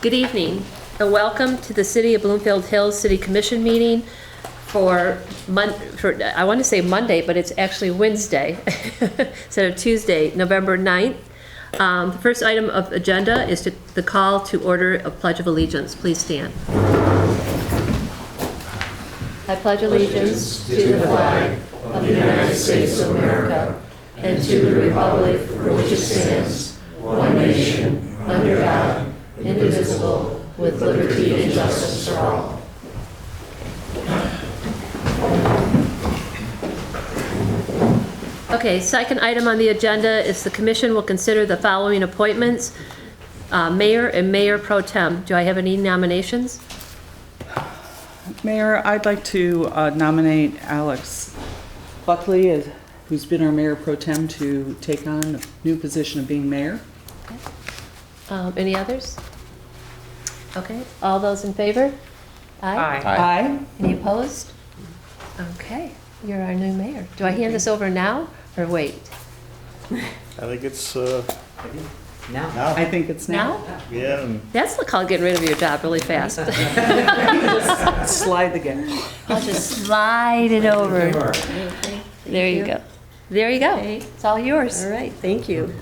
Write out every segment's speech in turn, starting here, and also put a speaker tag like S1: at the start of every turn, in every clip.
S1: Good evening, and welcome to the City of Bloomfield Hills City Commission meeting for I want to say Monday, but it's actually Wednesday instead of Tuesday, November 9th. The first item of agenda is the call to order a Pledge of Allegiance. Please stand. I pledge allegiance to the flag of the United States of America and to the republic for which it stands, one nation, under God, indivisible, with liberty and justice for all. Okay, second item on the agenda is the commission will consider the following appointments. Mayor and Mayor Pro Tem. Do I have any nominations?
S2: Mayor, I'd like to nominate Alex Buckley, who's been our Mayor Pro Tem, to take on the new position of being mayor.
S1: Okay. Any others? Okay, all those in favor? Aye.
S2: Aye.
S1: Any opposed? Okay, you're our new mayor. Do I hand this over now or wait?
S3: I think it's
S4: Now.
S2: I think it's now.
S3: Yeah.
S1: That's called getting rid of your job really fast.
S2: Just slide the gap.
S1: I'll just slide it over. There you go. There you go.
S5: Okay.
S1: It's all yours.
S5: All right, thank you.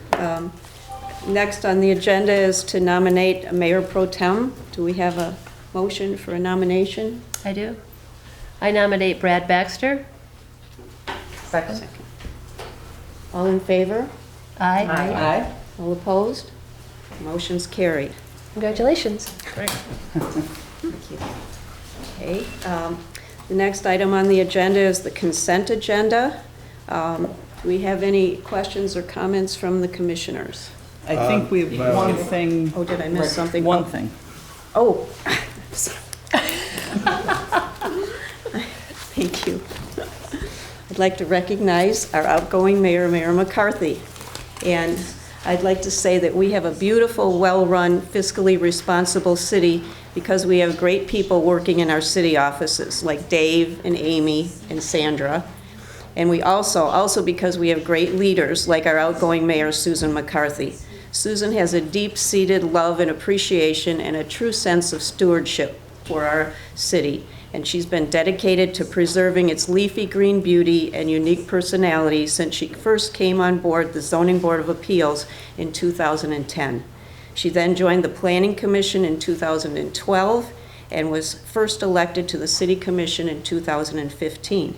S5: Next on the agenda is to nominate a Mayor Pro Tem. Do we have a motion for a nomination?
S1: I do. I nominate Brad Baxter.
S4: Second.
S5: All in favor?
S1: Aye.
S2: Aye.
S5: All opposed? Motion's carried.
S1: Congratulations.
S5: Okay. The next item on the agenda is the consent agenda. Do we have any questions or comments from the commissioners?
S2: I think we have one thing.
S5: Oh, did I miss something?
S2: One thing.
S5: Oh. Thank you. I'd like to recognize our outgoing mayor, Mayor McCarthy. And I'd like to say that we have a beautiful, well-run, fiscally responsible city because we have great people working in our city offices, like Dave and Amy and Sandra. And we also because we have great leaders, like our outgoing mayor, Susan McCarthy. Susan has a deep-seated love and appreciation and a true sense of stewardship for our city. And she's been dedicated to preserving its leafy green beauty and unique personality since she first came on board the Zoning Board of Appeals in 2010. She then joined the Planning Commission in 2012 and was first elected to the City Commission in 2015.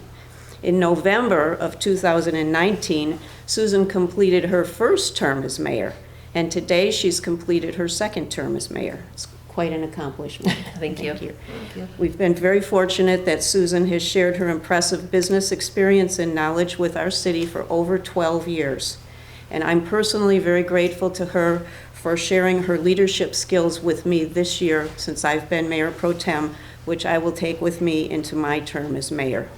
S5: In November of 2019, Susan completed her first term as mayor, and today she's completed her second term as mayor. It's quite an accomplishment.
S1: Thank you.
S5: Thank you. We've been very fortunate that Susan has shared her impressive business experience and knowledge with our city for over 12 years. And I'm personally very grateful to her for sharing her leadership skills with me this year since I've been Mayor Pro Tem, which I will take with me into my term as mayor.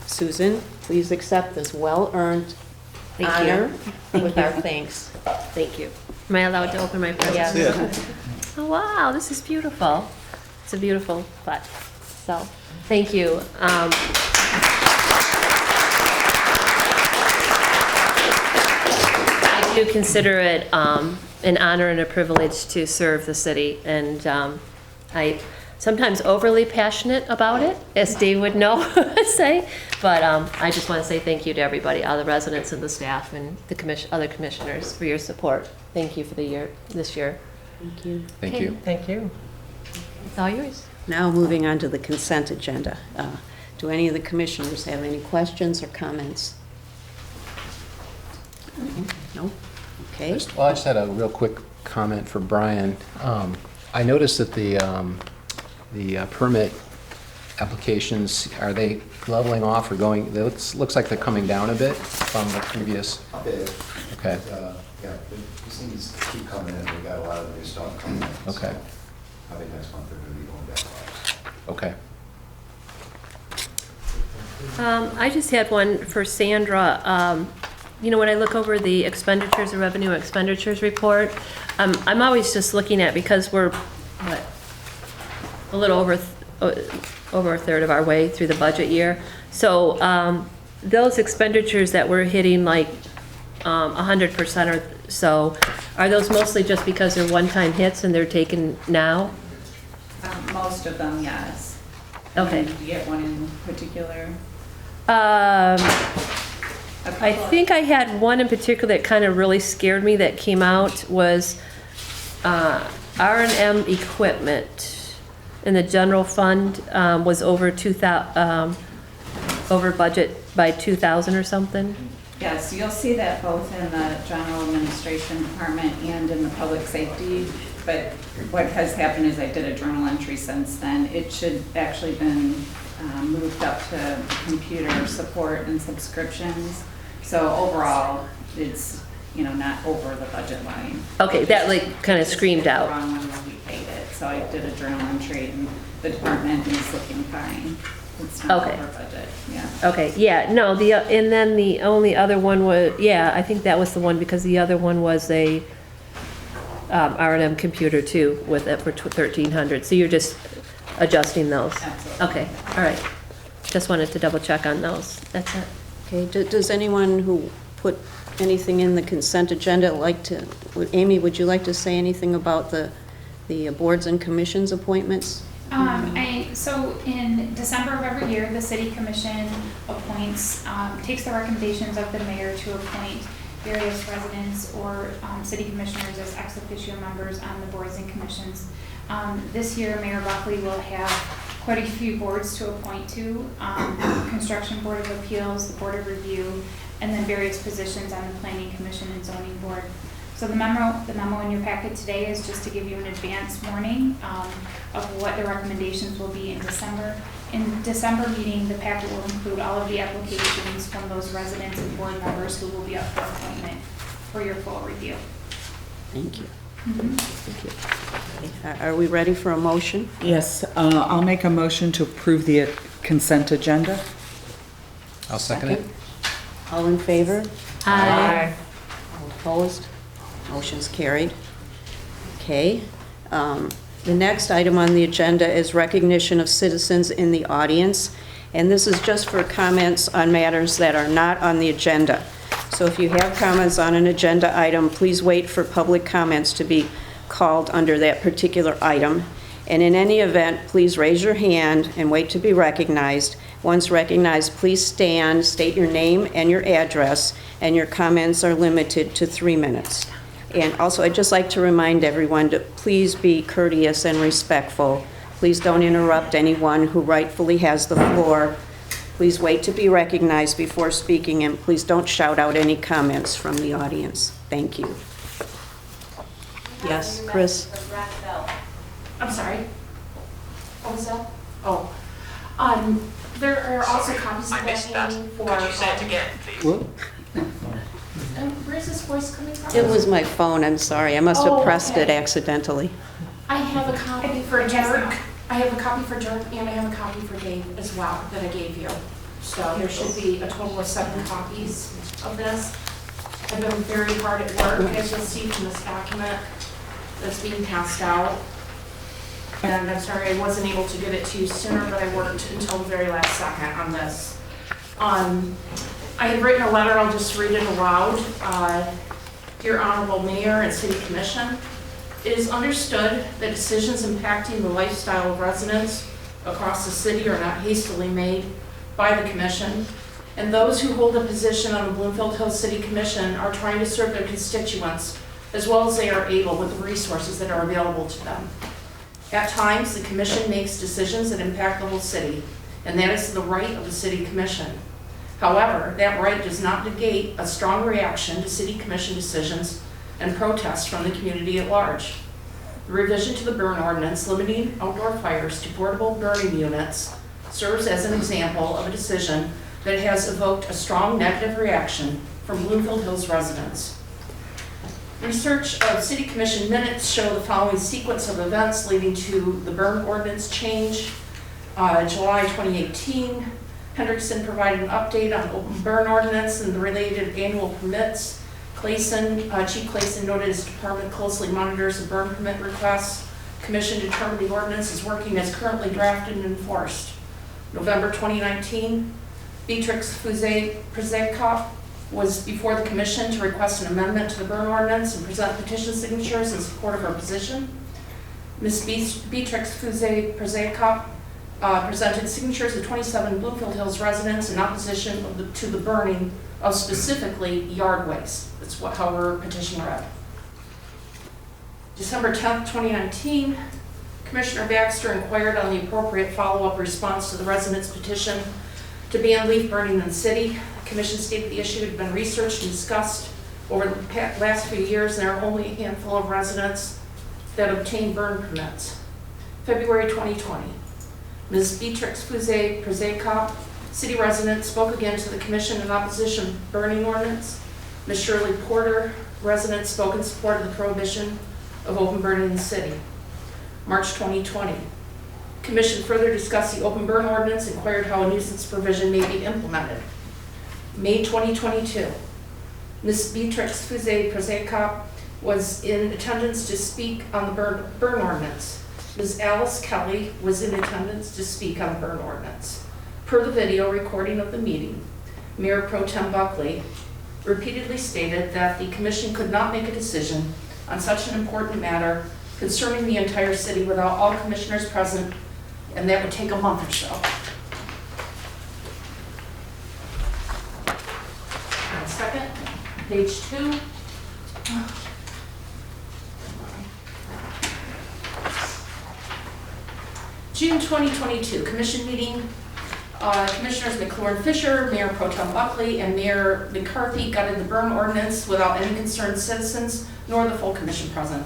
S5: Susan, please accept this well-earned honor with our thanks. Thank you.
S1: Am I allowed to open my present?
S5: Yes.
S1: Oh, wow, this is beautiful. It's a beautiful spot. So, thank you. I do consider it an honor and a privilege to serve the city, and I sometimes overly passionate about it, as Dave would know say, but I just want to say thank you to everybody, all the residents and the staff and the other commissioners for your support. Thank you for this year.
S5: Thank you.
S6: Thank you.
S4: Thank you.
S1: It's all yours.
S5: Now moving on to the consent agenda. Do any of the commissioners have any questions or comments? No? Okay.
S6: Well, I just had a real quick comment for Brian. I noticed that the permit applications, are they leveling off or going, it looks like they're coming down a bit from the previous.
S7: A bit.
S6: Okay.
S7: Yeah, these things keep coming in, we got a lot of new stuff coming in.
S6: Okay.
S7: So I think next month they're gonna be going back.
S6: Okay.
S1: I just had one for Sandra. You know, when I look over the expenditures, the revenue expenditures report, I'm always just looking at, because we're, what, a little over a third of our way through the budget year. So those expenditures that we're hitting like 100% or so, Are those mostly just because they're one-time hits and they're taken now?
S8: Most of them, yes.
S1: Okay.
S8: Do you get one in particular?
S1: I
S8: A couple of-
S1: think I had one in particular that kind of really scared me that came out was R&M equipment in the general fund was over 2,000, over budget by 2,000 or something.
S8: Yes, you'll see that both in the general administration department and in the public safety. But what has happened is I did a journal entry since then. It should actually been moved up to computer support and subscriptions. So overall, it's, not over the budget line.
S1: Okay, that like kind of screamed
S8: The
S1: out.
S8: wrong one when we paid it. So I did a journal entry and the department is looking fine. It's not
S1: Okay.
S8: over budget, yeah.
S1: Okay, yeah, no, and then the only other one was, yeah, I think that was the one because the other one was a R&M computer too with it for 1,300. So you're just adjusting those?
S8: Absolutely.
S1: Okay, all right. Just wanted to double check on those. That's it.
S5: Okay, does anyone who put anything in the consent agenda Amy, would you like to say anything about the boards and commissions appointments?
S9: So in December of every year, the city commission appoints, takes the recommendations of the mayor to appoint various residents or city commissioners as ex officio members on the boards and commissions. This year, Mayor Buckley will have quite a few boards to appoint to, Construction Board of Appeals, the Board of Review, and then various positions on the Planning Commission and Zoning Board. So the memo in your packet today is just to give you an advance warning of what the recommendations will be in December. In December meeting, the packet will include all of the applications from those residents and board members who will be up for appointment for your full review.
S5: Thank you.
S9: Mhm.
S5: Thank you. Are we ready for a motion?
S2: Yes, I'll make a motion to approve the consent agenda.
S6: I'll second it.
S5: All in favor?
S1: Aye.
S5: All opposed? Motion's carried. Okay. The next item on the agenda is recognition of citizens in the audience, and this is just for comments on matters that are not on the agenda. So if you have comments on an agenda item, please wait for public comments to be called under that particular item. And in any event, please raise your hand and wait to be recognized. Once recognized, please stand, state your name and your address, and your comments are limited to 3 minutes. And also, I'd just like to remind everyone to please be courteous and respectful. Please don't interrupt anyone who rightfully has the floor. Please wait to be recognized before speaking, and please don't shout out any comments from the audience. Thank you. Yes, Chris?
S10: I'm sorry. What was that? Oh. There are also copies of that hanging for. Could you say it again, please? Where's this voice coming from?
S5: It was my phone, I'm sorry. I must have
S10: Oh,
S5: pressed it
S10: okay.
S5: accidentally.
S10: I have a copy for Dirk. I have a copy for Dirk, and I have a copy for Dave as well that I gave you. So there should be a total of 7 copies of this. I've been very hard at work, as you'll see from this document that's being passed out. And I'm sorry I wasn't able to get it to you sooner, but I worked until the very last second on this. I had written a letter, I'll just read it aloud. Dear Honorable Mayor and City Commission, it is understood that decisions impacting the lifestyle of residents across the city are not hastily made by the Commission, and those who hold a position on the Bloomfield Hills City Commission are trying to serve their constituents as well as they are able with the resources that are available to them. At times, the Commission makes decisions that impact the whole city, and that is the right of the City Commission. However, that right does not negate a strong reaction to City Commission decisions and protests from the community at large. The revision to the burn ordinance limiting outdoor fires to portable burning units serves as an example of a decision that has evoked a strong negative reaction from Bloomfield Hills residents. Research of City Commission minutes show the following sequence of events leading to the burn ordinance change. July 2018, Hendrickson provided an update on open burn ordinance and the related annual permits. Chief Clayson noted his department closely monitors the burn permit requests. Commission determined the ordinance is working as currently drafted and enforced. November 2019, Beatrix Fuzekop was before the commission to request an amendment to the burn ordinance and present petition signatures in support of her position. Ms. Beatrix Fuzet-Przekop presented signatures of 27 Bloomfield Hills residents in opposition to the burning of specifically yard waste. That's how her petition read. December 10th, 2019, Commissioner Baxter inquired on the appropriate follow-up response to the residents' petition to ban leaf burning in the city. The commission stated the issue had been researched and discussed over the last few years, and there are only a handful of residents that obtain burn permits. February 2020, Ms. Beatrix Fuzet-Przekop, city resident, spoke again to the commission in opposition to burning ordinance. Ms. Shirley Porter, resident, spoke in support of the prohibition of open burning in the city. March 2020, commission further discussed the open burn ordinance, inquired how a nuisance provision may be implemented. May 2022, Ms. Beatrix Fuzet-Przekop was in attendance to speak on the burn ordinance. Ms. Alice Kelly was in attendance to speak on the burn ordinance. Per the video recording of the meeting, Mayor Pro Tem Buckley repeatedly stated that the commission could not make a decision on such an important matter concerning the entire city without all commissioners present, and that would take a month or so. And second, page 2. June 2022, commission meeting. Commissioners McLaurin Fisher, Mayor Pro Tem Buckley, and Mayor McCarthy gutted the burn ordinance without any concerned citizens nor the full commission present.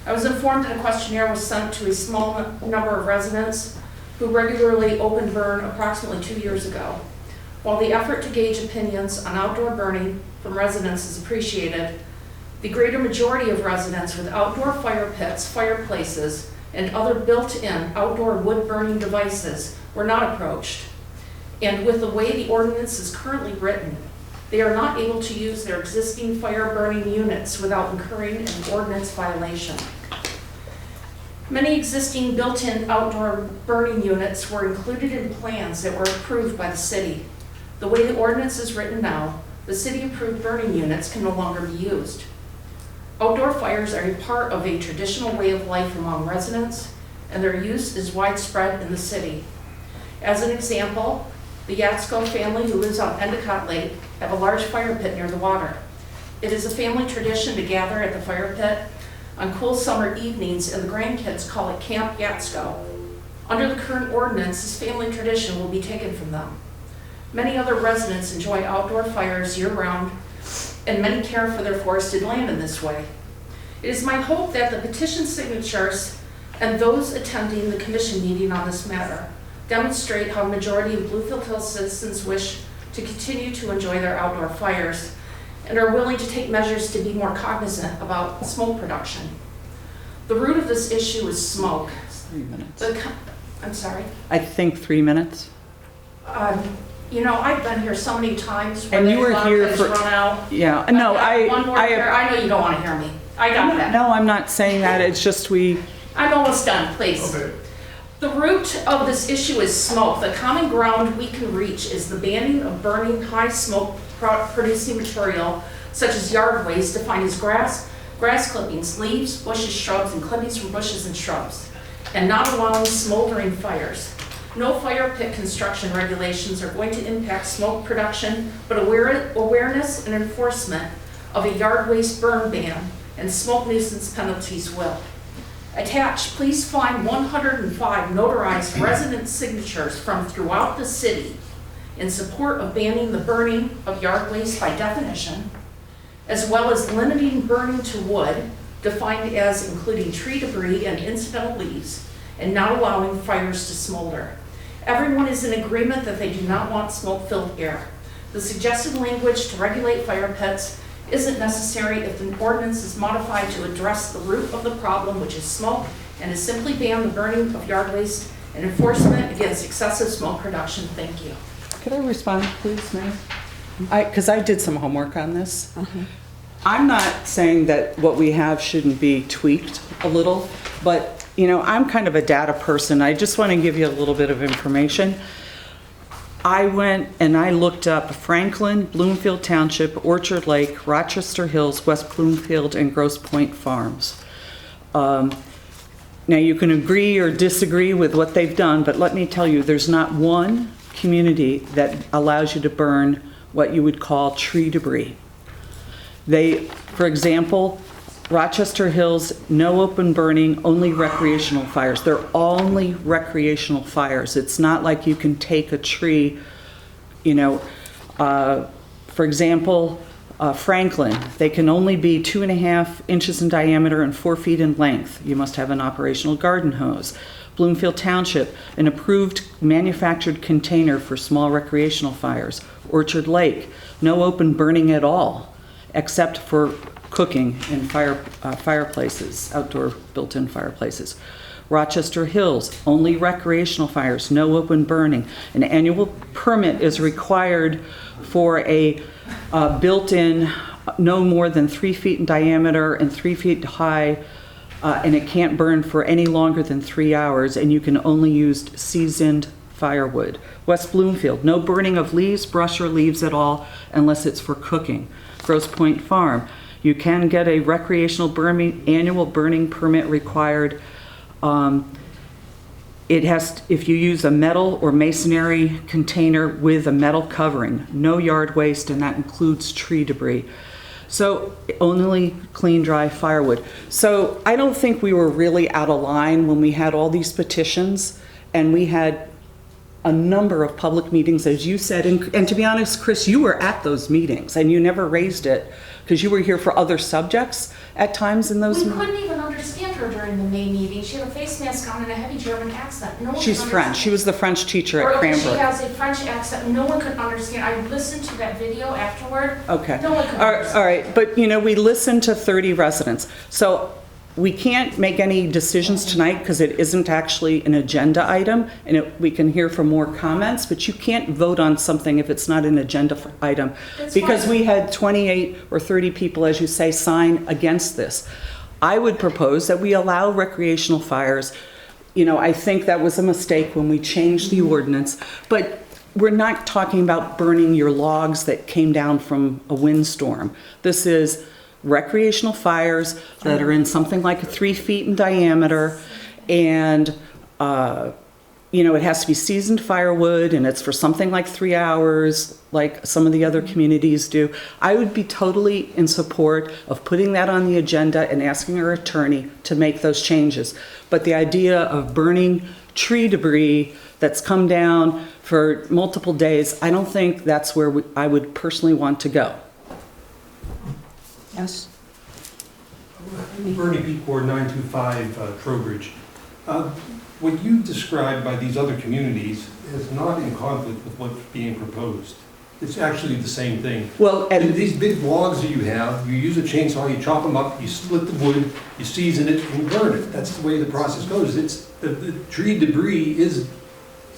S10: I was informed that a questionnaire was sent to a small number of residents who regularly open burn approximately 2 years ago. While the effort to gauge opinions on outdoor burning from residents is appreciated, the greater majority of residents with outdoor fire pits, fireplaces, and other built-in outdoor wood burning devices were not approached. And with the way the ordinance is currently written, they are not able to use their existing fire burning units without incurring an ordinance violation. Many existing built-in outdoor burning units were included in plans that were approved by the city. The way the ordinance is written now, the city-approved burning units can no longer be used. Outdoor fires are a part of a traditional way of life among residents, and their use is widespread in the city. As an example, the Yatsko family who lives on Endicott Lake have a large fire pit near the water. It is a family tradition to gather at the fire pit on cool summer evenings, and the grandkids call it Camp Yatsko. Under the current ordinance, this family tradition will be taken from them. Many other residents enjoy outdoor fires year-round, and many care for their forested land in this way. It is my hope that the petition signatures and those attending the commission meeting on this matter demonstrate how the majority of Bloomfield Hills citizens wish to continue to enjoy their outdoor fires and are willing to take measures to be more cognizant about smoke production. The root of this issue is smoke.
S2: 3 minutes.
S10: I'm sorry?
S2: I think 3 minutes.
S10: You know, I've been here so many times when
S2: And you
S10: the
S2: were
S10: clock
S2: here
S10: has
S2: for-
S10: run out.
S2: Yeah,
S10: I've
S2: no,
S10: got one more here. I know you don't want to hear me. I got that.
S2: No, I'm not saying that, it's just
S10: I'm almost done, please.
S3: Okay.
S10: The root of this issue is smoke. The common ground we can reach is the banning of burning high smoke producing material such as yard waste, defined as grass clippings, leaves, bushes, shrubs, and clippings from bushes and shrubs, and not allowing smoldering fires. No fire pit construction regulations are going to impact smoke production, but awareness and enforcement of a yard waste burn ban and smoke nuisance penalties will. Attached, please find 105 notarized resident signatures from throughout the city in support of banning the burning of yard waste by definition, as well as limiting burning to wood, defined as including tree debris and incidental leaves, and not allowing fires to smolder. Everyone is in agreement that they do not want smoke-filled air. The suggested language to regulate fire pits isn't necessary if the ordinance is modified to address the root of the problem, which is smoke, and is simply ban the burning of yard waste and enforcement against excessive smoke production. Thank you.
S2: Could I respond, please, Mayor? Because I did some homework on this. I'm not saying that what we have shouldn't be tweaked a little, but, you know, I'm kind of a data person. I just want to give you a little bit of information. I went and I looked up Franklin, Bloomfield Township, Orchard Lake, Rochester Hills, West Bloomfield, and Grosse Pointe Farms. Now, you can agree or disagree with what they've done, but let me tell you, there's not one community that allows you to burn what you would call tree debris. For example, Rochester Hills, no open burning, only recreational fires. They're only recreational fires. It's not like you can take a tree, for example, Franklin, they can only be 2.5 inches in diameter and 4 feet in length. You must have an operational garden hose. Bloomfield Township, an approved manufactured container for small recreational fires. Orchard Lake, no open burning at all, except for cooking in fireplaces, outdoor built-in fireplaces. Rochester Hills, only recreational fires, no open burning. An annual permit is required for a built-in, no more than 3 feet in diameter and 3 feet high, and it can't burn for any longer than 3 hours, and you can only use seasoned firewood. West Bloomfield, no burning of leaves, brush, or leaves at all unless it's for cooking. Grosse Pointe Farm, you can get a recreational annual burning permit required. If you use a metal or masonry container with a metal covering, no yard waste, and that includes tree debris. So only clean, dry firewood. So I don't think we were really out of line when we had all these petitions, and we had a number of public meetings, as you said, and to be honest, Chris, you were at those meetings, and you never raised it, because you were here for other subjects at times in those
S10: We
S2: meetings.
S10: couldn't even understand her during the May meeting. She had a face mask on and a heavy German accent. No one
S2: She's
S10: could
S2: French.
S10: understand.
S2: She was the French teacher at
S10: Or, okay,
S2: Cranbrook.
S10: she has a French accent. No one could understand. I listened to that video afterward.
S2: Okay.
S10: No one could
S2: All
S10: understand.
S2: right, but we listened to 30 residents. So we can't make any decisions tonight because it isn't actually an agenda item, and we can hear for more comments, but you can't vote on something if it's not an agenda item.
S10: That's
S2: Because
S10: fine.
S2: we had 28 or 30 people, as you say, sign against this. I would propose that we allow recreational fires. I think that was a mistake when we changed the ordinance, but we're not talking about burning your logs that came down from a windstorm. This is recreational fires that are in something like 3 feet in diameter, and it has to be seasoned firewood, and it's for something like 3 hours, like some of the other communities do. I would be totally in support of putting that on the agenda and asking our attorney to make those changes. But the idea of burning tree debris that's come down for multiple days, I don't think that's where I would personally want to go.
S5: Yes.
S11: Bernie Beatport, 925 Trowbridge. What you described by these other communities is not in conflict with what's being proposed. It's actually the same thing.
S2: Well, and
S11: These big logs that you have, you use a chainsaw, you chop them up, you split the wood, you season it, and you burn it. That's the way the process goes. The tree debris is,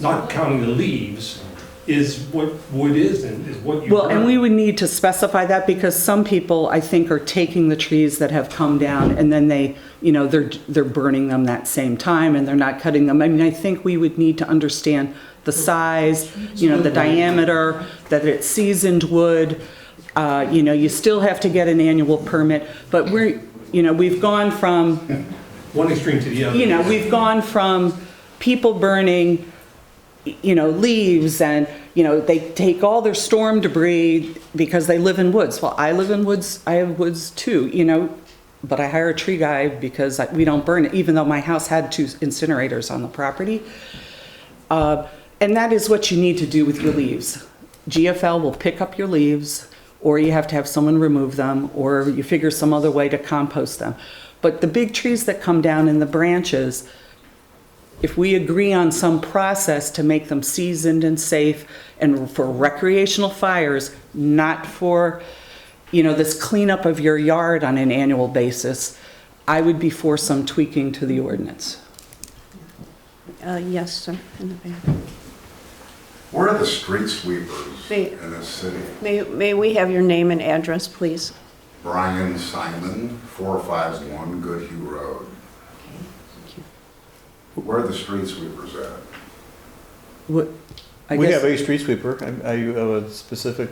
S11: not counting the leaves, is what wood is and is what you
S2: Well, and
S11: burn.
S2: we would need to specify that because some people, I think, are taking the trees that have come down and then they're burning them that same time and they're not cutting them. I mean, I think we would need to understand the size, the diameter, that it's seasoned wood. You still have to get an annual permit, but we've gone from,
S11: One extreme to the other.
S2: we've gone from people burning leaves, and they take all their storm debris because they live in woods. Well, I live in woods, I have woods too, but I hire a tree guy because we don't burn it, even though my house had 2 incinerators on the property. And that is what you need to do with your leaves. GFL will pick up your leaves, or you have to have someone remove them, or you figure some other way to compost them. But the big trees that come down in the branches, if we agree on some process to make them seasoned and safe and for recreational fires, not for, this cleanup of your yard on an annual basis, I would be for some tweaking to the ordinance.
S5: Yes, sir, in the back.
S7: Where are the street sweepers
S5: They-
S7: in this city?
S5: May we have your name and address, please?
S7: Brian Simon, 451 Goodhue Road. Where are the street sweepers at?
S2: What, I
S3: We
S2: guess-
S3: have a street sweeper. Are you have a specific,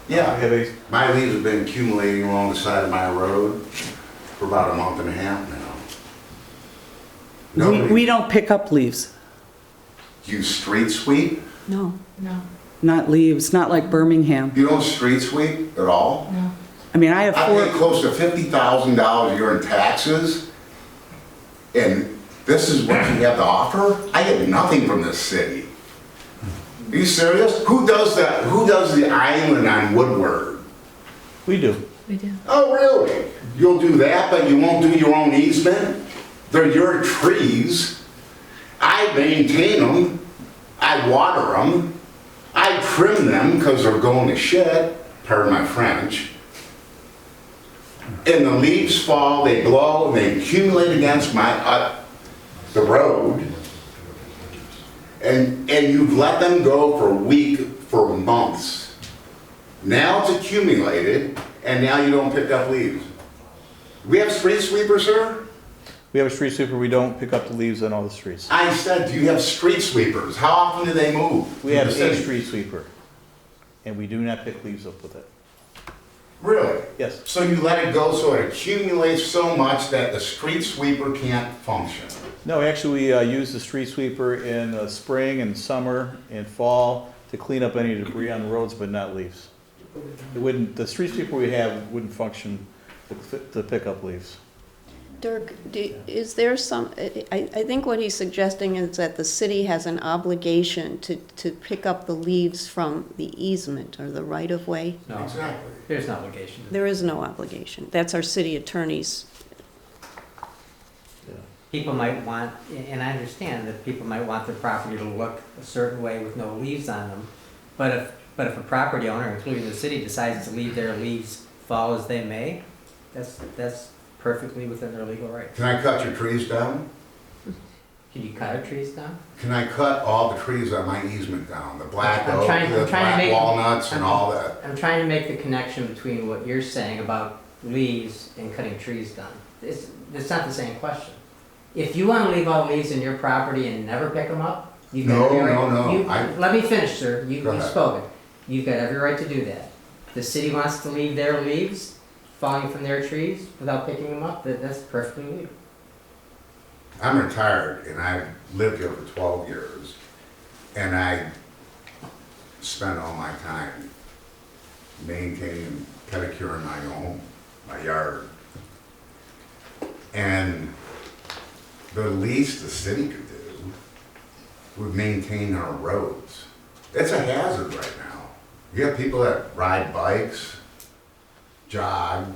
S7: Yeah,
S3: we have a,
S7: my leaves have been accumulating along the side of my road for about a month and a half now.
S2: We
S7: Nobody,
S2: don't pick up leaves,
S7: you street sweep?
S5: No.
S10: No,
S2: not leaves, not like Birmingham.
S7: You don't street sweep at all?
S10: no.
S2: I mean, I have
S7: I pay
S2: 4,
S7: close to $50,000 a year in taxes, and this is what you have to offer? I get nothing from this city. Are you serious? Who does that? Who does the island on Woodward?
S3: we do.
S1: We do.
S7: Oh, really? You'll do that, but you won't do your own easement? They're your trees. I maintain them. I water them. I trim them because they're going to shit, pardon my French. And the leaves fall, they blow, and they accumulate against the road. And you've let them go for months. Now it's accumulated, and now you don't pick up leaves. We have street sweepers, sir?
S3: We have a street sweeper. We don't pick up the leaves on all the streets.
S7: I said, do you have street sweepers? How often do they move?
S3: We have
S7: In the
S3: a
S7: city?
S3: street sweeper, and we do not pick leaves up with it.
S7: Really?
S3: Yes.
S7: So you let it go so it accumulates so much that the street sweeper can't function?
S3: No, actually, we use the street sweeper in spring and summer and fall to clean up any debris on the roads, but not leaves. It wouldn't, the street sweeper we have wouldn't function to pick up leaves.
S5: Dirk, is there some, I think what he's suggesting is that the city has an obligation to pick up the leaves from the easement or the right-of-way?
S4: No,
S7: Exactly.
S4: there's an obligation.
S5: There is no obligation. That's our city attorney's.
S4: People might want, and I understand that people might want their property to look a certain way with no leaves on them, but if a property owner, including the city, decides to leave their leaves fall as they may, that's perfectly within their legal rights.
S7: Can I cut your trees down?
S4: Can you cut our trees down?
S7: Can I cut all the trees on my easement down? The black
S4: I'm
S7: oak,
S4: trying-
S7: the
S4: I'm trying to
S7: black
S4: make-
S7: walnuts and all that?
S4: I'm trying to make the connection between what you're saying about leaves and cutting trees down. It's not the same question. If you want to leave all leaves in your property and never pick them up, you've got
S7: No,
S4: every right.
S7: no, no,
S4: Let me finish, sir.
S7: Go
S4: You've
S7: ahead.
S4: spoken. You've got every right to do that. The city wants to leave their leaves falling from their trees without picking them up, that's perfectly legal.
S7: I'm retired and I've lived here for 12 years. And I spend all my time maintaining, pedicuring my home, my yard. And the least the city could do would maintain our roads. It's a hazard right now. You have people that ride bikes, jog.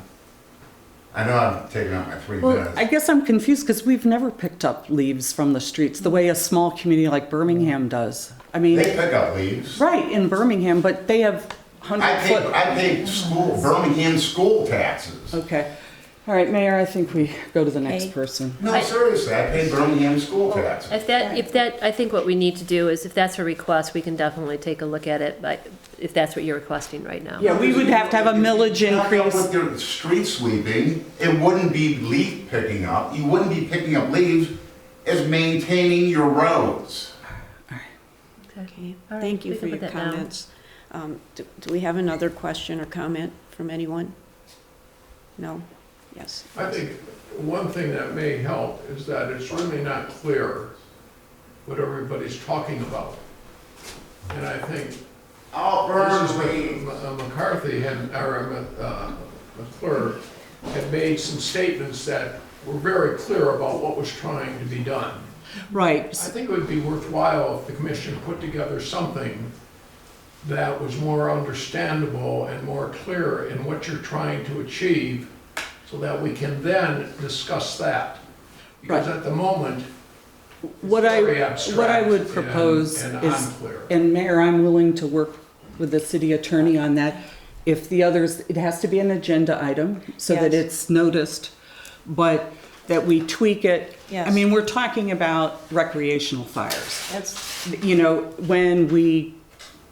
S7: I know I'm taking up my 3
S2: Well,
S7: minutes.
S2: I guess I'm confused because we've never picked up leaves from the streets the way a small community like Birmingham does. I mean,
S7: They pick up leaves.
S2: right, in Birmingham, but they have
S7: I
S2: 100-foot.
S7: pay Birmingham school taxes.
S2: Okay. All right, Mayor, I think we go to the next
S5: Okay.
S2: person.
S7: No, seriously, I pay Birmingham school taxes.
S1: If that, I think what we need to do is, if that's a request, we can definitely take a look at it, but if that's what you're requesting right now.
S2: Yeah, we would have to have a millage increase.
S7: With your street sweeping, it wouldn't be leaf picking up. You wouldn't be picking up leaves as maintaining your roads.
S5: Okay,
S1: All right,
S5: thank you
S1: we
S5: for
S1: can
S5: your
S1: put that down.
S5: comments. Do we have another question or comment from anyone? No? Yes.
S11: I think one thing that may help is that it's really not clear what everybody's talking about. And I think
S7: I'll burn
S11: Mrs.
S7: leaves.
S11: McCarthy or McClure had made some statements that were very clear about what was trying to be done.
S2: Right.
S11: I think it would be worthwhile if the commission put together something that was more understandable and more clear in what you're trying to achieve, so that we can then discuss that. Because
S2: Right.
S11: at the moment,
S2: What
S11: very
S2: I
S11: abstract
S2: would
S11: and-
S2: propose
S11: and
S2: is,
S11: unclear.
S2: and Mayor, I'm willing to work with the city attorney on that. If the others, it has to be an agenda item so that
S5: Yes.
S2: it's noticed, but that we tweak it.
S5: Yes.
S2: I mean, we're talking about recreational fires.
S5: That's,
S2: You know, when we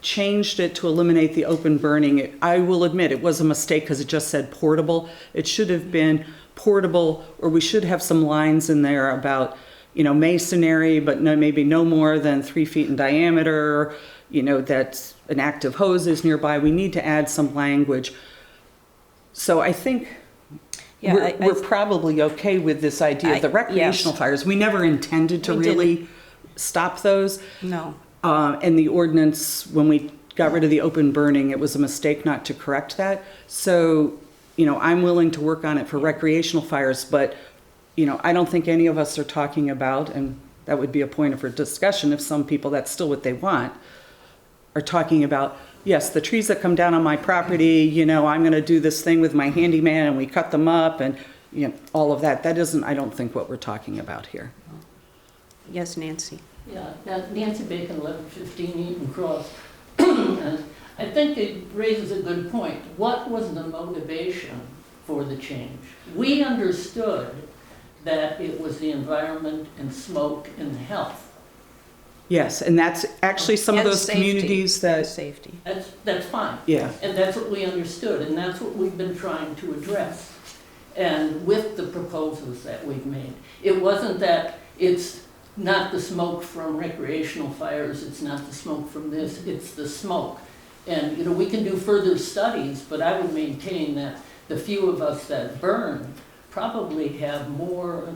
S2: changed it to eliminate the open burning, I will admit it was a mistake because it just said portable. It should have been portable, or we should have some lines in there about, masonry, but maybe no more than 3 feet in diameter, that an active hose is nearby. We need to add some language. So I think
S5: Yeah,
S2: we're probably okay with this idea of the recreational
S5: yes.
S2: fires. We never intended to
S5: We
S2: really stop those.
S5: No.
S2: And the ordinance, when we got rid of the open burning, it was a mistake not to correct that. So, I'm willing to work on it for recreational fires, but, I don't think any of us are talking about, and that would be a point of discussion if some people, that's still what they want, are talking about, yes, the trees that come down on my property, I'm going to do this thing with my handyman and we cut them up and, all of that. That isn't, I don't think, what we're talking about here.
S5: Yes, Nancy.
S12: Yeah, Nancy Bacon, 1115 Eaton Cross. And I think it raises a good point. What was the motivation for the change? We understood that it was the environment and smoke and health.
S2: Yes, and that's actually some of
S5: And
S2: those
S5: safety.
S2: communities
S5: And
S2: that,
S5: safety.
S12: That's fine.
S2: yeah.
S12: And that's what we understood, and that's what we've been trying to address. And with the proposals that we've made, it wasn't that it's not the smoke from recreational fires, it's not the smoke from this, it's the smoke. And, we can do further studies, but I would maintain that the few of us that burn probably have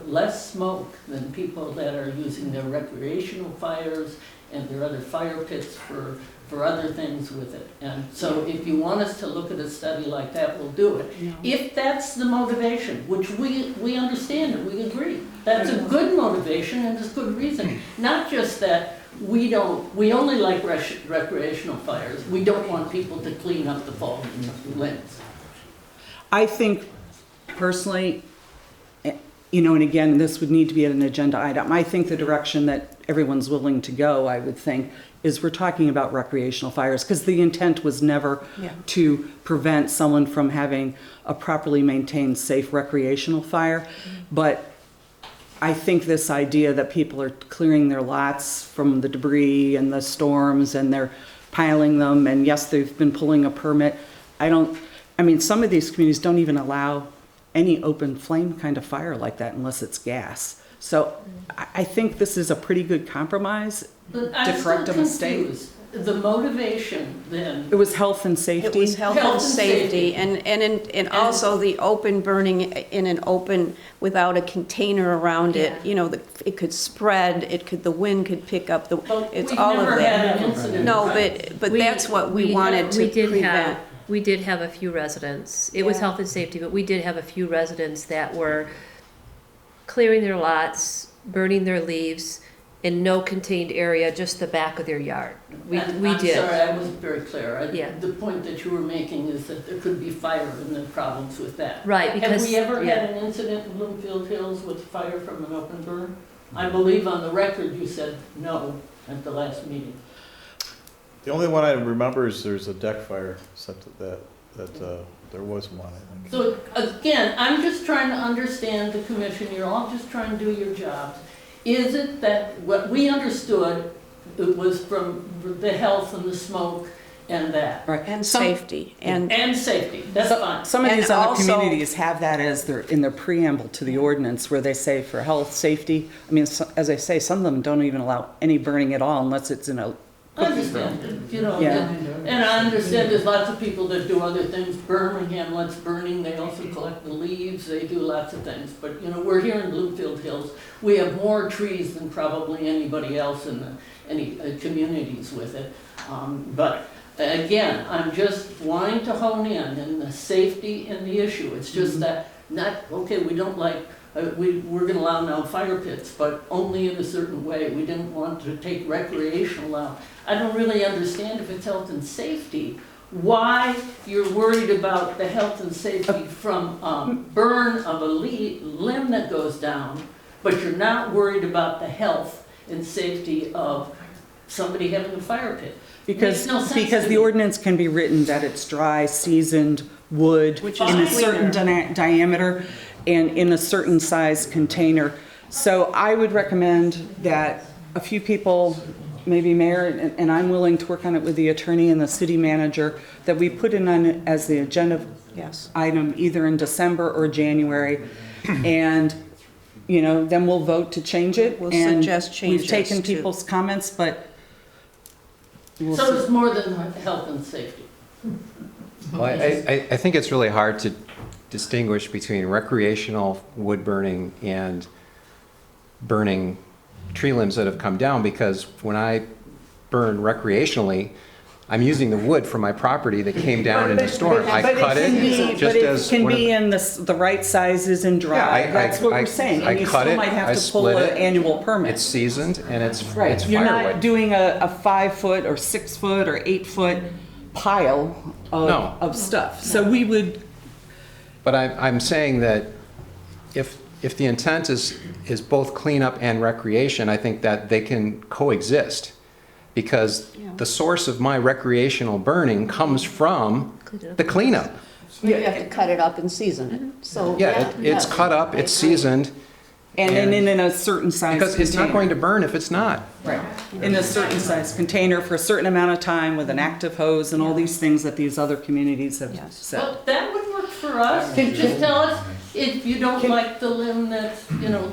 S12: less smoke than people that are using their recreational fires and their other fire pits for other things with it. And so if you want us to look at a study like that, we'll do it.
S5: No.
S12: If that's the motivation, which we understand and we agree, that's a good motivation and it's good reason. Not just that we only like recreational fires. We don't want people to clean up the fallen limbs.
S2: I think personally, and again, this would need to be an agenda item. I think the direction that everyone's willing to go, I would think, is we're talking about recreational fires, because the intent was never
S5: Yeah.
S2: to prevent someone from having a properly maintained, safe recreational fire. But I think this idea that people are clearing their lots from the debris and the storms and they're piling them, and yes, they've been pulling a permit. Some of these communities don't even allow any open flame kind of fire like that unless it's gas. So I think this is a pretty good compromise
S12: But
S2: to
S12: I'm
S2: correct a
S12: still
S2: mistake.
S12: confused. The motivation then,
S2: It was health and safety.
S5: It was health and safety, and also the open burning in an open, without a container around it, it could spread, the wind could pick up it's
S12: we've
S5: all of
S12: never
S5: that.
S12: had an incident.
S5: No, but that's what we wanted to prevent.
S1: We did have a few residents, it was
S5: Yeah.
S1: health and safety, but we did have a few residents that were clearing their lots, burning their leaves in no contained area, just the back of their yard. We
S12: I'm
S1: did.
S12: sorry, I wasn't very clear.
S1: Yeah.
S12: The point that you were making is that there could be fire and then problems with that.
S1: Right,
S12: Have
S1: because,
S12: we ever
S1: yeah.
S12: had an incident in Bloomfield Hills with fire from an open burn? I believe on the record you said no at the last meeting.
S3: The only one I remember is there's a deck fire, except that there was one, I think.
S12: So again, I'm just trying to understand the commission, you're all just trying to do your jobs. Is it that what we understood, it was from the health and the smoke and that?
S2: Right.
S5: And
S2: Some-
S5: safety, and
S12: safety, that's fine.
S2: Some of
S5: And
S2: these other
S5: also-
S2: communities have that as in their preamble to the ordinance, where they say for health, safety. As I say, some of them don't even allow any burning at all unless it's in a
S12: I
S2: cooking room.
S12: understand,
S2: Yeah.
S12: and I understand there's lots of people that do other things. Birmingham lets burning, they also collect the leaves, they do lots of things. But, we're here in Bloomfield Hills, we have more trees than probably anybody else in any communities with it. But again, I'm just wanting to hone in the safety and the issue. It's just that, we don't like, we're gonna allow now fire pits, but only in a certain way. We didn't want to take recreational out. I don't really understand if it's health and safety, why you're worried about the health and safety from burn of a limb that goes down, but you're not worried about the health and safety of somebody having a fire pit.
S2: Because,
S12: Makes no sense
S2: because
S12: to
S2: the
S12: me.
S2: ordinance can be written that it's dry, seasoned wood
S5: Which
S2: in
S5: is
S2: a certain diameter and in a certain size container. So I would recommend that a few people, maybe mayor, and I'm willing to work on it with the attorney and the city manager, that we put in on as the agenda
S5: yes.
S2: item either in December or January. And then we'll vote to change it.
S5: We'll
S2: And
S5: suggest changes
S2: We've taken
S5: to-
S2: people's comments, but we'll
S12: So
S2: see.
S12: it's more than health and safety.
S6: Well, I think it's really hard to distinguish between recreational wood burning and burning tree limbs that have come down, because when I burn recreationally, I'm using the wood from my property that came down in the storm. I cut it just as.
S2: But it can
S6: one of
S2: be
S6: the-
S2: in the right sizes and
S6: Yeah,
S2: dry. That's what we're saying.
S6: I
S2: And you
S6: cut
S2: still
S6: it,
S2: might
S6: I
S2: have to pull
S6: split
S2: an
S6: it.
S2: annual permit.
S6: It's seasoned and it's
S2: Right, you're not
S6: firewood.
S2: doing a 5-foot or 6-foot or 8-foot pile
S6: No.
S2: of stuff. So we would,
S6: But I'm saying that if the intent is both cleanup and recreation, I think that they can coexist. Because the source of my recreational burning comes from the cleanup.
S5: You have to cut it up and season it, so.
S6: Yeah, it's cut up, it's seasoned,
S2: and then in a certain size
S6: because it's not going to
S2: container.
S6: burn if it's not.
S2: Right, in a certain size container for a certain amount of time with an active hose and all these things that these other communities have
S5: Yes.
S2: said.
S12: Well, that would work for us. Just tell us if you don't like the limb that's,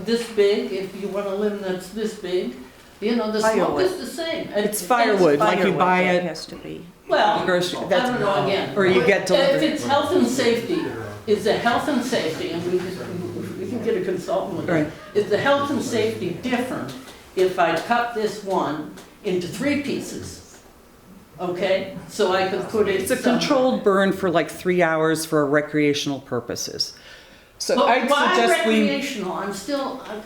S12: this big, if you want a limb that's this big, the smoke
S5: Firewood.
S12: is the same.
S2: It's firewood, like you
S5: Firewood,
S2: buy
S5: that
S2: it.
S5: has to be.
S12: Well,
S2: Grocery-
S12: I
S2: that's-
S12: don't know again.
S2: Or you get
S12: If
S2: delivered.
S12: it's health and safety, is the health and safety, and we can get a consultant with
S2: Right.
S12: it, is the health and safety different if I cut this one into 3 pieces? Okay, so I could put it.
S2: It's a
S12: somewhere.
S2: controlled burn for like 3 hours for recreational purposes. So
S12: But
S2: I'd
S12: why
S2: suggest we,
S12: recreational?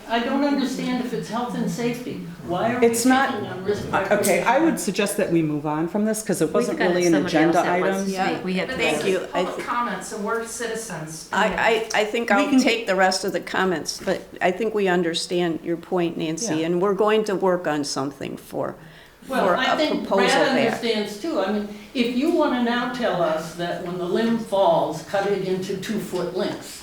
S12: I don't understand if it's health and safety. Why are we
S2: It's
S12: picking
S2: not-
S12: on risk
S2: okay, I
S12: recreational?
S2: would suggest that we move on from this because it wasn't
S1: We've got
S2: really an
S1: somebody
S2: agenda
S1: else that wants
S2: item.
S1: to
S5: Yeah.
S1: speak. We have
S10: But
S1: to
S10: this
S5: Thank
S10: is
S5: you.
S10: public comments, and we're citizens.
S5: I think
S2: We
S5: I'll
S2: can-
S5: take the rest of the comments, but I think we understand your point, Nancy,
S2: Yeah.
S5: and we're going to work on something for
S12: Well, I
S5: a
S12: think
S5: proposal
S12: Brad
S5: there.
S12: understands too. I mean, if you want to now tell us that when the limb falls, cut it into 2-foot lengths.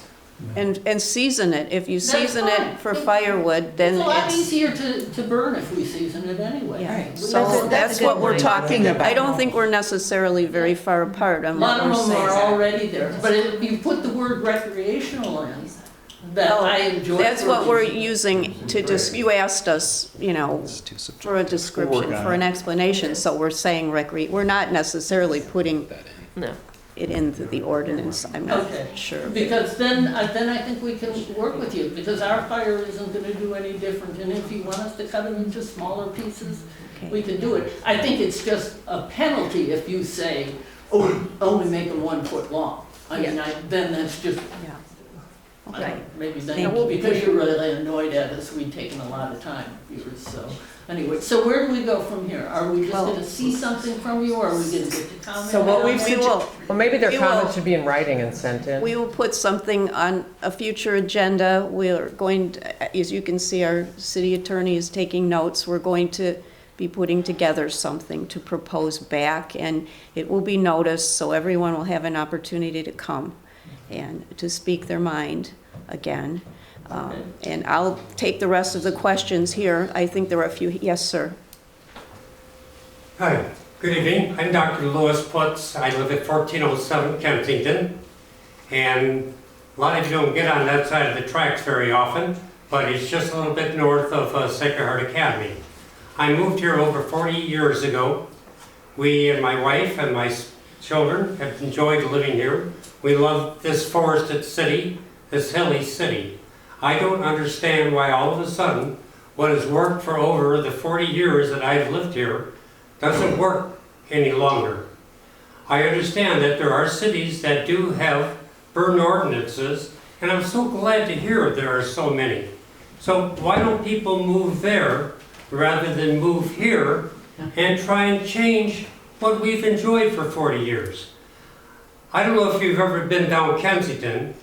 S5: And season it. If you
S12: That's
S5: season
S12: fine.
S5: it for firewood, then
S12: It's a lot
S5: it's,
S12: easier to burn if we season it anyway.
S5: yeah.
S12: We-
S5: So that's what we're talking
S2: about.
S5: about. I don't think we're necessarily very far apart
S12: A
S5: on
S12: lot
S5: what
S12: of
S5: we're
S12: them are
S5: saying.
S12: already there, but if you put the word recreational in, that I enjoy.
S5: That's what we're
S12: working.
S5: using to you asked us,
S6: It's too
S5: for a
S6: subjective.
S5: description,
S3: We'll work on
S5: for an
S3: it.
S5: explanation, so we're saying we're not necessarily putting
S1: No.
S5: it into the ordinance, I'm not
S12: Okay.
S5: sure.
S12: Because then I think we can work with you, because our fire isn't gonna do any different, and if you want us to cut it into smaller pieces, we
S5: Okay.
S12: can do it. I think it's just a penalty if you say, oh, only make them 1 foot long. I mean, then that's just,
S5: Yeah.
S12: I
S5: Okay.
S12: don't- maybe
S5: Thank
S12: then,
S5: you.
S12: because you're really annoyed at us, we've taken a lot of time, viewers, so. Anyway, so where do we go from here? Are we just
S5: Well-
S12: gonna see something from you, or are we gonna get to comment?
S2: So what we've
S5: We will,
S13: Well, maybe their
S5: We will-
S13: comments should be in writing and sent in.
S5: we will put something on a future agenda. We're going, as you can see, our city attorney is taking notes. We're going to be putting together something to propose back, and it will be noticed, so everyone will have an opportunity to come and to speak their mind again. And I'll take the rest of the questions here. I think there are a few, yes, sir.
S14: Hi, good evening. I'm Dr. Louis Putz. I live at 1407 Kensington. And a lot of you don't get on that side of the tracks very often, but it's just a little bit north of Sacred Heart Academy. I moved here over 40 years ago. We and my wife and my children have enjoyed living here. We love this forested city, this hilly city. I don't understand why all of a sudden what has worked for over the 40 years that I've lived here doesn't work any longer. I understand that there are cities that do have burn ordinances, and I'm so glad to hear there are so many. So why don't people move there rather than move here and try and change what we've enjoyed for 40 years? I don't know if you've ever been down Kensington.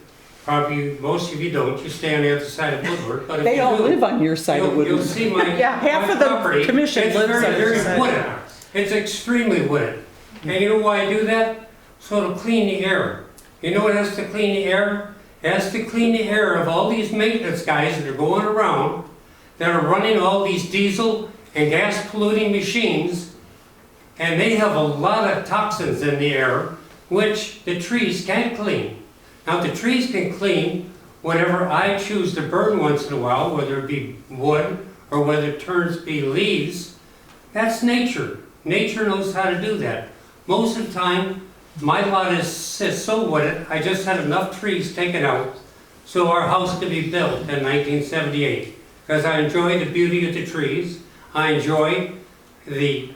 S14: Probably most of you don't. You stay on the other side of Woodward. But if
S2: They
S14: you
S2: all
S14: do,
S2: live on your side of
S14: you'll
S2: Woodward.
S14: see my,
S2: Yeah, half
S14: my
S2: of the
S14: property.
S2: commission
S14: It's
S2: lives
S14: very,
S2: on your
S14: very
S2: side.
S14: wooded. It's extremely wooded. And you know why I do that? So it'll clean the air. You know what has to clean the air? It has to clean the air of all these maintenance guys that are going around that are running all these diesel and gas polluting machines, and they have a lot of toxins in the air which the trees can't clean. Now the trees can clean whenever I choose to burn once in a while, whether it be wood or whether it turns to be leaves, that's nature. Nature knows how to do that. Most of the time, my lot is so wooded, I just had enough trees taken out so our house could be built in 1978. Because I enjoy the beauty of the trees, I enjoy the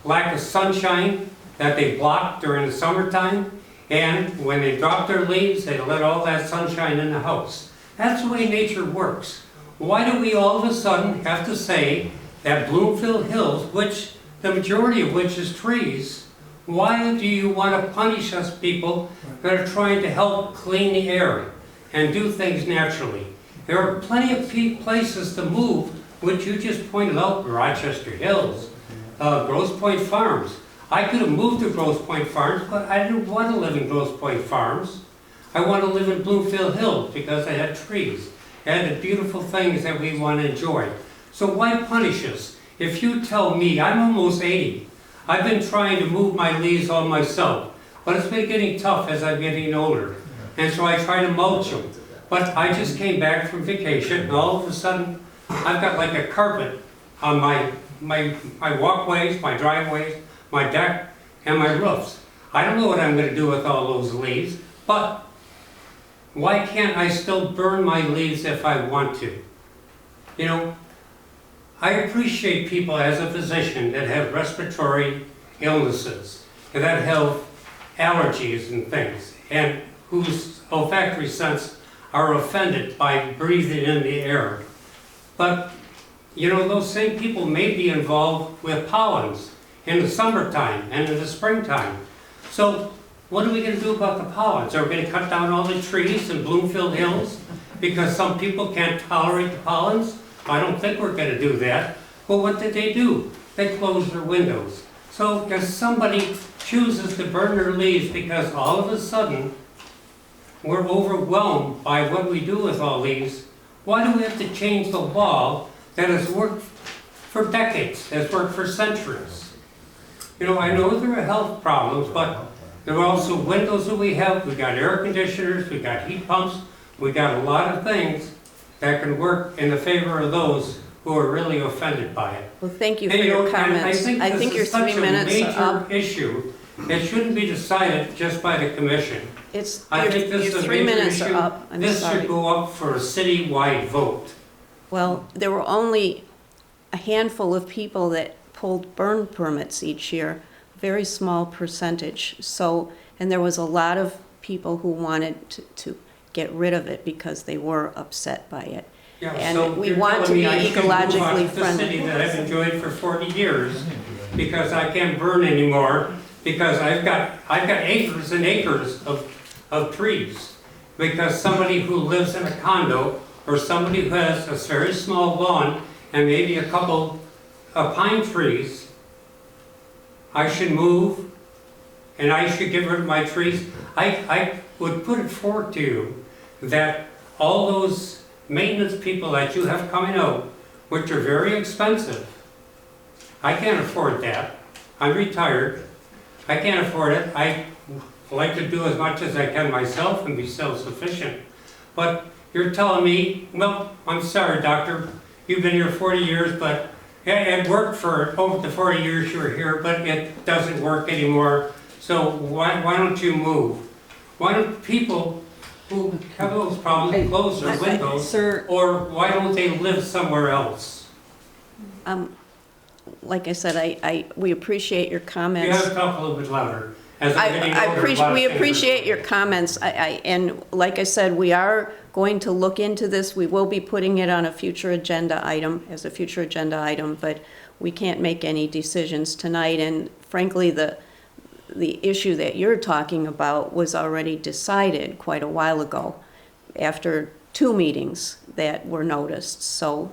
S14: lack of sunshine that they block during the summertime, and when they drop their leaves, they let all that sunshine in the house. That's the way nature works. Why do we all of a sudden have to say that Bloomfield Hills, which the majority of which is trees, why do you want to punish us people that are trying to help clean the air and do things naturally? There are plenty of places to move, which you just pointed out, Rochester Hills, Grosse Pointe Farms. I could have moved to Grosse Pointe Farms, but I didn't want to live in Grosse Pointe Farms. I want to live in Bloomfield Hills because I had trees. I had the beautiful things that we want to enjoy. So why punish us? If you tell me, I'm almost 80, I've been trying to move my leaves all myself, but it's been getting tough as I'm getting older. And so I try to mulch them. But I just came back from vacation, and all of a sudden, I've got like a carpet on my walkways, my driveways, my deck, and my roofs. I don't know what I'm going to do with all those leaves, but why can't I still burn my leaves if I want to? You know, I appreciate people as a physician that have respiratory illnesses, and that have allergies and things, and whose olfactory sense are offended by breathing in the air. But, you know, those same people may be involved with pollens in the summertime and in the springtime. So what are we going to do about the pollens? Are we going to cut down all the trees in Bloomfield Hills because some people can't tolerate the pollens? I don't think we're going to do that. Well, what did they do? They closed their windows. So if somebody chooses to burn their leaves because all of a sudden we're overwhelmed by what we do with all these, why do we have to change the law that has worked for decades, has worked for centuries? You know, I know there are health problems, but there are also windows that we have, we got air conditioners, we got heat pumps, we got a lot of things that can work in the favor of those who are really offended by it.
S5: Well, thank you for
S14: And,
S5: your
S14: know,
S5: comments.
S14: I think
S5: your
S14: this is such
S5: 3
S14: a
S5: minutes are
S14: major
S5: up.
S14: issue. It shouldn't be decided just by the commission. I think this
S5: Your
S14: is a
S5: 3
S14: major
S5: minutes
S14: issue.
S5: are up. I'm
S14: This
S5: sorry.
S14: should go up for a citywide vote.
S5: Well, there were only a handful of people that pulled burn permits each year, a very small percentage. So, and there was a lot of people who wanted to get rid of it because they were upset by it.
S14: Yeah,
S5: And
S14: so
S5: we
S14: you're
S5: want to
S14: telling
S5: be
S14: me I should move out
S5: ecologically
S14: of the city
S5: friendly.
S14: that I've enjoyed for 40 years because I can't burn anymore because I've got acres and acres of trees. Because somebody who lives in a condo or somebody who has a very small lawn and maybe a couple of pine trees, I should move and I should get rid of my trees. I would put it forward to you that all those maintenance people that you have coming out, which are very expensive, I can't afford that. I'm retired. I can't afford it. I like to do as much as I can myself and be self-sufficient. But you're telling me, well, I'm sorry, doctor, you've been here 40 years, but it worked for over the 40 years you were here, but it doesn't work anymore. So why don't you move? Why don't people who have those problems close their windows?
S2: Sir,
S14: Or why don't they live somewhere else?
S5: Like I said, we appreciate your
S14: You
S5: comments.
S14: have to talk a little bit louder. As I'm getting older, a lot of
S5: We
S14: things are-
S5: appreciate your comments. And like I said, we are going to look into this. We will be putting it on a future agenda item, as a future agenda item, but we can't make any decisions tonight. And frankly, the issue that you're talking about was already decided quite a while ago, after 2 meetings that were noticed. So,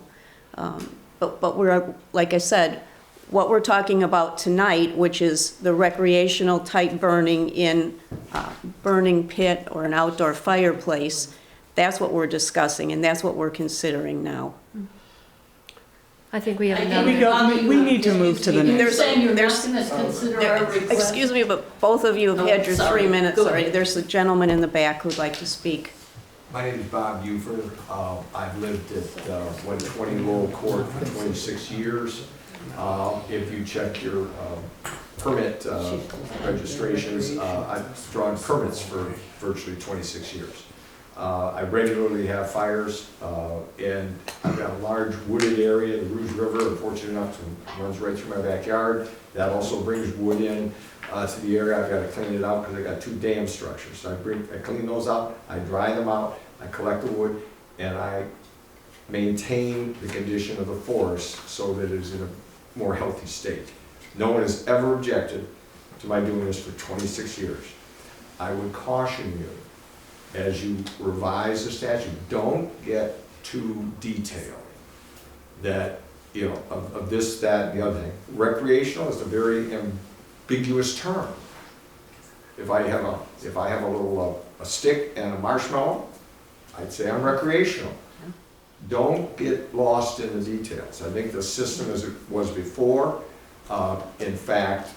S5: but we're, like I said, what we're talking about tonight, which is the recreational type burning in a burning pit or an outdoor fireplace, that's what we're discussing, and that's what we're considering now.
S1: I think we have
S12: I
S1: another.
S12: think
S2: we need to move to the next.
S12: You're saying you're not
S5: There's-
S12: going to consider our request?
S5: Excuse me, but both of you have
S12: Oh,
S5: had your
S12: sorry.
S5: 3 minutes
S12: Go
S5: already.
S12: ahead.
S5: There's a gentleman in the back who'd like to speak.
S15: My name is Bob Ufer. I've lived at 120 Lowell Court for 26 years. If you check your permit registrations, I've drawn permits for virtually 26 years. I regularly have fires, and I've got a large wooded area, the Rouge River, I'm fortunate enough to runs right through my backyard. That also brings wood in to the area. I've got to clean it out because I got 2 dam structures. So I clean those out, I dry them out, I collect the wood, and I maintain the condition of the forest so that it is in a more healthy state. No one has ever objected to my doing this for 26 years. I would caution you, as you revise the statute, don't get too detailed that, you know, of this, that, and the other thing. Recreational is a very ambiguous term. If I have a little a stick and a marshmallow, I'd say I'm recreational. Don't get lost in the details. I think the system as it was before, in fact,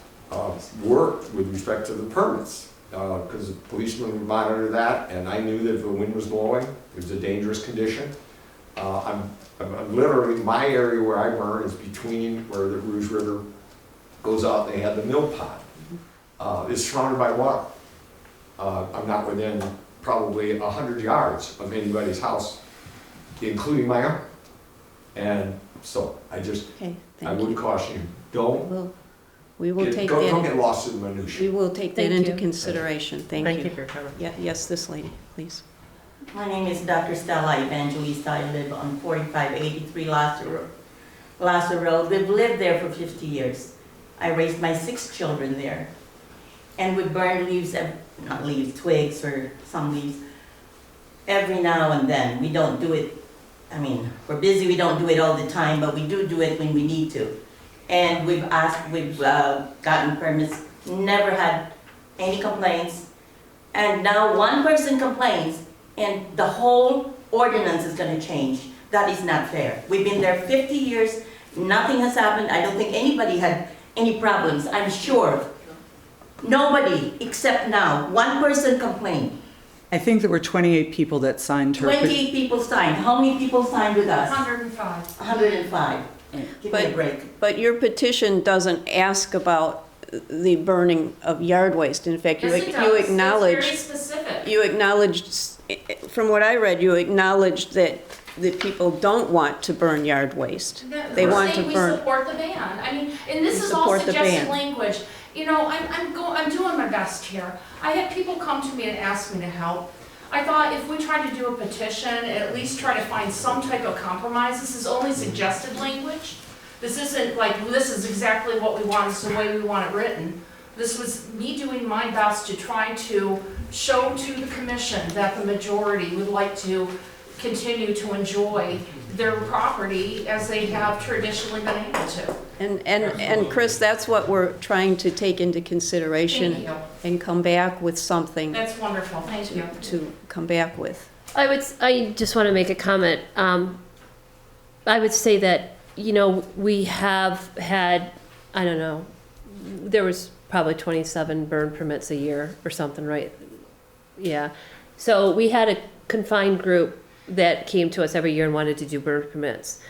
S15: worked with respect to the permits. Because the policeman would monitor that, and I knew that if the wind was blowing, it was a dangerous condition. I'm literally, my area where I burn is between where the Rouge River goes out, and they have the mill pond. It's surrounded by water. I'm not within probably 100 yards of anybody's house, including my own. And so I would caution you, don't get lost in the minutiae.
S5: We will take that into consideration. Thank you.
S13: Thank you for your comment.
S5: Yeah, yes, this lady, please.
S16: My name is Dr. Stella Evangelista. I live on 4583 Lasser Road. We've lived there for 50 years. I raised my 6 children there. And we burn leaves, not leaves, twigs or some leaves, every now and then. We don't do it, I mean, we're busy, we don't do it all the time, but we do it when we need to. And we've gotten permits, never had any complaints. And now one person complains and the whole ordinance is gonna change. That is not fair. We've been there 50 years, nothing has happened. I don't think anybody had any problems, I'm sure. Nobody, except now, one person complained.
S2: I think there were 28 people that signed her.
S16: 28 people signed. How many people signed with us?
S10: 105.
S16: 105. Give me a break.
S5: But your petition doesn't ask about the burning of yard waste. In fact,
S10: Yes, it
S5: you
S10: does.
S5: acknowledge.
S10: It's very specific.
S5: You acknowledged, from what I read, you acknowledged that the people don't want to burn yard waste. They want to
S10: We
S5: burn.
S10: support the ban. I mean, and this
S5: We
S10: is all
S5: support the
S10: suggested
S5: ban.
S10: language. You know, I'm doing my best here. I had people come to me and ask me to help. I thought if we tried to do a petition, at least try to find some type of compromise. This is only suggested language. This isn't like, this is exactly what we want, it's the way we want it written. This was me doing my best to try to show to the commission that the majority would like to continue to enjoy their property as they have traditionally been able to.
S5: And Chris, that's what we're trying to take into consideration.
S10: Thank you.
S5: And come back with something
S10: That's wonderful, thank you.
S5: to come back with.
S1: I just want to make a comment. I would say that, you know, we have had, I don't know, there was probably 27 burn permits a year or something, right? Yeah. So we had a confined group that came to us every year and wanted to do burn permits.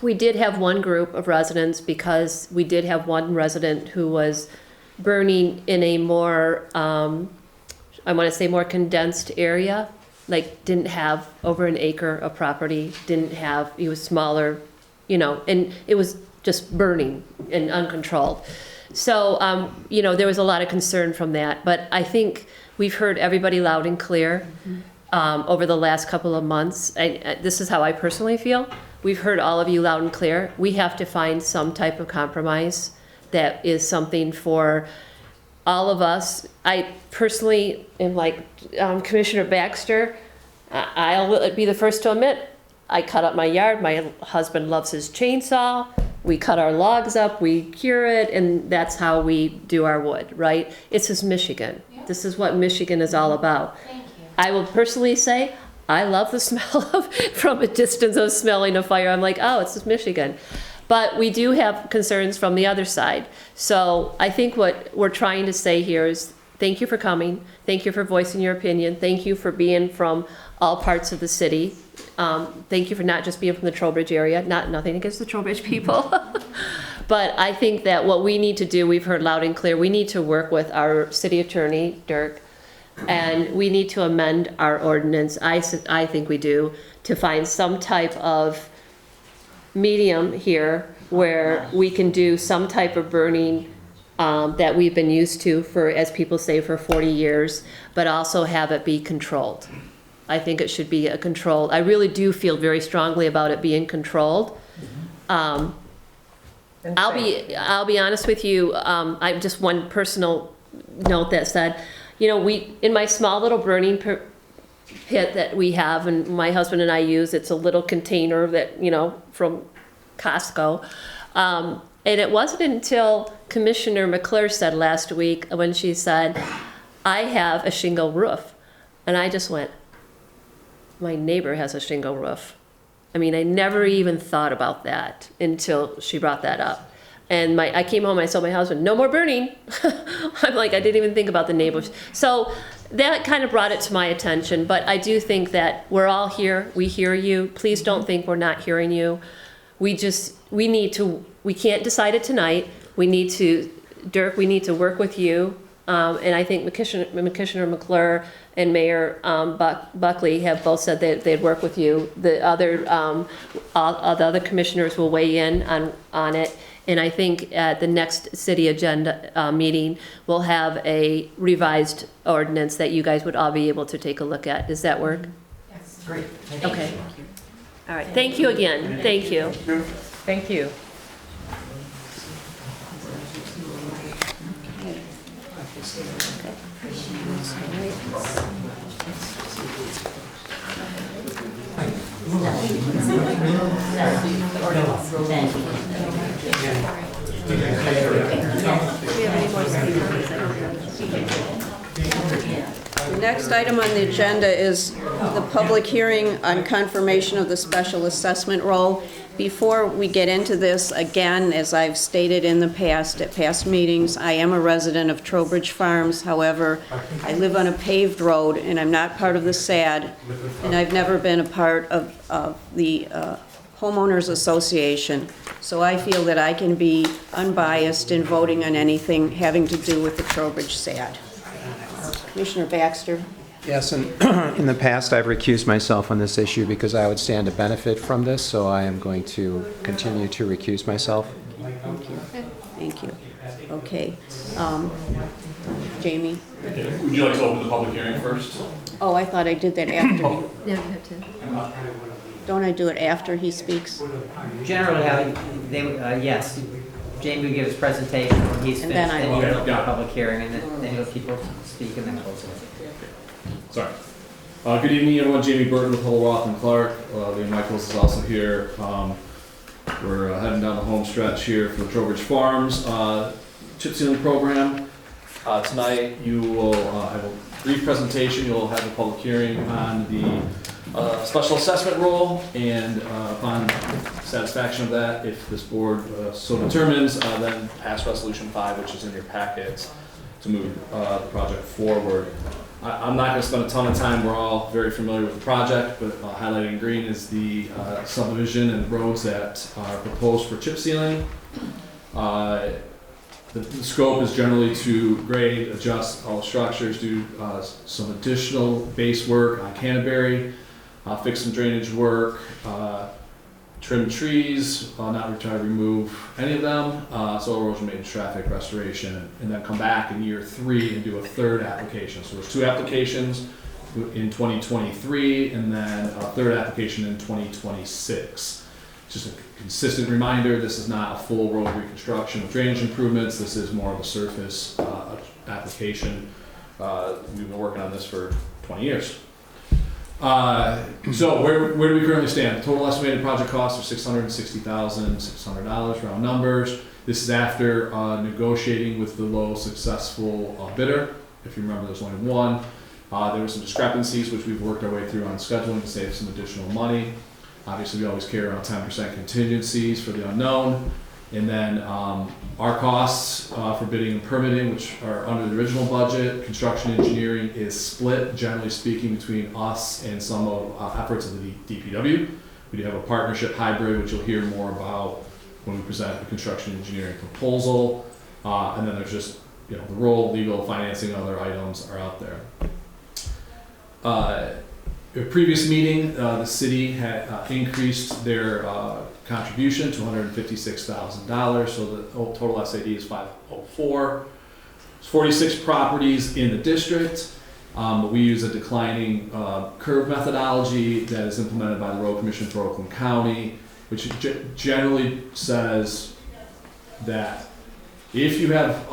S1: We did have one group of residents because we did have one resident who was burning in a more, I want to say more condensed area, like didn't have over an acre of property, he was smaller, you know, and it was just burning and uncontrolled. So, you know, there was a lot of concern from that, but I think we've heard everybody loud and clear over the last couple of months. This is how I personally feel. We've heard all of you loud and clear. We have to find some type of compromise that is something for all of us. I personally am like Commissioner Baxter. I'll be the first to admit, I cut up my yard. My husband loves his chainsaw. We cut our logs up, we cure it, and that's how we do our wood, right? This is Michigan.
S10: Yeah.
S1: This is what Michigan is all about.
S10: Thank you.
S1: I will personally say, I love the smell of, from a distance of smelling a fire. I'm like, oh, it's just Michigan. But we do have concerns from the other side. So I think what we're trying to say here is thank you for coming. Thank you for voicing your opinion. Thank you for being from all parts of the city. Thank you for not just being from the Trowbridge area, nothing against the Trowbridge people. But I think that what we need to do, we've heard loud and clear, we need to work with our city attorney, Dirk, and we need to amend our ordinance, I think we do, to find some type of medium here where we can do some type of burning that we've been used to for, as people say, for 40 years, but also have it be controlled. I think it should be a controlled, I really do feel very strongly about it being controlled. I'll be honest with you, I just one personal note that said, you know, in my small little burning pit that we have, and my husband and I use, it's a little container that, you know, from Costco. And it wasn't until Commissioner McClure said last week when she said, I have a shingle roof. And I just went, my neighbor has a shingle roof. I mean, I never even thought about that until she brought that up. And I came home and I told my husband, no more burning. I'm like, I didn't even think about the neighbors. So that kind of brought it to my attention. But I do think that we're all here. We hear you. Please don't think we're not hearing you. We can't decide it tonight. Dirk, we need to work with you. And I think Commissioner McClure and Mayor Buckley have both said that they'd work with you. The other commissioners will weigh in on it. And I think at the next city agenda meeting, we'll have a revised ordinance that you guys would all be able to take a look at. Does that work?
S4: Yes. Great.
S1: Okay. All right. Thank you again. Thank you.
S13: Thank you.
S5: The next item on the agenda is the public hearing on confirmation of the special assessment roll. Before we get into this, again, as I've stated in the past, at past meetings, I am a resident of Trowbridge Farms. However, I live on a paved road, and I'm not part of the SAD, and I've never been a part of the homeowners association. So I feel that I can be unbiased in voting on anything having to do with the Trowbridge SAD. Commissioner Baxter.
S6: Yes, and in the past, I've recused myself on this issue because I would stand to benefit from this, so I am going to continue to recuse myself.
S5: Thank you. Thank you. Okay. Jamie?
S17: Okay. Would you like to open the public hearing first?
S5: Oh, I thought I did that after.
S1: Yeah, you have to.
S5: Don't I do it after he speaks?
S4: Generally, yes. Jamie will give his presentation when he's
S5: And
S4: finished,
S5: then I
S4: then
S5: will.
S4: he'll open the public hearing, and then he'll keep speak and then close it.
S17: Sorry. Good evening, everyone. Jamie Burton with Hull, Roth, and Clark. Liam Michaels is also here. We're heading down the home stretch here for the Trowbridge Farms chip sealing program. Tonight, you will have a brief presentation. You'll have a public hearing on the special assessment roll, and upon satisfaction of that, if this board so determines, then pass Resolution 5, which is in your packets, to move the project forward. I'm not going to spend a ton of time. We're all very familiar with the project, but highlighted in green is the subdivision and roads that are proposed for chip sealing. The scope is generally to grade, adjust all structures, do some additional base work on Canterbury, fix some drainage work, trim trees, not retire, remove any of them, soil erosion maintenance, traffic restoration, and then come back in year 3 and do a third application. So there's 2 applications in 2023 and then a third application in 2026. Just a consistent reminder, this is not a full road reconstruction with drainage improvements. This is more of a surface application. We've been working on this for 20 years. So where do we currently stand? The total estimated project costs are $660,600, round numbers. This is after negotiating with the low successful bidder. If you remember, there's only one. There were some discrepancies which we've worked our way through on scheduling to save some additional money. Obviously, we always carry around 10% contingencies for the unknown. And then our costs for bidding and permitting, which are under the original budget, construction engineering is split, generally speaking, between us and some of efforts of the DPW. We do have a partnership hybrid, which you'll hear more about when we present the construction engineering proposal. And then there's just, the role, legal, financing, other items are out there. A previous meeting, the city had increased their contribution to $156,000, so the total SAD is 504. There's 46 properties in the district, but we use a declining curve methodology that is implemented by the Road Commission for Oakland County, which generally says that if you have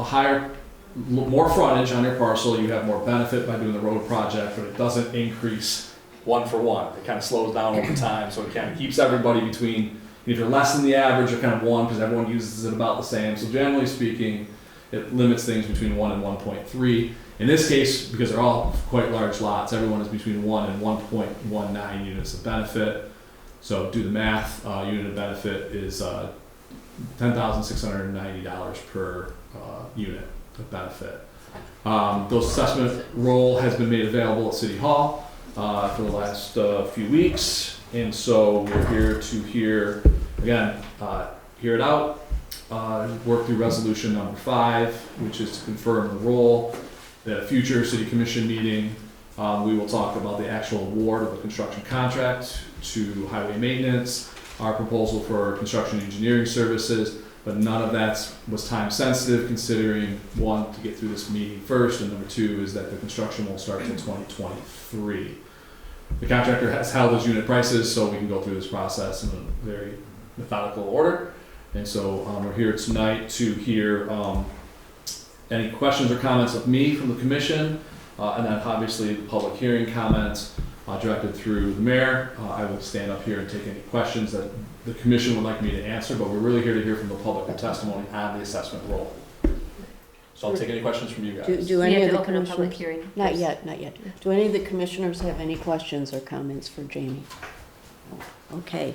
S17: more frontage on your parcel, you have more benefit by doing the road project, but it doesn't increase one for one. It kind of slows down over time, so it kind of keeps everybody between, if you're less than the average, you're kind of 1, because everyone uses it about the same. So generally speaking, it limits things between 1 and 1.3. In this case, because they're all quite large lots, everyone is between 1 and 1.19 units of benefit. So do the math, unit of benefit is $10,690 per unit of benefit. Those assessment roll has been made available at City Hall for the last few weeks, and so we're here to hear it out, work through resolution number 5, which is to confirm the roll. At a future city commission meeting, we will talk about the actual award of the construction contract to highway maintenance, our proposal for construction engineering services, but none of that was time sensitive, considering 1, to get through this meeting first, and number 2 is that the construction won't start until 2023. The contractor has held those unit prices, so we can go through this process in a very methodical order. And so we're here tonight to hear any questions or comments of me from the commission, and then obviously the public hearing comments directed through the mayor. I will stand up here and take any questions that the commission would like me to answer, but we're really here to hear from the public and testimony on the assessment roll. So I'll take any questions from you guys.
S5: Do any of the
S1: open a public
S5: commissioners?
S1: hearing.
S5: Not yet, not yet. Do any of the commissioners have any questions or comments for Jamie? Okay,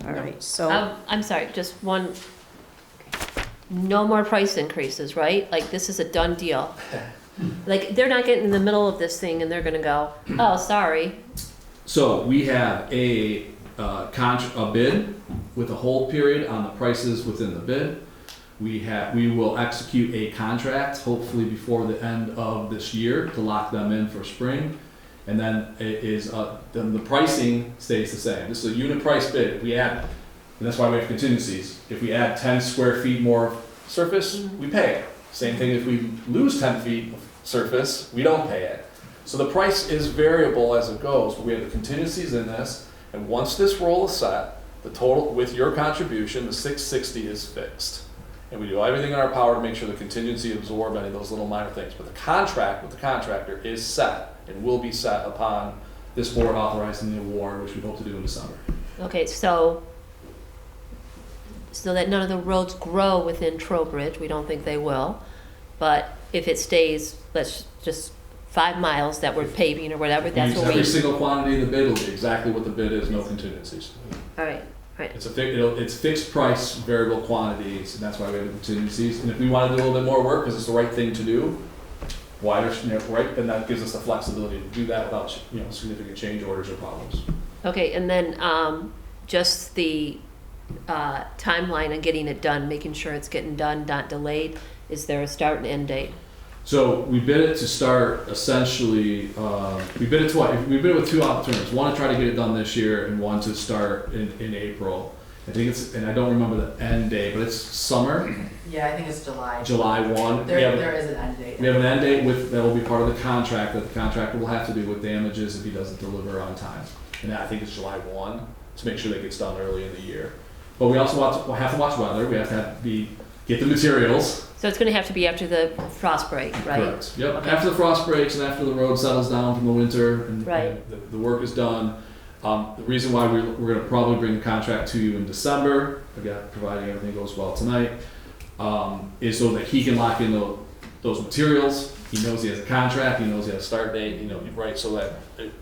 S5: all right, so.
S1: I'm sorry, just one. No more price increases, right? Like, this is a done deal. Like, they're not getting in the middle of this thing and they're gonna go, oh, sorry.
S17: So we have a bid with a hold period on the prices within the bid. We will execute a contract, hopefully before the end of this year, to lock them in for spring. And then then the pricing stays the same. This is a unit price bid. If we add, and that's why we have contingencies. If we add 10 square feet more surface, we pay it. Same thing if we lose 10 feet of surface, we don't pay it. So the price is variable as it goes, but we have the contingencies in this. And once this roll is set, the total with your contribution, the 660 is fixed. And we do everything in our power to make sure the contingency absorb any of those little minor things. But the contract with the contractor is set and will be set upon this board authorizing the award, which we hope to do in December.
S1: Okay, so that none of the roads grow within Trowbridge, we don't think they will. But if it stays, let's just 5 miles that we're paving or whatever, that's what we.
S17: Every single quantity in the bid will be exactly what the bid is, no contingencies.
S1: All right, right.
S17: It's fixed price, variable quantities, and that's why we have the contingencies. And if we want to do a little bit more work, because it's the right thing to do, right, then that gives us the flexibility to do that without significant change orders or problems.
S1: Okay, and then just the timeline on getting it done, making sure it's getting done, not delayed. Is there a start and end date?
S17: So we bid it to start essentially, we bid it with 2 opportunities. One to try to get it done this year, and one to start in April. I think and I don't remember the end date, but it's summer.
S18: Yeah, I think it's July.
S17: July 1.
S18: There is an end date.
S17: We have an end date that will be part of the contract that the contractor will have to do with damages if he doesn't deliver on time. And I think it's July 1 to make sure that gets done early in the year. But we also have to watch weather. We have to get the materials.
S1: So it's going to have to be after the frost break, right?
S17: Correct. Yep.
S1: Okay.
S17: After the frost breaks and after the road settles down from the winter and,
S1: right.
S17: and the work is done. The reason why we're going to probably bring the contract to you in December, again, providing everything goes well tonight, is so that he can lock in those materials. He knows he has a contract. He knows he has a start date. Right? So that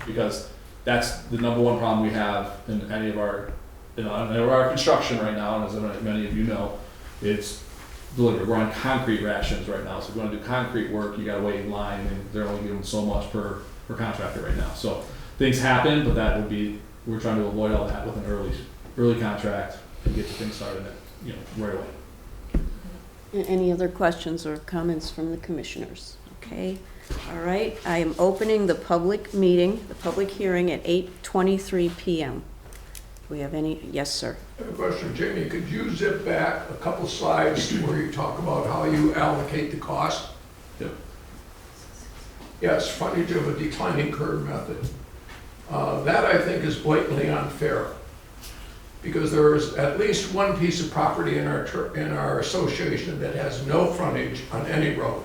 S17: because that's the number one problem we have in any of our construction right now, and as many of you know, it's delivered. We're on concrete rations right now, so if you want to do concrete work, you gotta wait in line, and they're only giving so much per contractor right now. So things happen, but that would be, we're trying to avoid all that with an early contract and get the thing started, right away.
S5: Any other questions or comments from the commissioners? Okay, all right, I am opening the public meeting, the public hearing at 8:23 PM. Do we have any? Yes, sir.
S19: I have a question, Jamie. Could you zip back a couple slides to where you talk about how you allocate the cost?
S17: Yep.
S19: Yes, frontage of a declining curve method. That I think is blatantly unfair, because there is at least one piece of property in our association that has no frontage on any road.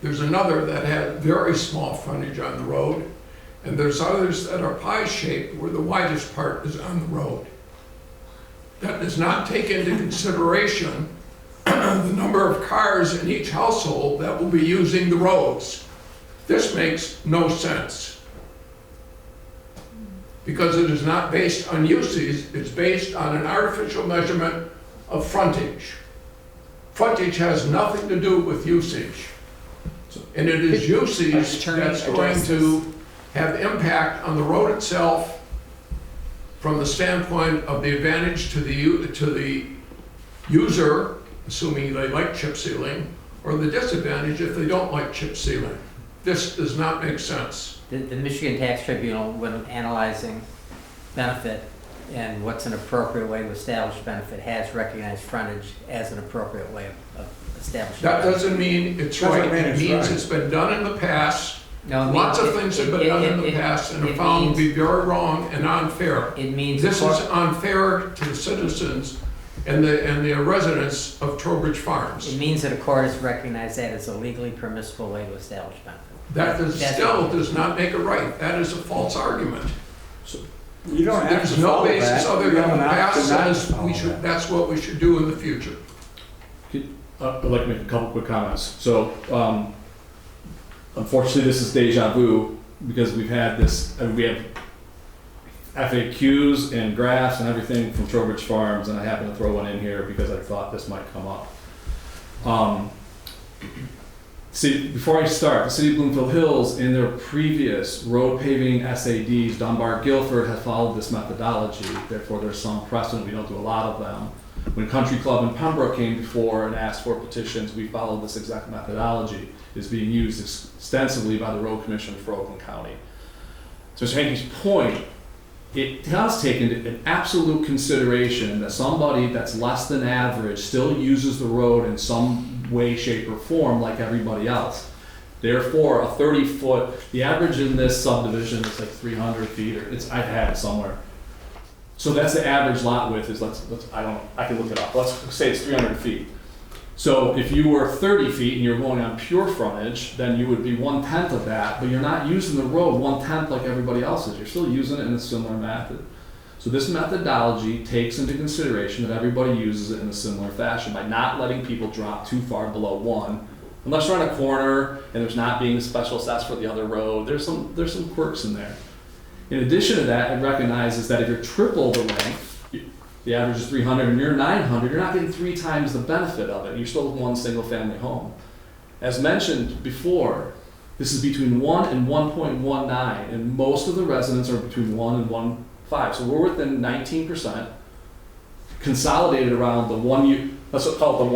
S19: There's another that has very small frontage on the road, and there's others that are pie-shaped where the widest part is on the road. That does not take into consideration the number of cars in each household that will be using the roads. This makes no sense, because it is not based on usage, it's based on an artificial measurement of frontage. Frontage has nothing to do with usage. And it is usage that's going to have impact on the road itself from the standpoint of the advantage to the user, assuming they like chip sealing, or the disadvantage if they don't like chip sealing. This does not make sense.
S4: The Michigan Tax Tribunal, when analyzing benefit and what's an appropriate way to establish benefit, has recognized frontage as an appropriate way of establishing
S19: That
S4: benefit.
S19: doesn't mean it's right. It means it's been done in the past.
S4: No,
S19: Lots of things have been done in the past and are found to be very wrong and unfair.
S4: It means
S19: this is unfair to the citizens and the residents of Trowbridge Farms.
S4: It means that a court has recognized that as a legally permissible way to establish benefit.
S19: That does not make it right. That is a false argument.
S20: You don't have
S19: There's
S20: to
S19: no
S20: follow
S19: basis
S20: that.
S19: other
S20: You
S19: than
S20: have
S19: the
S20: an
S19: past
S20: option not to
S19: says
S20: follow that.
S19: that's what we should do in the future.
S17: I'd like to make a couple quick comments. So, unfortunately, this is deja vu because we've had this, we have FAQs and graphs and everything from Trowbridge Farms, and I happened to throw one in here because I thought this might come up. See, before I start, the City of Bloomfield Hills, in their previous road paving SADs, Dunbar Guilford has followed this methodology. Therefore, there's some precedent. We don't do a lot of them. When Country Club in Pembroke came before and asked for petitions, we followed this exact methodology. It's being used extensively by the Road Commissioner for Oakland County. So Mr. Hankey's point, it does take into an absolute consideration that somebody that's less than average still uses the road in some way, shape, or form like everybody else. Therefore, a 30-foot, the average in this subdivision is like 300 feet, or I've had it somewhere. So that's the average lot width is, I can look it up. Let's say it's 300 feet. So if you were 30 feet and you're going on pure frontage, then you would be 1/10 of that, but you're not using the road 1/10 like everybody else is. You're still using it in a similar method. So this methodology takes into consideration that everybody uses it in a similar fashion by not letting people drop too far below 1. Unless you're on a corner and there's not being a special assessed for the other road, there's some quirks in there. In addition to that, it recognizes that if you're triple the length, the average is 300 and you're 900, you're not getting 3 times the benefit of it. You're still one single family home. As mentioned before, this is between 1 and 1.19, and most of the residents are between 1 and 1.5. So we're within 19%, consolidated around the let's call it the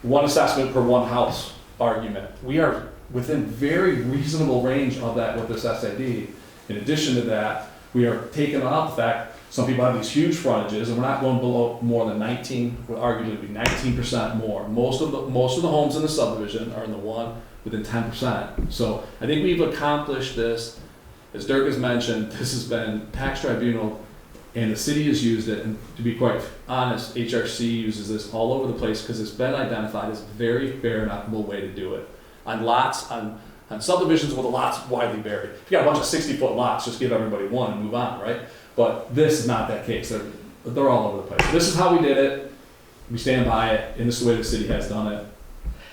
S17: one assessment per one house argument. We are within very reasonable range of that with this SAD. In addition to that, we are taking out the fact some people have these huge frontages, and we're not going below more than 19, would arguably be 19% more. Most of the homes in the subdivision are in the one within 10%. So I think we've accomplished this. As Dirk has mentioned, this has been tax tribunal, and the city has used it. And to be quite honest, HRC uses this all over the place because it's been identified as a very fair and equitable way to do it. On lots, on subdivisions where the lots widely vary. If you got a bunch of 60-foot lots, just give everybody one and move on, right? But this is not that case. They're all over the place. This is how we did it. We stand by it, and this is the way the city has done it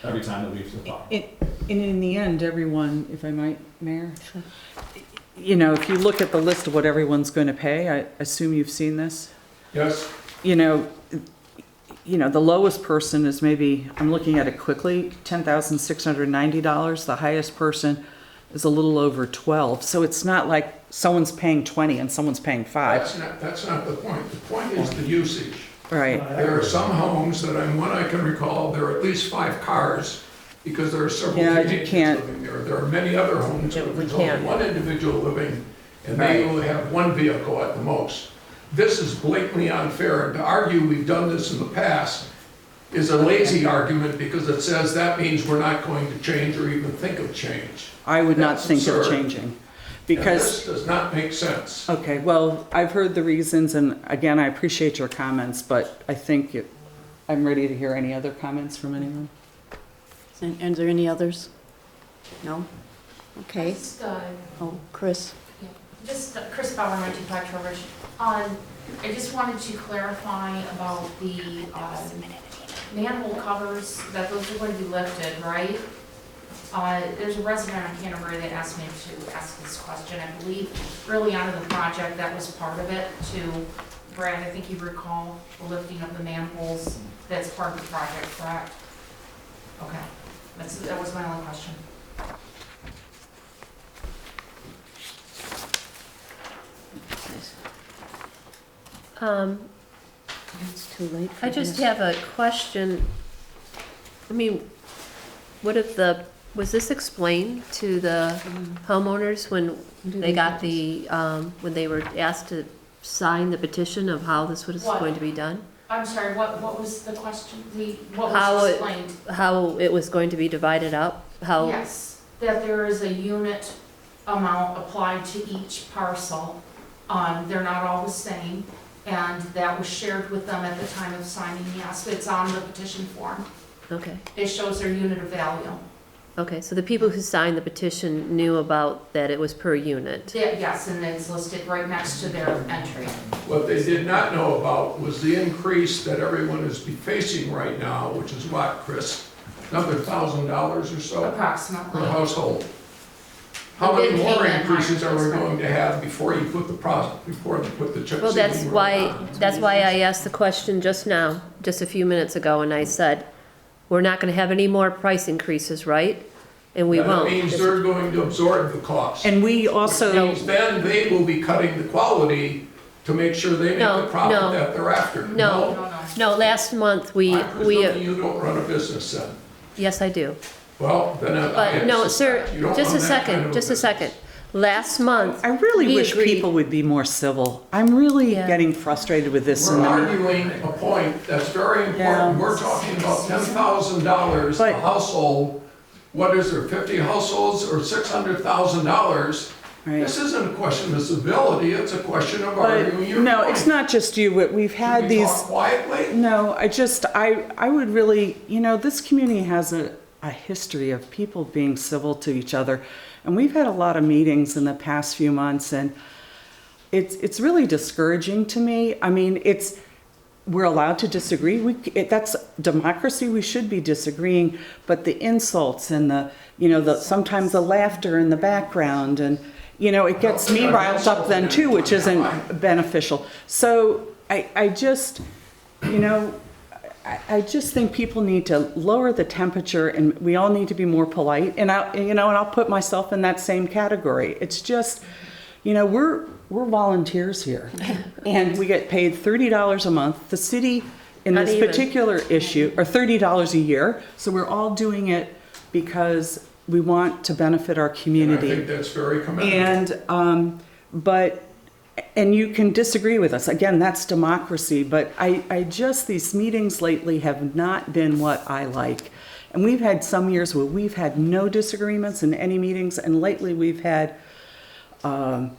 S17: every time that we've talked.
S2: And in the end, everyone, if I might, Mayor, you know, if you look at the list of what everyone's going to pay, I assume you've seen this.
S19: Yes.
S2: You know, the lowest person is maybe, I'm looking at it quickly, $10,690. The highest person is a little over 12. So it's not like someone's paying 20 and someone's paying 5.
S19: That's not the point. The point is the usage.
S2: Right.
S19: There are some homes that when I can recall, there are at least 5 cars because there are several
S2: Yeah, you
S19: teenagers
S2: can't.
S19: living there. There are many other homes where
S2: we
S19: there's only
S2: can't.
S19: one individual living and they
S2: Right.
S19: only have one vehicle at the most. This is blatantly unfair, and to argue we've done this in the past is a lazy argument because it says that means we're not going to change or even think of change.
S2: I would not
S19: That's
S2: think of
S19: absurd.
S2: changing.
S19: And
S2: Because,
S19: this does not make sense.
S2: okay, well, I've heard the reasons, and again, I appreciate your comments, but I think I'm ready to hear any other comments from anyone.
S5: And are there any others? No? Okay.
S10: Just,
S5: Oh, Chris.
S10: Chris Bauer, 95 Trowbridge. I just wanted to clarify about the manhole covers, that those are going to be lifted, right? There's a resident in Canterbury that asked me to ask this question. I believe early on in the project, that was part of it to, Brad, I think you recall the lifting of the manholes. That's part of the project, correct? Okay, that was my only question.
S5: It's too late for
S1: I just
S5: this.
S1: have a question. I mean, was this explained to the homeowners when they got when they were asked to sign the petition of how this was
S10: What?
S1: going to be done?
S10: I'm sorry, what was the question? What
S1: How
S10: was
S1: it-
S10: explained?
S1: How it was going to be divided up? How?
S10: Yes, that there is a unit amount applied to each parcel. They're not all the same, and that was shared with them at the time of signing, yes, it's on the petition form.
S1: Okay,
S10: It shows their unit of value.
S1: okay, so the people who signed the petition knew about that it was per unit?
S10: Yes, and it's listed right next to their entry.
S19: What they did not know about was the increase that everyone is facing right now, which is what, Chris? Another $1,000 or so per
S10: Approximately.
S19: household. How many
S10: It
S19: more
S10: came in
S19: increases
S10: higher,
S19: are we
S10: that's
S19: going to have before you put before they put the chip
S1: Well,
S19: sealing
S1: that's
S19: roll
S1: why,
S19: on?
S1: that's why I asked the question just now, just a few minutes ago, and I said, we're not gonna have any more price increases, right? And we
S19: That
S1: won't.
S19: means they're going to absorb the cost.
S2: And we
S19: Which
S2: also,
S19: means then they will be cutting the quality to make sure they make
S1: No,
S19: the profit
S1: no.
S19: that they're after.
S1: No, no, last month,
S19: I
S1: we,
S19: presume you don't run a business then.
S1: yes, I do.
S19: Well, then I
S1: But, no, sir,
S19: suspect you don't
S1: just a
S19: run that kind of
S1: second, just a
S19: business.
S1: second. Last month,
S2: I really
S1: we
S2: wish
S1: agreed-
S2: people would be more civil. I'm really
S1: Yeah.
S2: getting frustrated with this.
S19: We're
S2: and
S19: arguing a point that's very important. We're talking about $10,000 a
S2: But-
S19: household. What is there, 50 households or $600,000?
S2: Right.
S19: This isn't a question of civility, it's a question of
S2: But,
S19: arguing your
S2: no,
S19: point.
S2: it's not just you, but we've had
S19: Should we
S2: these.
S19: talk quietly?
S2: No, I would really, this community has a history of people being civil to each other. And we've had a lot of meetings in the past few months, and it's really discouraging to me. I mean, we're allowed to disagree. That's democracy. We should be disagreeing, but the insults and sometimes the laughter in the background, and it gets me riled up then too, which isn't beneficial. So I just think people need to lower the temperature, and we all need to be more polite. And I'll put myself in that same category. It's just, we're volunteers here, and we get paid $30 a month. The city, in
S1: Not
S2: this
S1: even.
S2: particular issue, or $30 a year. So we're all doing it because we want to benefit our
S19: And I
S2: community.
S19: think that's very commendable.
S2: And you can disagree with us. Again, that's democracy. But these meetings lately have not been what I like. And we've had some years where we've had no disagreements in any meetings. And lately we've had, I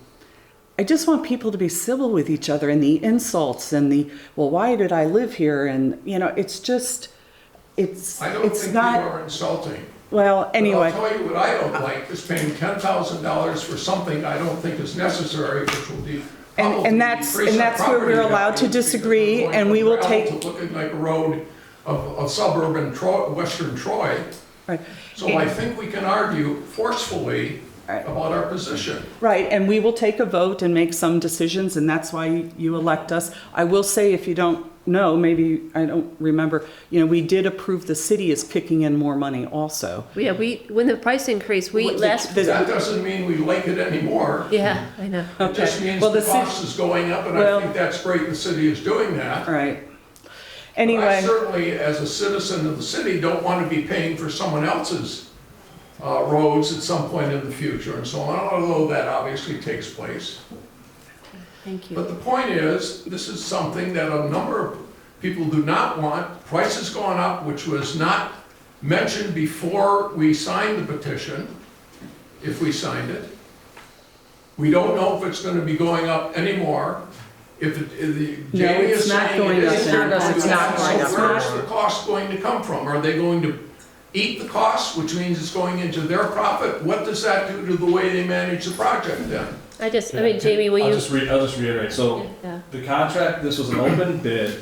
S2: just want people to be civil with each other, and the insults and well, why did I live here? And, it's just,
S19: I don't think
S2: not,
S19: you are insulting.
S2: well, anyway.
S19: But I'll tell you what I don't like, is paying $10,000 for something I don't think is necessary, which will be probably
S2: And that's
S19: decrease our
S2: where we're
S19: property
S2: allowed to
S19: values because
S2: disagree,
S19: we're going
S2: and we
S19: from
S2: will
S19: gravel
S2: take.
S19: to looking like a road of suburban western Troy.
S2: Right.
S19: So I think we can argue forcefully about our position.
S2: Right, and we will take a vote and make some decisions, and that's why you elect us. I will say, if you don't know, maybe, I don't remember, we did approve the city is kicking in more money also.
S1: Yeah, when the price increased,
S19: That doesn't mean we like it anymore.
S1: Yeah, I know.
S19: It just means
S2: Well,
S19: the
S2: the
S19: cost is going up, and I think that's great the city is doing that.
S2: Right.
S19: But
S2: Anyway.
S19: I certainly, as a citizen of the city, don't want to be paying for someone else's roads at some point in the future and so on, although that obviously takes place.
S5: Thank you.
S19: But the point is, this is something that a number of people do not want. Prices going up, which was not mentioned before we signed the petition, if we signed it. We don't know if it's gonna be going up anymore. Jamie is saying it is.
S13: It's not going up.
S19: So where's the cost going to come from? Are they going to eat the cost, which means it's going into their profit? What does that do to the way they manage the project then?
S1: Jamie, will you?
S17: I'll just reiterate. So
S1: Yeah.
S17: the contract, this was an open bid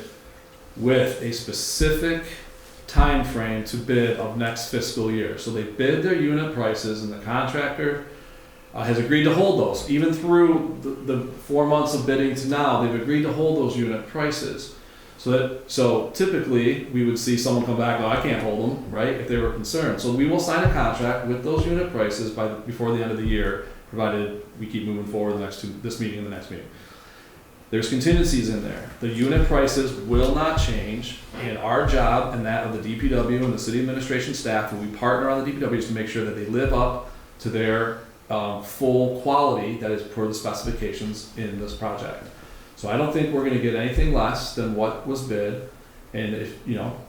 S17: with a specific time frame to bid of next fiscal year. So they bid their unit prices, and the contractor has agreed to hold those. Even through the 4 months of bidding to now, they've agreed to hold those unit prices. So typically, we would see someone come back, oh, I can't hold them, right, if they were concerned. So we will sign a contract with those unit prices before the end of the year, provided we keep moving forward this meeting and the next meeting. There's contingencies in there. The unit prices will not change, and our job and that of the DPW and the city administration staff, and we partner on the DPW, is to make sure that they live up to their full quality that is per the specifications in this project. So I don't think we're gonna get anything less than what was bid, and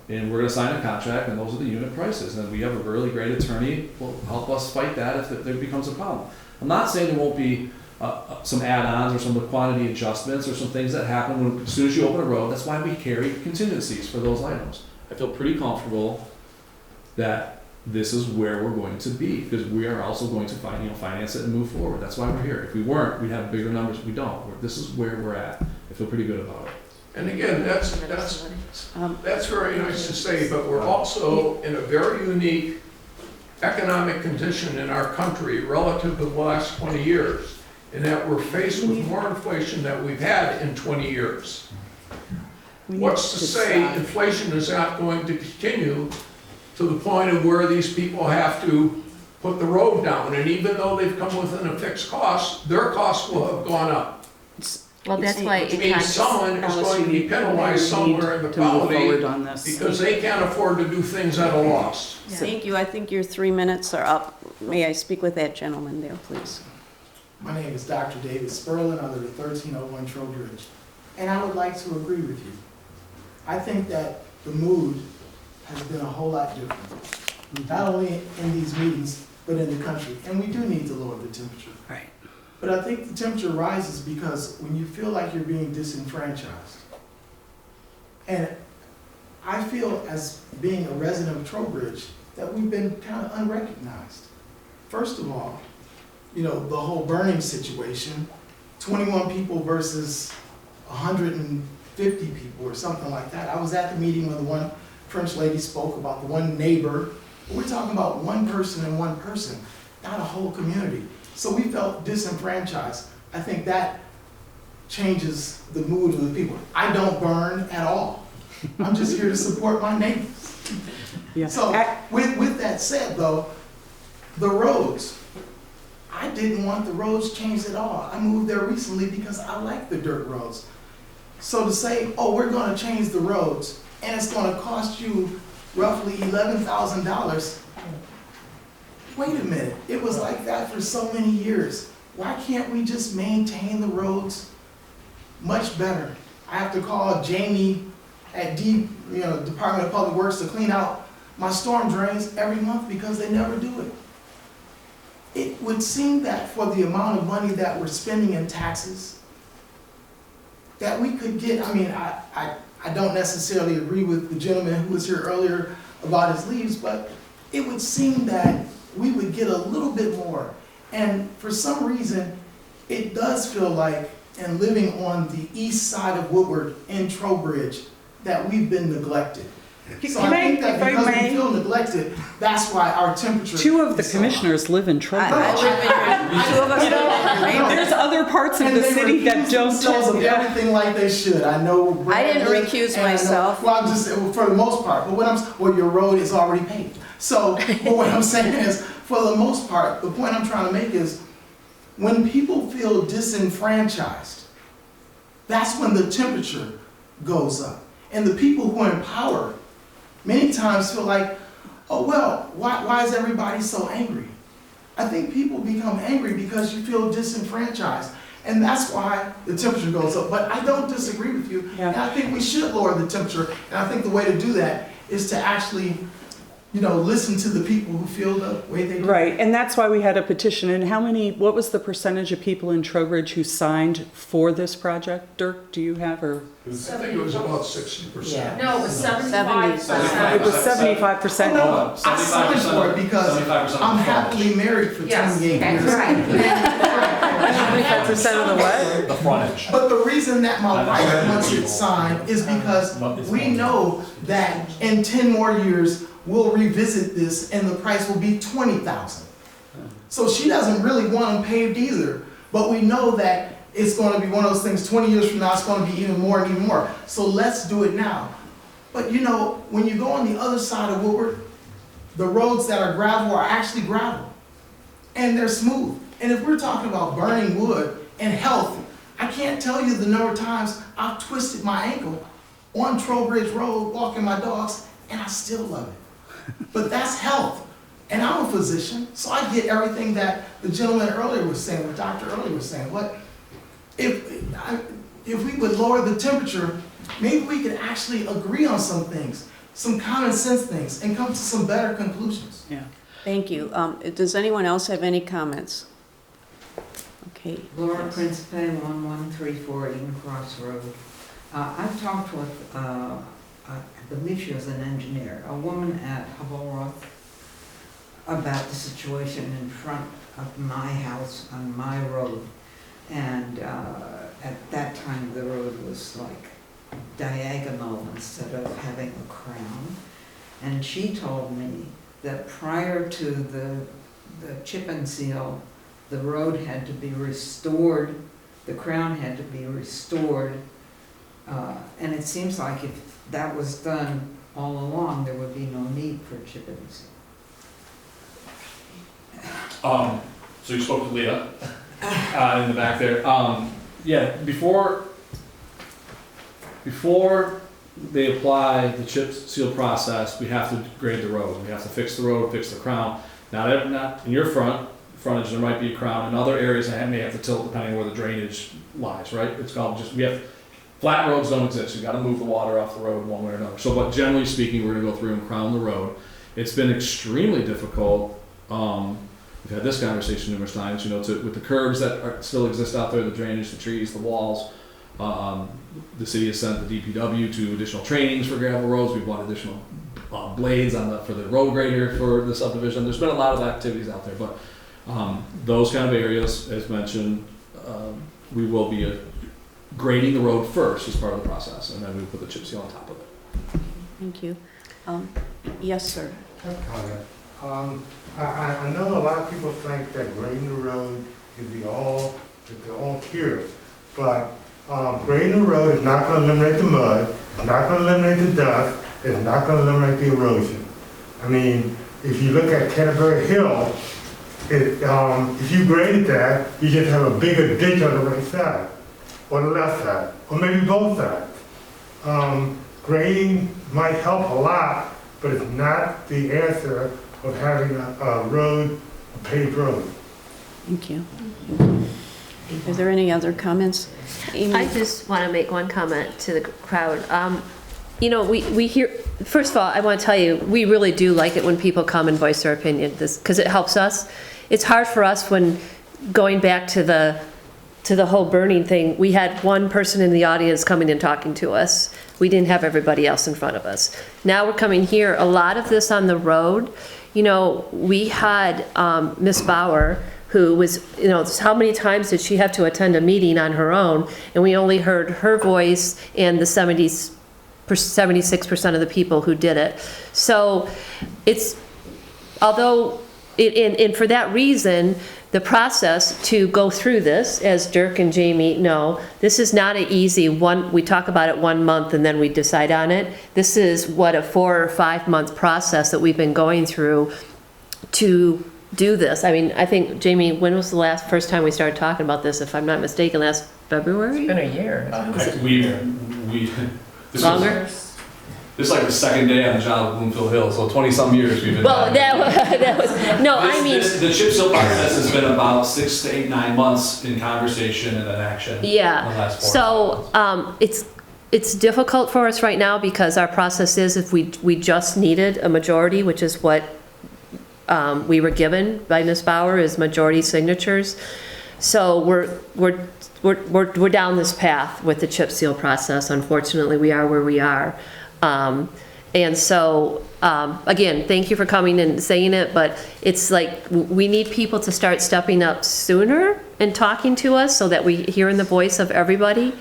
S17: and we're gonna sign a contract, and those are the unit prices, and we have a really great attorney who will help us fight that if there becomes a problem. I'm not saying there won't be some add-ons or some quantity adjustments or some things that happen as soon as you open a road. That's why we carry contingencies for those items. I feel pretty comfortable that this is where we're going to be, because we are also going to finance it and move forward. That's why we're here. If we weren't, we'd have bigger numbers. We don't. This is where we're at. I feel pretty good about it.
S19: And again, that's very nice to say, but we're also in a very unique economic condition in our country relative to the last 20 years, in that we're faced with more inflation than we've had in 20 years. What's to say inflation is not going to continue to the point of where these people have to put the road down, and even though they've come within a fixed cost, their costs will have gone up.
S1: Well, that's why
S19: Which means someone is going to be penalized somewhere in the quality because they can't afford to do things at a loss.
S5: Thank you. I think your 3 minutes are up. May I speak with that gentleman there, please?
S19: My name is Dr. David Sperlin, under the 1301 Trowbridge, and I would like to agree with you. I think that the mood has been a whole lot different, not only in these meetings, but in the country, and we do need to lower the temperature.
S2: Right.
S19: But I think the temperature rises because when you feel like you're being disenfranchised, and I feel as being a resident of Trowbridge that we've been kind of unrecognized. First of all, the whole burning situation, 21 people versus 150 people or something like that. I was at the meeting when the one French lady spoke about the one neighbor. We're talking about one person and one person, not a whole community. So we felt disenfranchised. I think that changes the mood of the people. I don't burn at all. I'm just here to support my neighbors.
S2: Yeah.
S19: So with that said though, the roads, I didn't want the roads changed at all. I moved there recently because I like the dirt roads. So to say, oh, we're gonna change the roads and it's gonna cost you roughly $11,000. Wait a minute, it was like that for so many years. Why can't we just maintain the roads much better? I have to call Jamie at Department of Public Works to clean out my storm drains every month because they never do it. It would seem that for the amount of money that we're spending in taxes, that we could get, I don't necessarily agree with the gentleman who was here earlier about his leaves, but it would seem that we would get a little bit more. And for some reason, it does feel like, and living on the east side of Woodward in Trowbridge, that we've been neglected. So I think that
S2: if I
S19: because we
S2: may-
S19: feel neglected, that's why our temperature.
S2: Two of the
S19: is so
S2: commissioners live in Trowbridge.
S5: I live in, two of us
S2: You know,
S5: live in
S2: there's other parts of
S19: And
S2: the
S19: they
S2: city that
S19: recuse
S2: don't.
S19: themselves of everything like they should. I know.
S5: I didn't
S19: Brandon,
S5: recuse
S19: and I know-
S5: myself.
S19: Well, I'm just, for the most part, but well, your road is already paved. So, but what I'm saying is, for the most part, the point I'm trying to make is, when people feel disenfranchised, that's when the temperature goes up. And the people who are in power many times feel like, oh, well, why is everybody so angry? I think people become angry because you feel disenfranchised. And that's why the temperature goes up. But I don't disagree with you.
S2: Yeah.
S19: And I think we should lower the temperature. And I think the way to do that is to actually, listen to the people who feel the way they do.
S2: Right, and that's why we had a petition. And what was the percentage of people in Trowbridge who signed for this project? Dirk, do you have, or?
S19: I think it was about 60%.
S10: No, it was 75%.
S2: It was 75%.
S19: No, I signed for it because
S17: 75%
S19: I'm happily married for 28
S10: Yes,
S19: years.
S10: right.
S2: 75% of the what?
S17: The frontage.
S19: But the reason that my wife wants it signed is because we know that in 10 more years, we'll revisit this and the price will be $20,000. So she doesn't really want them paved either, but we know that it's going to be one of those things, 20 years from now, it's going to be even more and even more. So let's do it now. But when you go on the other side of Woodward, the roads that are gravel are actually gravel. And they're smooth. And if we're talking about burning wood and health, I can't tell you the number of times I've twisted my ankle on Trowbridge Road walking my dogs, and I still love it. But that's health. And I'm a physician, so I get everything that the gentleman earlier was saying, the doctor earlier was saying. What if we would lower the temperature, maybe we could actually agree on some things, some common sense things, and come to some better conclusions.
S2: Yeah.
S5: Thank you. Does anyone else have any comments? Okay.
S21: Laura Principe, 11340 Eden Cross Road. I've talked with, I believe she was an engineer, a woman at Hubbleroth, about the situation in front of my house on my road. And at that time, the road was like diagonal instead of having a crown. And she told me that prior to the chip and seal, the road had to be restored, the crown had to be restored. And it seems like if that was done all along, there would be no need for chip and seal.
S17: So you spoke to Leah in the back there. Yeah, before they apply the chip seal process, we have to grade the road. We have to fix the road, fix the crown. Not in your frontage, there might be a crown. In other areas, I may have to tilt depending on where the drainage lies, right? It's called flat roads don't exist. You've got to move the water off the road one way or another. So, but generally speaking, we're going to go through and crown the road. It's been extremely difficult. We've had this conversation numerous times, with the curbs that still exist out there, the drainage, the trees, the walls. The city has sent the DPW to additional trainings for gravel roads. We've bought additional blades for the road grader for the subdivision. There's been a lot of activities out there, but those kind of areas, as mentioned, we will be grading the road first as part of the process, and then we put the chip seal on top of it.
S5: Thank you. Yes, sir.
S22: I have a comment. I know a lot of people think that grading the road is the all cure, but grading the road is not going to eliminate the mud, it's not going to eliminate the dust, it's not going to eliminate the erosion. I mean, if you look at Canterbury Hill, if you graded that, you just have a bigger ditch on the right side, or the left side, or maybe both sides. Grading might help a lot, but it's not the answer of having a paved road.
S5: Thank you. Is there any other comments? Amy?
S1: I just want to make one comment to the crowd. We hear, first of all, I want to tell you, we really do like it when people come and voice their opinion, because it helps us. It's hard for us when going back to the whole burning thing, we had one person in the audience coming and talking to us. We didn't have everybody else in front of us. Now we're coming here. A lot of this on the road, we had Miss Bauer, who was, how many times did she have to attend a meeting on her own, and we only heard her voice and the 70s 76% of the people who did it. So it's, although, and for that reason, the process to go through this, as Dirk and Jamie know, this is not an easy one, we talk about it 1 month and then we decide on it. This is what, a 4 or 5 month process that we've been going through to do this. I mean, I think, Jamie, when was the first time we started talking about this, if I'm not mistaken, last February?
S13: It's been a year.
S1: Longer?
S17: This is like the second day on the job at Bloomfield Hills, so 20-some years we've been.
S1: Well, that was, no, I mean.
S17: The chip seal process has been about 6 to 8, 9 months in conversation and then action.
S1: Yeah.
S17: In the last 4
S1: So, it's difficult for us right now because our process is if we just needed a majority, which is what we were given by Ms. Bauer, is majority signatures. So we're down this path with the chip seal process. Unfortunately, we are where we are. And so, again, thank you for coming and saying it, but it's like we need people to start stepping up sooner and talking to us so that we hear in the voice of everybody.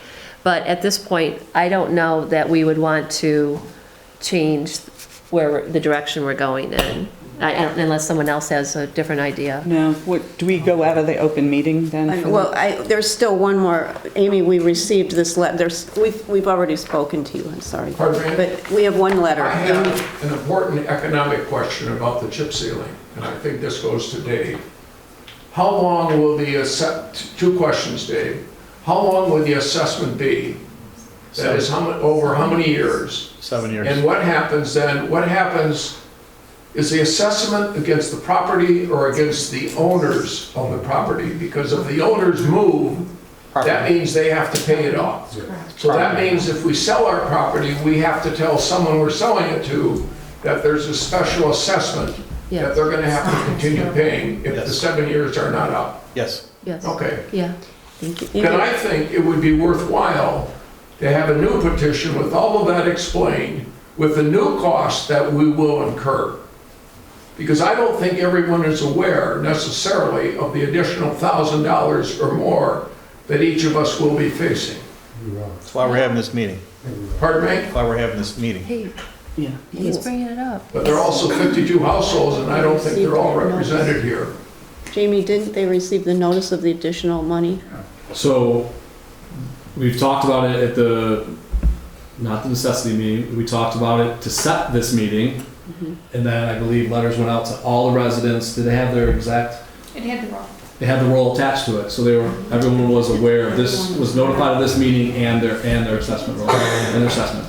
S1: But at this point, I don't know that we would want to change the direction we're going in. Unless someone else has a different idea.
S2: Now, do we go out of the open meeting then?
S5: Well, there's still one more. Amy, we received this letter. We've already spoken to you, I'm sorry.
S19: Pardon me?
S5: But we have one letter.
S19: I have an important economic question about the chip sealing, and I think this goes to Dave. How long will two questions, Dave. How long will the assessment be? That is, over how many years?
S3: 7 years.
S19: And what happens then? What happens, is the assessment against the property or against the owners of the property? Because if the owners move, that means they have to pay it off. So that means if we sell our property, we have to tell someone we're selling it to that there's a special assessment that they're gonna have to continue paying if the 7 years are not up.
S3: Yes.
S1: Yes.
S19: Okay.
S1: Yeah. Thank you.
S19: Then I think it would be worthwhile to have a new petition with all of that explained, with the new costs that we will incur. Because I don't think everyone is aware necessarily of the additional $1,000 or more that each of us will be facing.
S3: That's why we're having this meeting.
S19: Pardon me?
S3: That's why we're having this meeting.
S1: Hey,
S2: Yeah.
S1: he's bringing it up.
S19: But there are also 52 households, and I don't think they're all represented here.
S5: Jamie, didn't they receive the notice of the additional money?
S17: So we've talked about it at not the necessity meeting, we talked about it to set this meeting. And then I believe letters went out to all the residents. Did they have their exact?
S10: It had the roll.
S17: They had the roll attached to it, so everyone was aware of this, was notified of this meeting and their assessment roll and their assessment.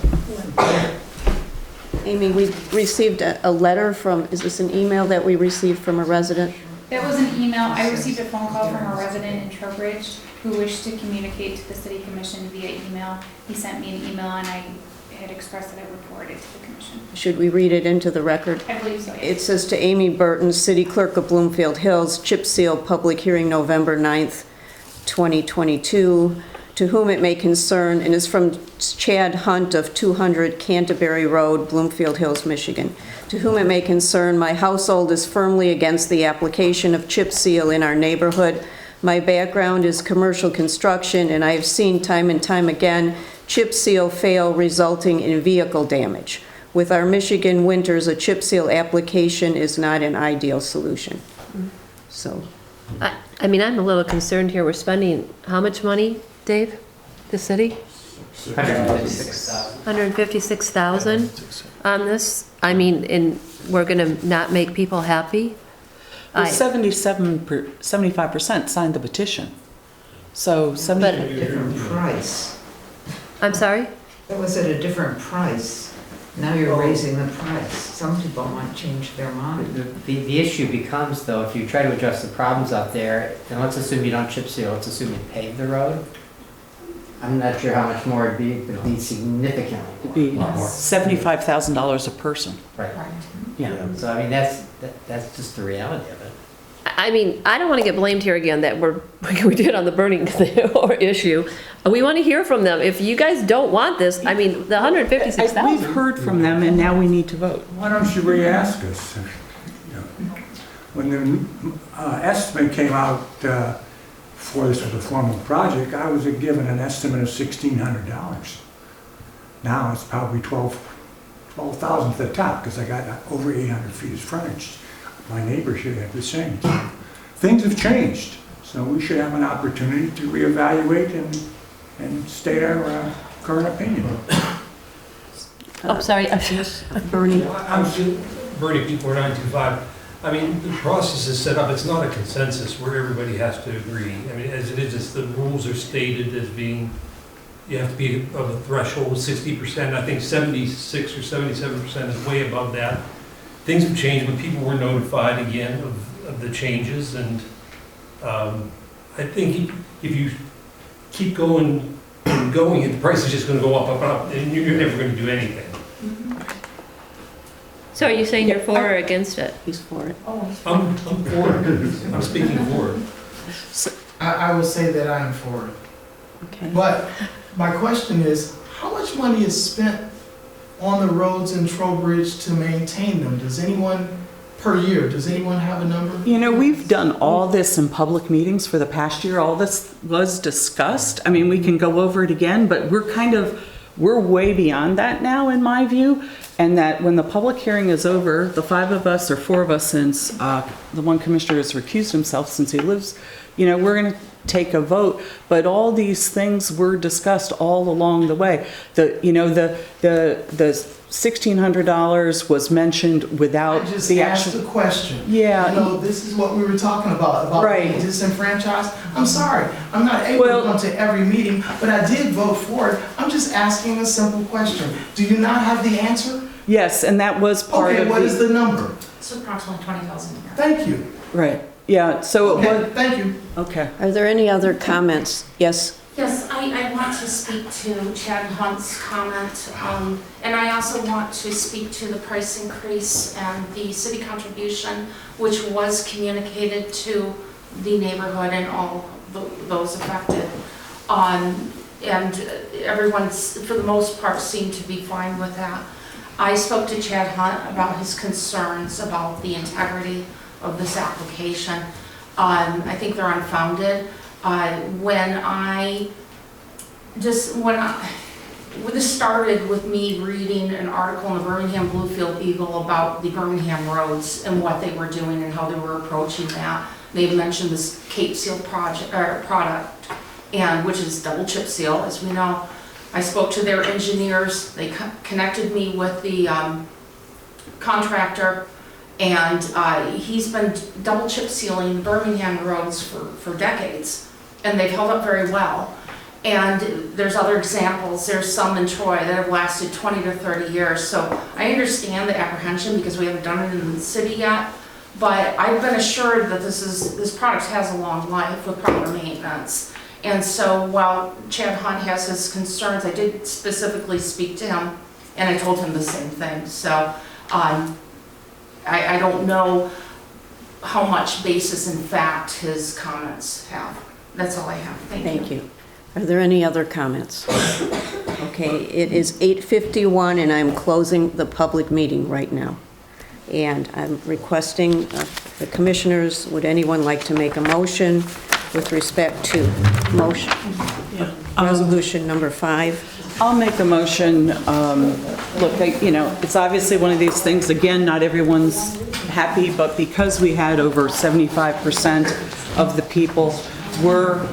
S5: Amy, we received a letter from, is this an email that we received from a resident?
S10: That was an email. I received a phone call from a resident in Trowbridge who wished to communicate to the city commission via email. He sent me an email and I had expressed that I would forward it to the commission.
S5: Should we read it into the record?
S10: I believe so, yes.
S5: It says to Amy Burton, City Clerk of Bloomfield Hills, chip seal, public hearing November 9th, 2022, to whom it may concern, and is from Chad Hunt of 200 Canterbury Road, Bloomfield Hills, Michigan. To whom it may concern, my household is firmly against the application of chip seal in our neighborhood. My background is commercial construction, and I have seen time and time again chip seal fail, resulting in vehicle damage. With our Michigan winters, a chip seal application is not an ideal solution. So,
S1: I mean, I'm a little concerned here. We're spending how much money, Dave? The city? $156,000 on this. I mean, and we're gonna not make people happy.
S2: Well, 75% signed the petition. So
S21: But a different price.
S1: I'm sorry?
S21: That was at a different price. Now you're raising the price. Some people might change their mind.
S4: The issue becomes, though, if you try to address the problems out there, and let's assume you don't chip seal, let's assume you pave the road. I'm not sure how much more it'd be, but it'd be significantly
S2: it'd be
S4: more.
S2: $75,000 a person.
S4: Right.
S2: Yeah.
S4: So I mean, that's just the reality of it.
S1: I mean, I don't want to get blamed here again that we did on the burning or issue. We want to hear from them. If you guys don't want this, I mean, the $156,000.
S2: We've heard from them and now we need to vote.
S8: Why don't you re-ask us? When the estimate came out for this was a formal project, I was given an estimate of $1,600. Now it's probably 12,000 to the top, because I got over 800 feet of frontage. My neighbor should have the same. Things have changed, so we should have an opportunity to reevaluate and state our current opinion.
S1: Oh, sorry.
S5: Bernie?
S11: I'm Bernie, P4925. I mean, the process is set up, it's not a consensus where everybody has to agree. I mean, as it is, it's the rules are stated as being, you have to be of a threshold of 60%. I think 76 or 77% is way above that. Things have changed, but people were notified again of the changes, and I think if you keep going and going, the price is just going to go up, and you're never going to do anything.
S1: So are you saying you're for or against it?
S5: He's for it.
S11: I'm for it. I'm speaking for it.
S7: I will say that I am for it.
S5: Okay.
S7: But my question is, how much money is spent on the roads in Trowbridge to maintain them? Does anyone, per year, does anyone have a number?
S2: You know, we've done all this in public meetings for the past year. All this was discussed. I mean, we can go over it again, but we're way beyond that now, in my view. And that when the public hearing is over, the 5 of us or 4 of us, since the one commissioner has recused himself since he lives, you know, we're going to take a vote. But all these things were discussed all along the way. The $1,600 was mentioned without
S7: I just
S2: the
S7: asked
S2: actual.
S7: the question.
S2: Yeah.
S7: You know, this is what we were talking about
S2: Right.
S7: being disenfranchised. I'm sorry, I'm not able to come to every meeting, but I did vote for it. I'm just asking a simple question. Do you not have the answer?
S2: Yes, and that was part of
S7: Okay, what is the number?
S10: It's approximately 20,000 a year.
S7: Thank you.
S2: Right, yeah, so it
S7: Okay,
S2: was,
S7: thank you.
S2: okay.
S5: Are there any other comments? Yes?
S10: Yes, I want to speak to Chad Hunt's comment, and I also want to speak to the price increase and the city contribution, which was communicated to the neighborhood and all those affected. And everyone, for the most part, seemed to be fine with that. I spoke to Chad Hunt about his concerns about the integrity of this application. I think they're unfounded. This started with me reading an article in the Birmingham Bloomfield Eagle about the Birmingham roads and what they were doing and how they were approaching that. They had mentioned this Cape Seal product, and which is double chip seal, as we know. I spoke to their engineers. They connected me with the contractor, and he's been double chip sealing Birmingham roads for decades, and they've held up very well. And there's other examples. There's some in Troy that have lasted 20 to 30 years. So I understand the apprehension because we haven't done it in the city yet, but I've been assured that this product has a long life with proper maintenance. And so while Chad Hunt has his concerns, I did specifically speak to him, and I told him the same thing. So I don't know how much basis in fact his comments have. That's all I have. Thank you.
S5: Are there any other comments? Okay, it is 8:51 and I'm closing the public meeting right now. And I'm requesting the commissioners, would anyone like to make a motion with respect to motion? Resolution number 5.
S2: I'll make a motion. Look, it's obviously one of these things, again, not everyone's happy, but because we had over 75% of the people were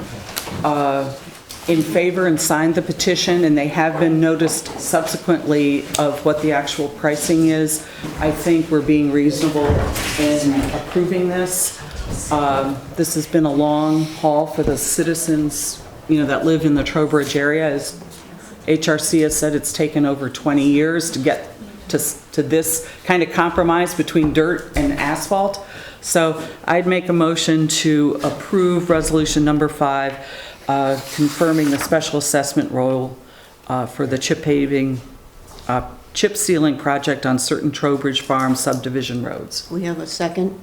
S2: in favor and signed the petition, and they have been noticed subsequently of what the actual pricing is, I think we're being reasonable in approving this. This has been a long haul for the citizens, that live in the Trowbridge area. As HRC has said, it's taken over 20 years to get to this kind of compromise between dirt and asphalt. So I'd make a motion to approve resolution number 5, confirming the special assessment role for the chip sealing project on certain Trowbridge Farm subdivision roads.
S5: We have a second?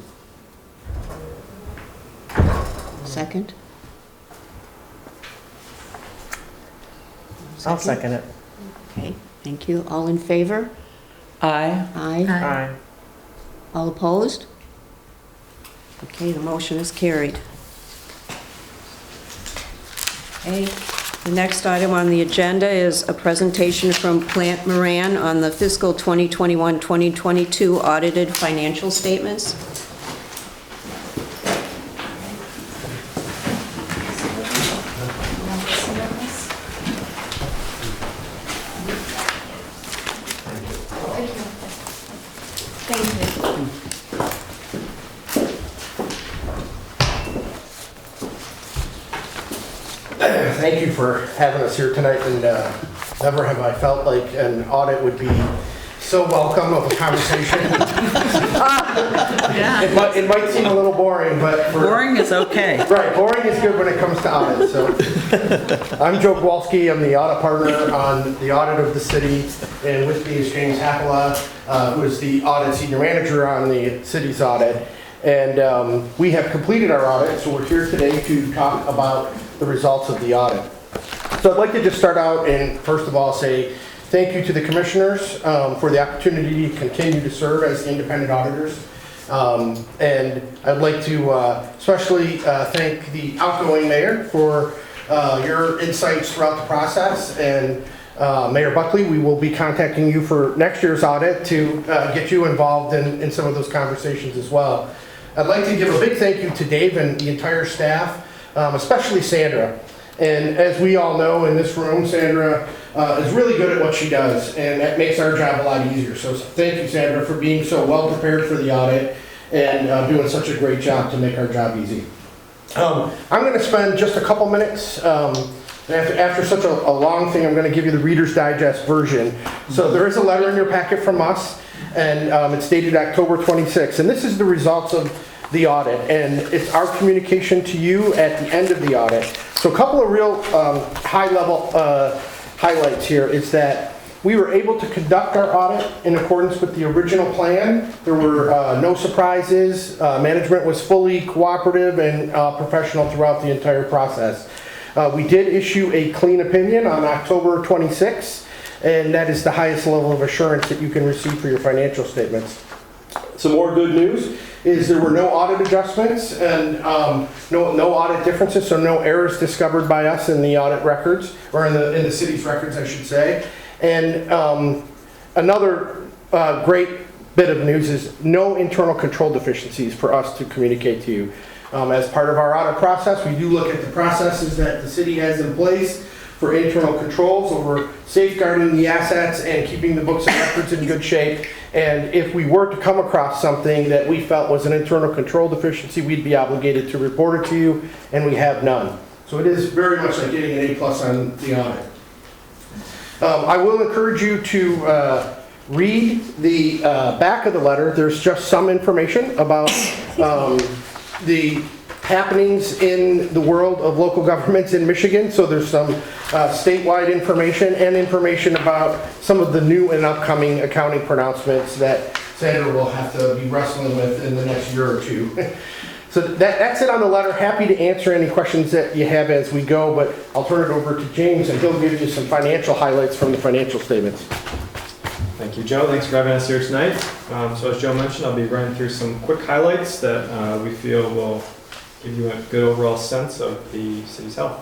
S5: Second?
S13: I'll second it.
S5: Okay, thank you. All in favor?
S2: Aye.
S5: Aye.
S13: Aye.
S5: All opposed? Okay, the motion is carried. Okay, The next item on the agenda is a presentation from Plant Moran on the fiscal 2021-2022 audited financial statements.
S9: Thank you for having us here tonight, and never have I felt like an audit would be so welcome of a conversation. It might seem a little boring, but
S2: Boring is okay.
S9: Right, boring is good when it comes to audit. So, I'm Joe Kowalski. I'm the audit partner on the audit of the city, and with me is James Hapola, who is the audit senior manager on the city's audit. And we have completed our audit, so we're here today to talk about the results of the audit. So I'd like to just start out and first of all say thank you to the commissioners for the opportunity to continue to serve as independent auditors. And I'd like to especially thank the outgoing mayor for your insights throughout the process. And Mayor Buckley, we will be contacting you for next year's audit to get you involved in some of those conversations as well. I'd like to give a big thank you to Dave and the entire staff, especially Sandra. And as we all know in this room, Sandra is really good at what she does, and that makes our job a lot easier. So thank you, Sandra, for being so well prepared for the audit and doing such a great job to make our job easy. I'm going to spend just a couple minutes. After such a long thing, I'm going to give you the Reader's Digest version. So there is a letter in your packet from us, and it's dated October 26th. And this is the results of the audit, and it's our communication to you at the end of the audit. So a couple of real high-level highlights here is that we were able to conduct our audit in accordance with the original plan. There were no surprises. Management was fully cooperative and professional throughout the entire process. We did issue a clean opinion on October 26th, and that is the highest level of assurance that you can receive for your financial statements. Some more good news is there were no audit adjustments and no audit differences, so no errors discovered by us in the audit records, or in the city's records, I should say. And another great bit of news is no internal control deficiencies for us to communicate to you. As part of our audit process, we do look at the processes that the city has in place for internal controls over safeguarding the assets and keeping the books and records in good shape. And if we were to come across something that we felt was an internal control deficiency, we'd be obligated to report it to you, and we have none. So it is very much like getting an A+ on the audit. I will encourage you to read the back of the letter. There's just some information about the happenings in the world of local governments in Michigan. So there's some statewide information and information about some of the new and upcoming accounting pronouncements that Sandra will have to be wrestling with in the next year or two. So that's it on the letter. Happy to answer any questions that you have as we go, but I'll turn it over to James and he'll give you some financial highlights from the financial statements.
S14: Thank you, Joe. Thanks for having us here tonight. So as Joe mentioned, I'll be running through some quick highlights that we feel will give you a good overall sense of the city's health.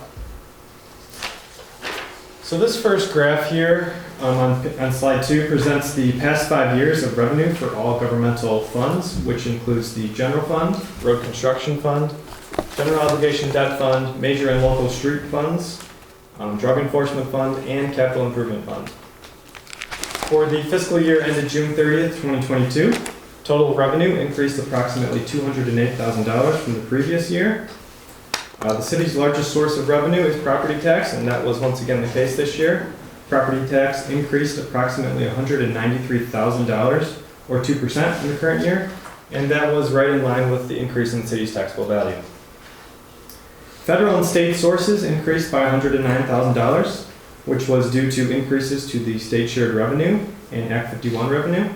S14: So this first graph here on slide 2 presents the past 5 years of revenue for all governmental funds, which includes the general fund, road construction fund, general obligation debt fund, major and local street funds, drug enforcement fund, and capital improvement fund. For the fiscal year ended June 30th, 2022, total revenue increased approximately $208,000 from the previous year. The city's largest source of revenue is property tax, and that was once again the case this year. Property tax increased approximately $193,000, or 2% in the current year, and that was right in line with the increase in the city's taxable value. Federal and state sources increased by $109,000, which was due to increases to the state shared revenue and Act 51 revenue.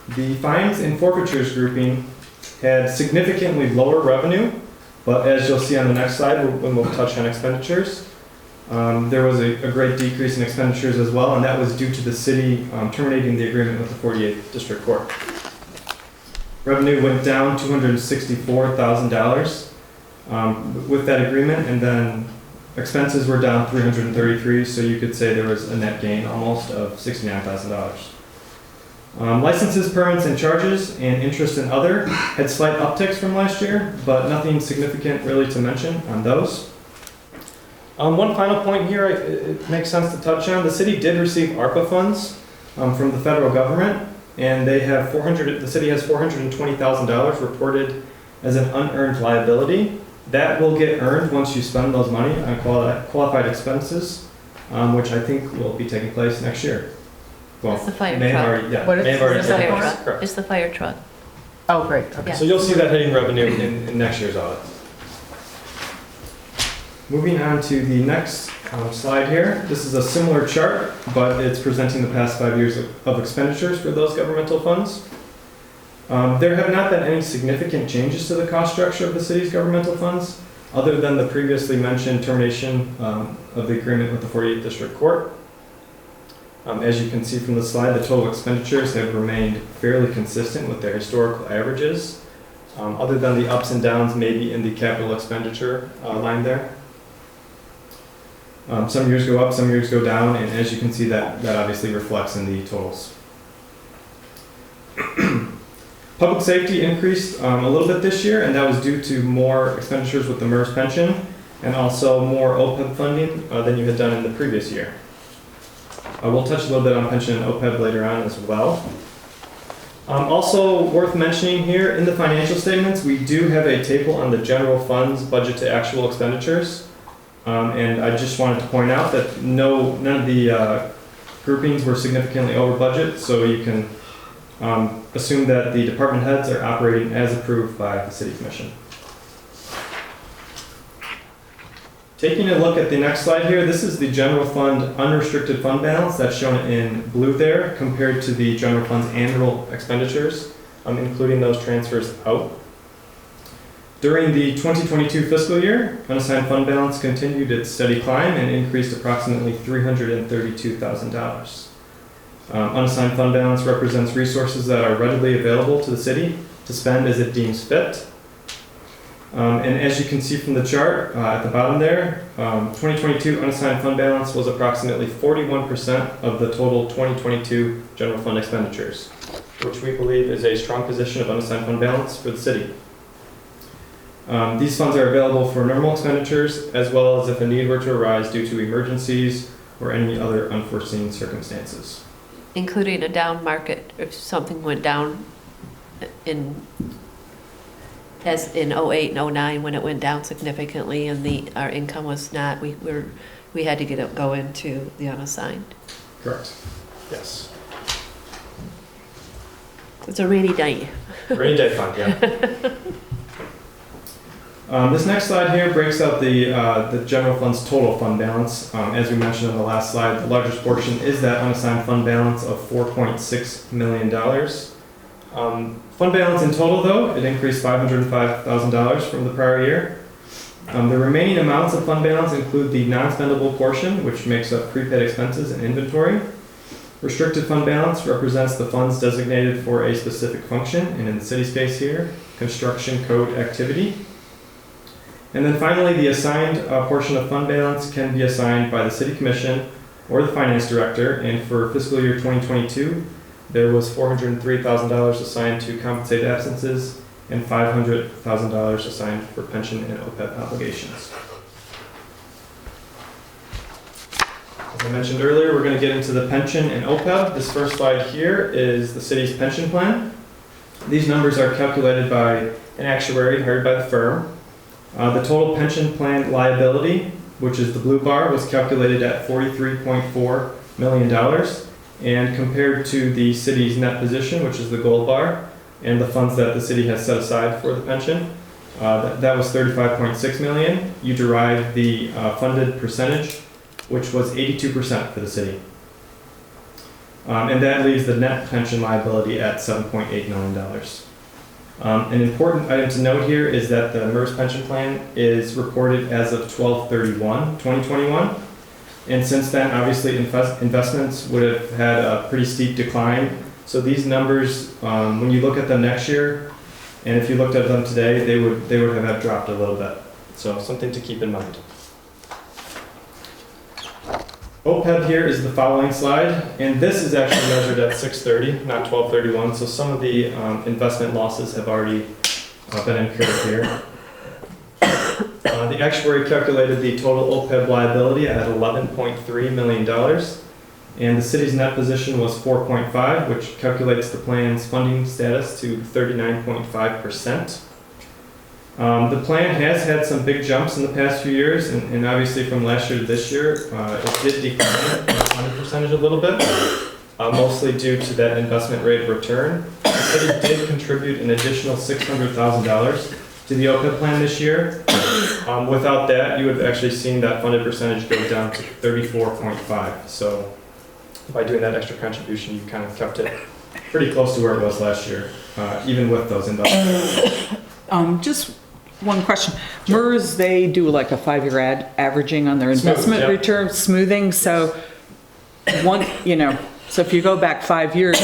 S14: The fines and forfeitures grouping had significantly lower revenue, but as you'll see on the next slide when we'll touch on expenditures, there was a great decrease in expenditures as well, and that was due to the city terminating the agreement with the 48th District Court. Revenue went down $264,000 with that agreement, and then Expenses were down 333, so you could say there was a net gain almost of $69,000. Licenses, permits, and charges, and interest and other had slight upticks from last year, but nothing significant really to mention on those. One final point here, it makes sense to touch on. The city did receive ARPA funds from the federal government, and the city has $420,000 reported as an unearned liability. That will get earned once you spend those money on qualified expenses, which I think will be taking place next year. Well,
S1: It's the fire
S14: may have
S1: truck.
S14: already- yeah,
S13: What is-
S14: may have already
S13: is
S1: It's the
S14: taken
S1: fire
S14: place.
S1: truck.
S14: Correct.
S1: It's the fire truck.
S13: Oh, great, okay.
S1: Yeah.
S14: So you'll see that hitting revenue in next year's audit. Moving on to the next slide here. This is a similar chart, but it's presenting the past 5 years of expenditures for those governmental funds. There have not been any significant changes to the cost structure of the city's governmental funds, other than the previously mentioned termination of the agreement with the 48th District Court. As you can see from the slide, the total expenditures have remained fairly consistent with their historical averages, other than the ups and downs maybe in the capital expenditure line there. Some years go up, some years go down, and as you can see, that obviously reflects in the totals. Public safety increased a little bit this year, and that was due to more expenditures with the MERS pension and also more OPEB funding than you had done in the previous year. We'll touch a little bit on pension and OPEB later on as well. Also worth mentioning here, in the financial statements, we do have a table on the general fund's budget to actual expenditures. And I just wanted to point out that none of the groupings were significantly over budget, so you can assume that the department heads are operating as approved by the city commission. Taking a look at the next slide here, this is the general fund unrestricted fund balance that's shown in blue there compared to the general fund's annual expenditures, including those transfers out. During the 2022 fiscal year, unassigned fund balance continued its steady climb and increased approximately $332,000. Unassigned fund balance represents resources that are readily available to the city to spend as it deems fit. And as you can see from the chart at the bottom there, 2022 unassigned fund balance was approximately 41% of the total 2022 general fund expenditures, which we believe is a strong position of unassigned fund balance for the city. These funds are available for normal expenditures as well as if a need were to arise due to emergencies or any other unforeseen circumstances.
S1: Including a down market, if something went down as in 08 and 09 when it went down significantly and our income was not, we had to go into the unassigned.
S14: Correct. Yes.
S1: It's a rainy day.
S14: Rainy day fund, yeah. This next slide here breaks out the general fund's total fund balance. As we mentioned on the last slide, the largest portion is that unassigned fund balance of $4.6 million. Fund balance in total, though, it increased $505,000 from the prior year. The remaining amounts of fund balance include the non-spendable portion, which makes up prepaid expenses and inventory. Restricted fund balance represents the funds designated for a specific function, and in the city's case here, construction code activity. And then finally, the assigned portion of fund balance can be assigned by the City Commission or the Finance Director, and for fiscal year 2022, there was $403,000 assigned to compensate absences and $500,000 assigned for pension and OPEB obligations. As I mentioned earlier, we're going to get into the pension and OPEB. This first slide here is the city's pension plan. These numbers are calculated by an actuary hired by the firm. The total pension plan liability, which is the blue bar, was calculated at $43.4 million. And compared to the city's net position, which is the gold bar, and the funds that the city has set aside for the pension, that was $35.6 million. You derive the funded percentage, which was 82% for the city. And that leaves the net pension liability at $7.8 million. An important item to note here is that the MERS pension plan is reported as of 12/31/2021. And since then, obviously, investments would have had a pretty steep decline. So these numbers, when you look at them next year, and if you looked at them today, they would have dropped a little bit. So something to keep in mind. OPEB here is the following slide, and this is actually measured at 6/30, not 12/31, so some of the investment losses have already been incurred here. The actuary calculated the total OPEB liability at $11.3 million, and the city's net position was 4.5, which calculates the plan's funding status to 39.5%. The plan has had some big jumps in the past few years, and obviously from last year to this year, it did decline the funding percentage a little bit, mostly due to that investment rate of return. The city did contribute an additional $600,000 to the OPEB plan this year. Without that, you would have actually seen that funded percentage go down to 34.5. So by doing that extra contribution, you kind of kept it pretty close to where it was last year, even with those investments.
S2: Just one question. MERS, they do like a 5-year averaging on their investment
S14: yeah.
S2: return, smoothing, so so if you go back 5 years,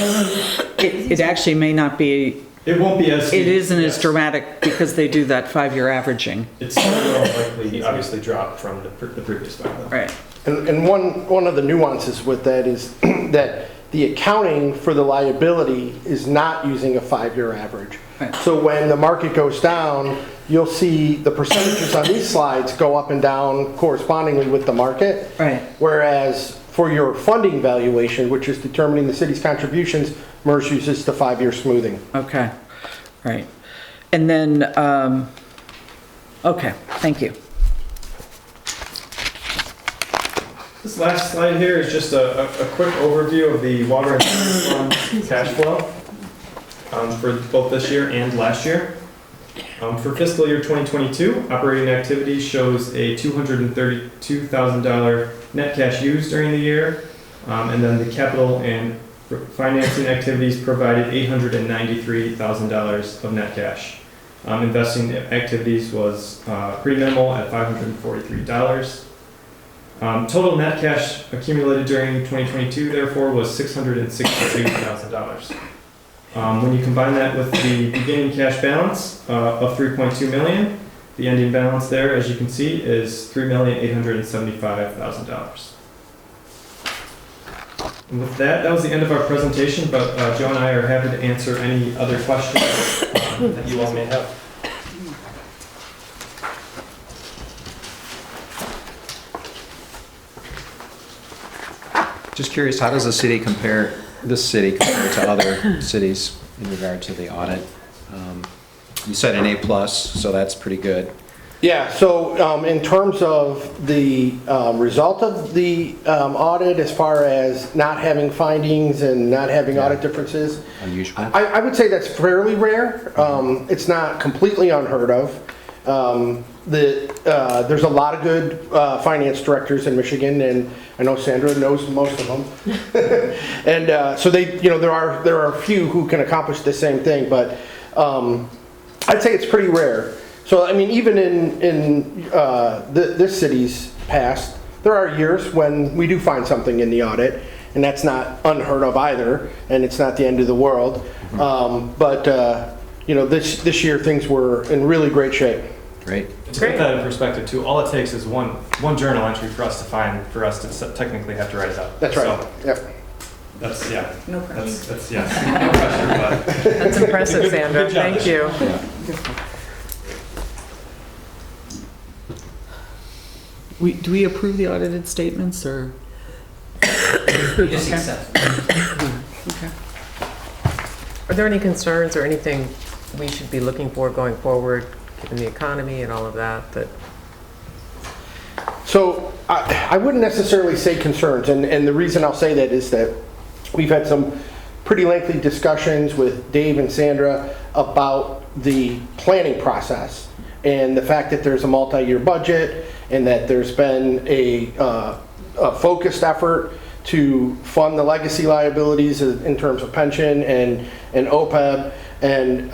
S2: it actually may not be.
S14: It won't be as steep.
S2: It isn't as dramatic because they do that 5-year averaging.
S14: It's more likely, obviously, drop from the previous 5 though.
S2: Right.
S9: And one of the nuances with that is that the accounting for the liability is not using a 5-year average.
S2: Right.
S9: So when the market goes down, you'll see the percentages on these slides go up and down correspondingly with the market.
S2: Right.
S9: Whereas for your funding valuation, which is determining the city's contributions, MERS uses the 5-year smoothing.
S2: Okay, right. And then, okay, thank you.
S14: This last slide here is just a quick overview of the water and sewer fund cash flow for both this year and last year. For fiscal year 2022, operating activity shows a $232,000 net cash used during the year, and then the capital and financing activities provided $893,000 of net cash. Investing activities was pretty minimal at $543. Total net cash accumulated during 2022, therefore, was $662,000. When you combine that with the beginning cash balance of $3.2 million, the ending balance there, as you can see, is $3,875,000. And with that was the end of our presentation, but Joe and I are happy to answer any other questions that you all may have.
S6: Just curious, how does this city compare to other cities in regard to the audit? You said an A+, so that's pretty good.
S9: Yeah, so in terms of the result of the audit, as far as not having findings and not having audit differences,
S6: unusual.
S9: I would say that's fairly rare. It's not completely unheard of. There's a lot of good finance directors in Michigan, and I know Sandra knows most of them. And so there are a few who can accomplish the same thing, but I'd say it's pretty rare. So, I mean, even in this city's past, there are years when we do find something in the audit, and that's not unheard of either, and it's not the end of the world. But this year things were in really great shape.
S6: Great.
S14: To put that in perspective too, all it takes is one journal entry for us to technically have to write it up.
S9: That's right.
S14: So,
S9: yep.
S14: That's, yeah.
S21: No pressure.
S14: That's yeah. No pressure, but.
S13: That's impressive, Sandra.
S14: Good job.
S13: Thank you.
S2: Do we approve the audited statements, or?
S4: We just accept them.
S2: Okay.
S13: Are there any concerns or anything we should be looking for going forward, given the economy and all of that?
S9: So I wouldn't necessarily say concerns, and the reason I'll say that is that we've had some pretty lengthy discussions with Dave and Sandra about the planning process and the fact that there's a multi-year budget and that there's been a focused effort to fund the legacy liabilities in terms of pension and OPEB. And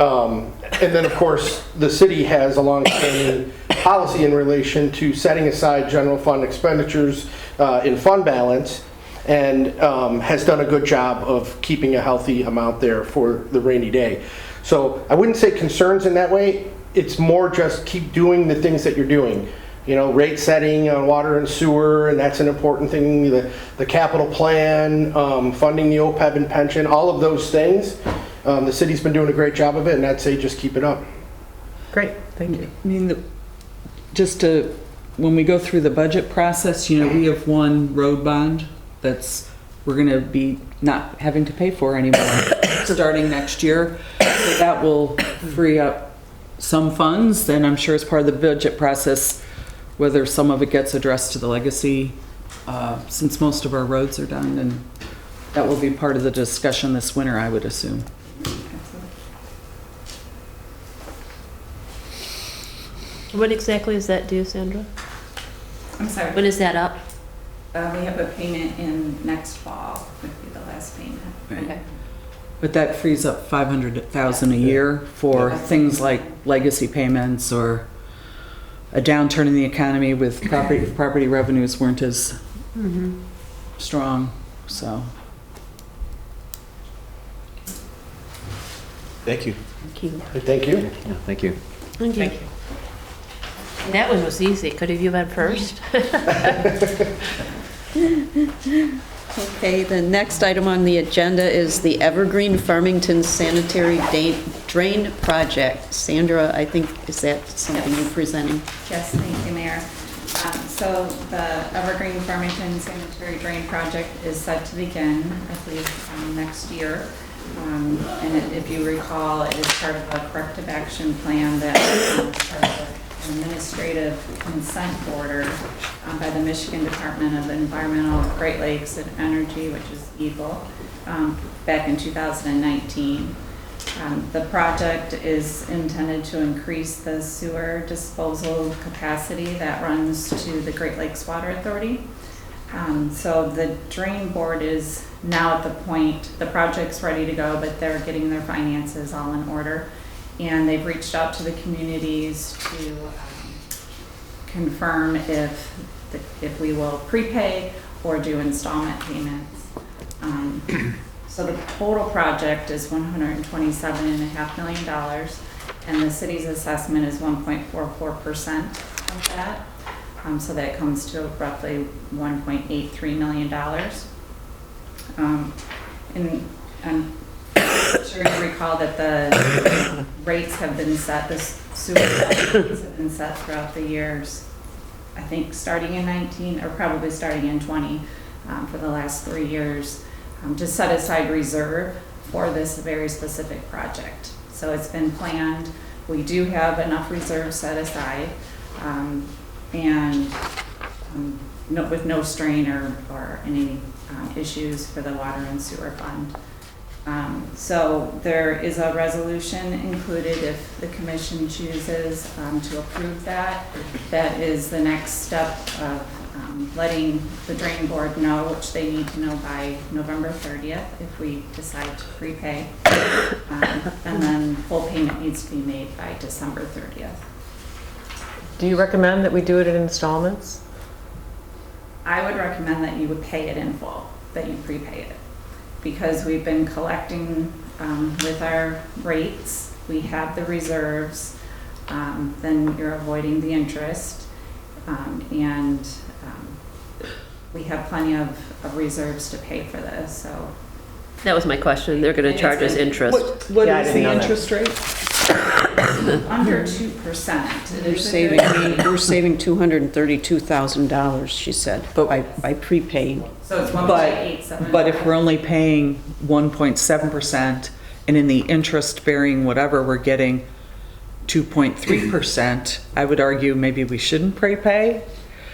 S9: then, of course, the city has a long-standing policy in relation to setting aside general fund expenditures in fund balance, and has done a good job of keeping a healthy amount there for the rainy day. So I wouldn't say concerns in that way. It's more just keep doing the things that you're doing. rate setting on water and sewer, and that's an important thing, the capital plan, funding the OPEB and pension, all of those things. The city's been doing a great job of it, and I'd say just keep it up.
S13: Great, thank you.
S2: I mean, when we go through the budget process, we have one road bond we're gonna be not having to pay for anymore starting next year. So that will free up some funds, and I'm sure as part of the budget process, whether some of it gets addressed to the legacy, since most of our roads are done, and that will be part of the discussion this winter, I would assume.
S1: What exactly is that due, Sandra?
S12: I'm sorry.
S1: When is that up?
S12: We have a payment in next fall, would be the last payment.
S2: Right.
S1: Okay.
S2: But that frees up $500,000 a year for things like legacy payments or a downturn in the economy with property revenues weren't as strong, so.
S3: Thank you.
S1: Thank you.
S9: Thank you.
S6: Yeah, thank you.
S1: Thank you. That one was easy. Could have you been first?
S5: Okay, the next item on the agenda is the Evergreen Farmington Sanitary Drain Project. Sandra, I think, is that something you're presenting?
S12: Yes, thank you, Mayor. So the Evergreen Farmington Sanitary Drain Project is set to begin, I believe, next year. And if you recall, it is part of a corrective action plan that is part of an administrative consent order by the Michigan Department of Environmental, Great Lakes and Energy, which is EGLE, back in 2019. The project is intended to increase the sewer disposal capacity that runs to the Great Lakes Water Authority. So the drain board is now at the point, the project's ready to go, but they're getting their finances all in order. And they've reached out to the communities to confirm if we will prepay or do installment payments. So the total project is $127.5 million, and the city's assessment is 1.44% of that. So that comes to roughly $1.83 million. And I'm sure you recall that the rates have been set, the sewer rates have been set throughout the years, I think starting in 19, or probably starting in 20, for the last 3 years, to set aside reserve for this very specific project. So it's been planned. We do have enough reserve set aside, and with no strain or any issues for the water and sewer fund. So there is a resolution included if the commission chooses to approve that. That is the next step of letting the drain board know, which they need to know by November 30th if we decide to prepay. And then full payment needs to be made by December 30th.
S13: Do you recommend that we do it in installments?
S12: I would recommend that you would pay it in full, that you prepay it. Because we've been collecting with our rates, we have the reserves, then you're avoiding the interest, and we have plenty of reserves to pay for this, so.
S1: That was my question. They're going to charge us interest.
S2: What is the interest rate?
S12: Under 2%.
S5: We're saving $232,000, she said, by prepaying.
S12: So it's 1.87.
S2: But if we're only paying 1.7%, and in the interest-bearing whatever, we're getting 2.3%, I would argue maybe we shouldn't prepay,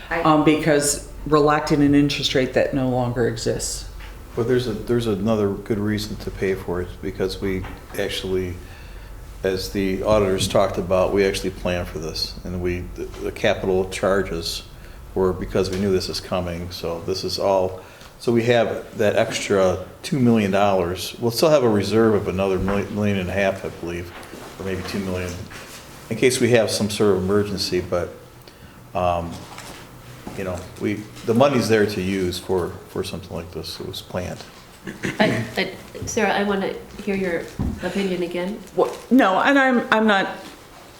S2: because we're locked in an interest rate that no longer exists.
S3: But there's another good reason to pay for it, because we actually, as the auditors talked about, we actually planned for this, and the capital charges were because we knew this is coming. So this is all. So we have that extra $2 million. We'll still have a reserve of another $1.5 million, I believe, or maybe $2 million, in case we have some sort of emergency. But the money's there to use for something like this. It was planned.
S1: Sarah, I want to hear your opinion again.
S2: No, and I'm not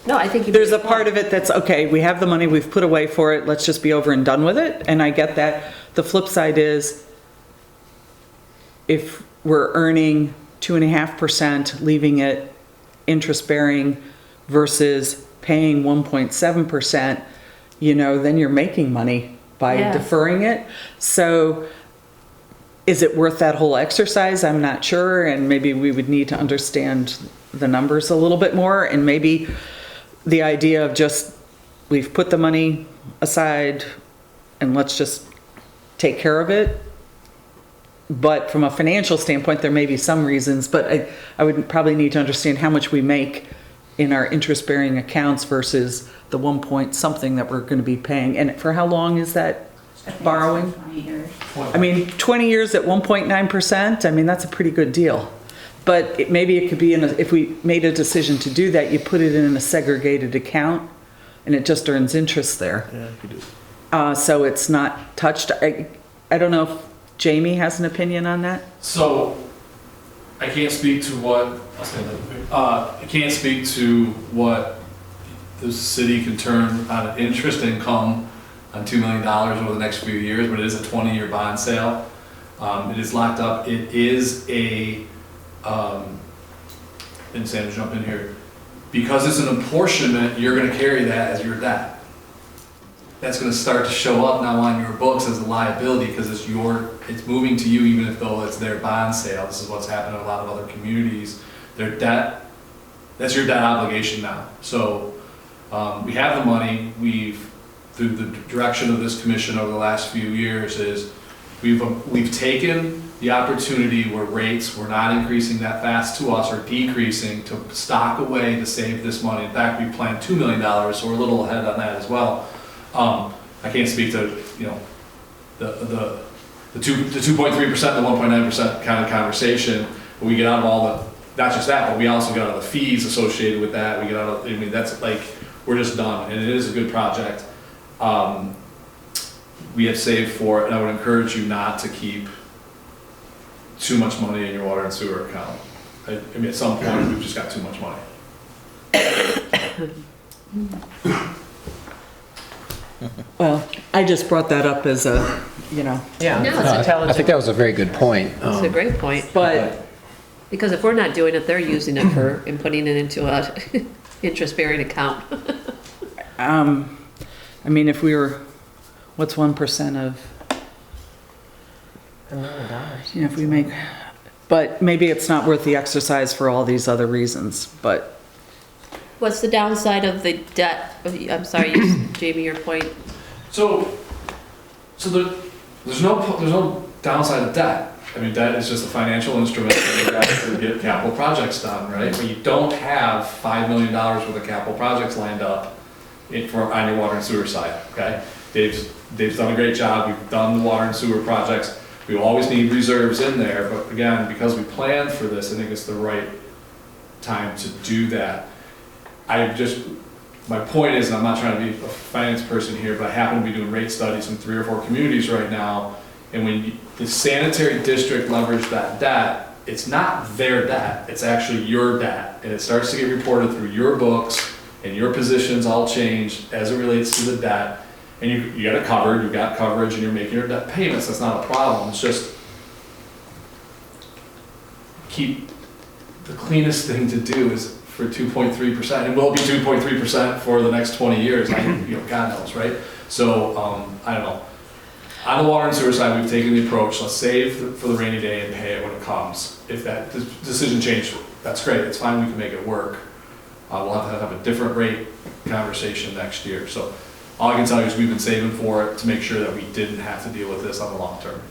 S1: No, I think you.
S2: There's a part of it that's, okay, we have the money, we've put away for it, let's just be over and done with it, and I get that. The flip side is, if we're earning 2.5%, leaving it interest-bearing versus paying 1.7%, then you're making money by
S1: Yeah.
S2: deferring it. So is it worth that whole exercise? I'm not sure, and maybe we would need to understand the numbers a little bit more, and maybe the idea of just, we've put the money aside and let's just take care of it. But from a financial standpoint, there may be some reasons, but I would probably need to understand how much we make in our interest-bearing accounts versus the 1 point something that we're going to be paying. And for how long is that borrowing?
S12: 20 years.
S2: I mean, 20 years at 1.9%, I mean, that's a pretty good deal. But maybe it could be, if we made a decision to do that, you put it in a segregated account and it just earns interest there.
S3: Yeah, you do.
S2: So it's not touched. I don't know if Jamie has an opinion on that?
S17: So, I can't speak to what, I can't speak to what the city can turn on an interest income on $2 million over the next few years, but it is a 20-year bond sale. It is locked up. It is a, and Sam, jump in here. Because it's an apportionment, you're gonna carry that as your debt. That's gonna start to show up now on your books as a liability because it's moving to you even if though it's their bond sale. This is what's happened in a lot of other communities. Their debt, that's your debt obligation now. So we have the money. Through the direction of this commission over the last few years, is we've taken the opportunity where rates were not increasing that fast to us or decreasing to stock away to save this money. In fact, we planned $2 million, so we're a little ahead on that as well. I can't speak to the 2.3%, the 1.9% kind of conversation, but we get out of all the, not just that, but we also get out of the fees associated with that. We get out of, I mean, that's like, we're just done, and it is a good project. We have saved for it, and I would encourage you not to keep too much money in your water and sewer account. I mean, at some point, we've just got too much money.
S2: Well, I just brought that up as a,
S13: Yeah,
S1: No,
S13: it's
S1: it's a-
S13: intelligent.
S6: I think that was a very good point.
S1: It's a great point.
S2: but
S1: Because if we're not doing it, they're using it for, and putting it into a interest-bearing account.
S2: I mean, if we were, what's 1% of,
S13: $1 million.
S2: if we make, but maybe it's not worth the exercise for all these other reasons, but
S1: What's the downside of the debt? I'm sorry, Jamie, your point.
S17: So there's no downside of debt. I mean, debt is just a financial instrument for you guys to get capital projects done, right? But you don't have $5 million worth of capital projects lined up on your water and sewer side, okay? Dave's done a great job. We've done the water and sewer projects. We will always need reserves in there, but again, because we planned for this, I think it's the right time to do that. My point is, and I'm not trying to be a finance person here, but I happen to be doing rate studies in 3 or 4 communities right now, and when the sanitary district leverage that debt, it's not their debt, it's actually your debt, and it starts to get reported through your books, and your positions all change as it relates to the debt, and you got it covered, you got coverage, and you're making your debt payments. That's not a problem. It's just keep the cleanest thing to do is for 2.3%. It will be 2.3% for the next 20 years. God knows, right? So I don't know. On the water and sewer side, we've taken the approach: let's save for the rainy day and pay it when it comes. If that decision changed, that's great. It's fine. We can make it work. We'll have to have a different rate conversation next year. So all I can tell you is we've been saving for it to make sure that we didn't have to deal with this on the long term.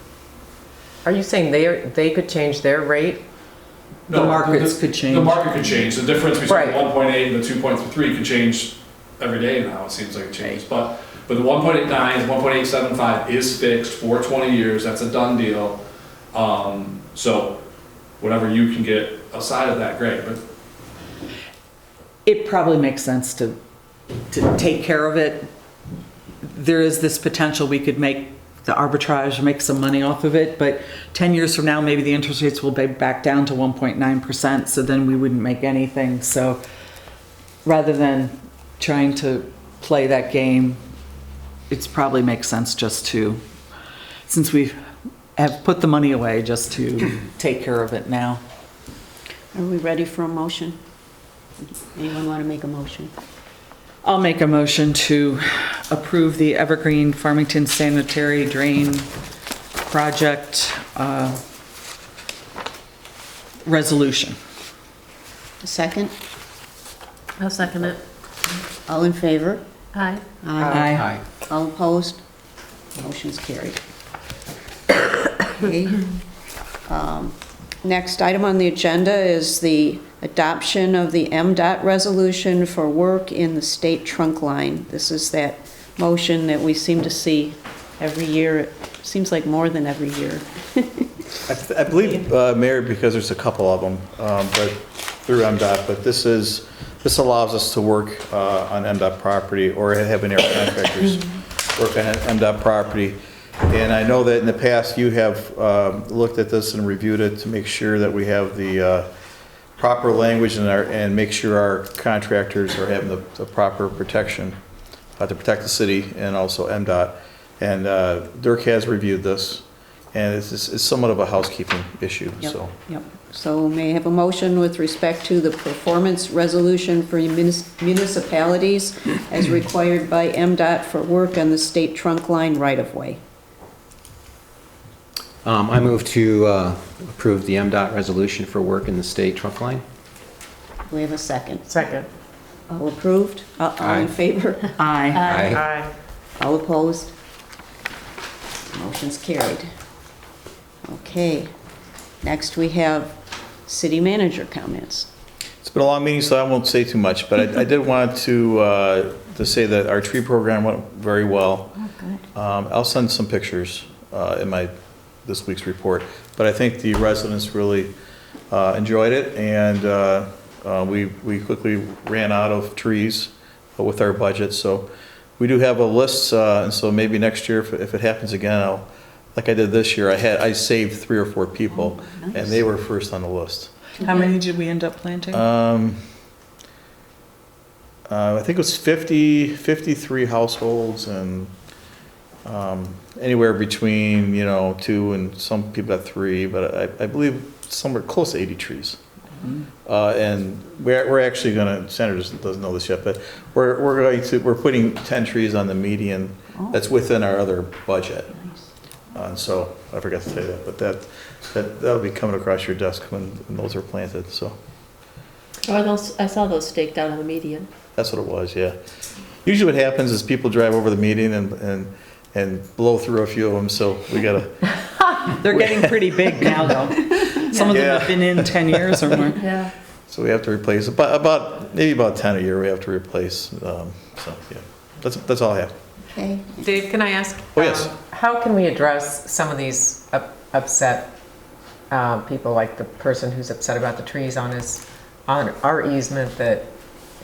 S13: Are you saying they could change their rate?
S2: the markets could change.
S17: The market could change. The difference between
S13: Right.
S17: the 1.8 and the 2.3 could change every day now, it seems like it changes. But the 1.89, 1.875 is fixed for 20 years. That's a done deal. So whatever you can get outside of that, great. But
S2: It probably makes sense to take care of it. There is this potential we could make the arbitrage, make some money off of it, but 10 years from now, maybe the interest rates will be back down to 1.9%, so then we wouldn't make anything. So rather than trying to play that game, it probably makes sense just to, since we have put the money away, just to take care of it now.
S5: Are we ready for a motion? Anyone want to make a motion?
S2: I'll make a motion to approve the Evergreen Farmington Sanitary Drain Project resolution.
S5: A second?
S1: I'll second it.
S5: All in favor?
S1: Aye.
S2: Aye.
S5: All opposed? Motion's carried. Okay. Next item on the agenda is the adoption of the MDOT resolution for work in the state trunk line. This is that motion that we seem to see every year. It seems like more than every year.
S3: I believe, Mayor, because there's a couple of them, but through MDOT, but this allows us to work on MDOT property or have any of our contractors work on MDOT property. And I know that in the past you have looked at this and reviewed it to make sure that we have the proper language and make sure our contractors are having the proper protection to protect the city and also MDOT. And Dirk has reviewed this, and it's somewhat of a housekeeping issue.
S5: Yep. So may I have a motion with respect to the performance resolution for municipalities as required by MDOT for work on the state trunk line right-of-way?
S6: I move to approve the MDOT resolution for work in the state trunk line.
S5: Do we have a second?
S13: Second.
S5: All approved? All in favor?
S2: Aye.
S13: Aye.
S5: All opposed? Motion's carried. Okay. Next, we have city manager comments.
S3: It's been a long meeting, so I won't say too much, but I did want to say that our tree program went very well.
S5: Oh, good.
S3: I'll send some pictures in this week's report, but I think the residents really enjoyed it, and we quickly ran out of trees with our budget, so we do have a list, and so maybe next year, if it happens again, like I did this year, I saved 3 or 4 people,
S5: nice.
S3: and they were first on the list.
S2: How many did we end up planting?
S3: I think it was 53 households, and anywhere between 2 and some people got 3, but I believe somewhere close to 80 trees. And we're actually going to, Senator doesn't know this yet, but we're putting 10 trees on the median that's within our other budget. And so I forgot to say that, but that'll be coming across your desk when those are planted. So.
S1: I saw those staked out on the median.
S3: That's what it was, yeah. Usually what happens is people drive over the median and blow through a few of them, so we gotta.
S2: They're getting pretty big now, though. Some of them have been in 10 years or more.
S1: Yeah.
S3: So we have to replace maybe about 10 a year we have to replace. So yeah, that's all I have.
S5: Okay.
S13: Dave, can I ask?
S3: Oh, yes.
S13: How can we address some of these upset people, like the person who's upset about the trees on our easement, that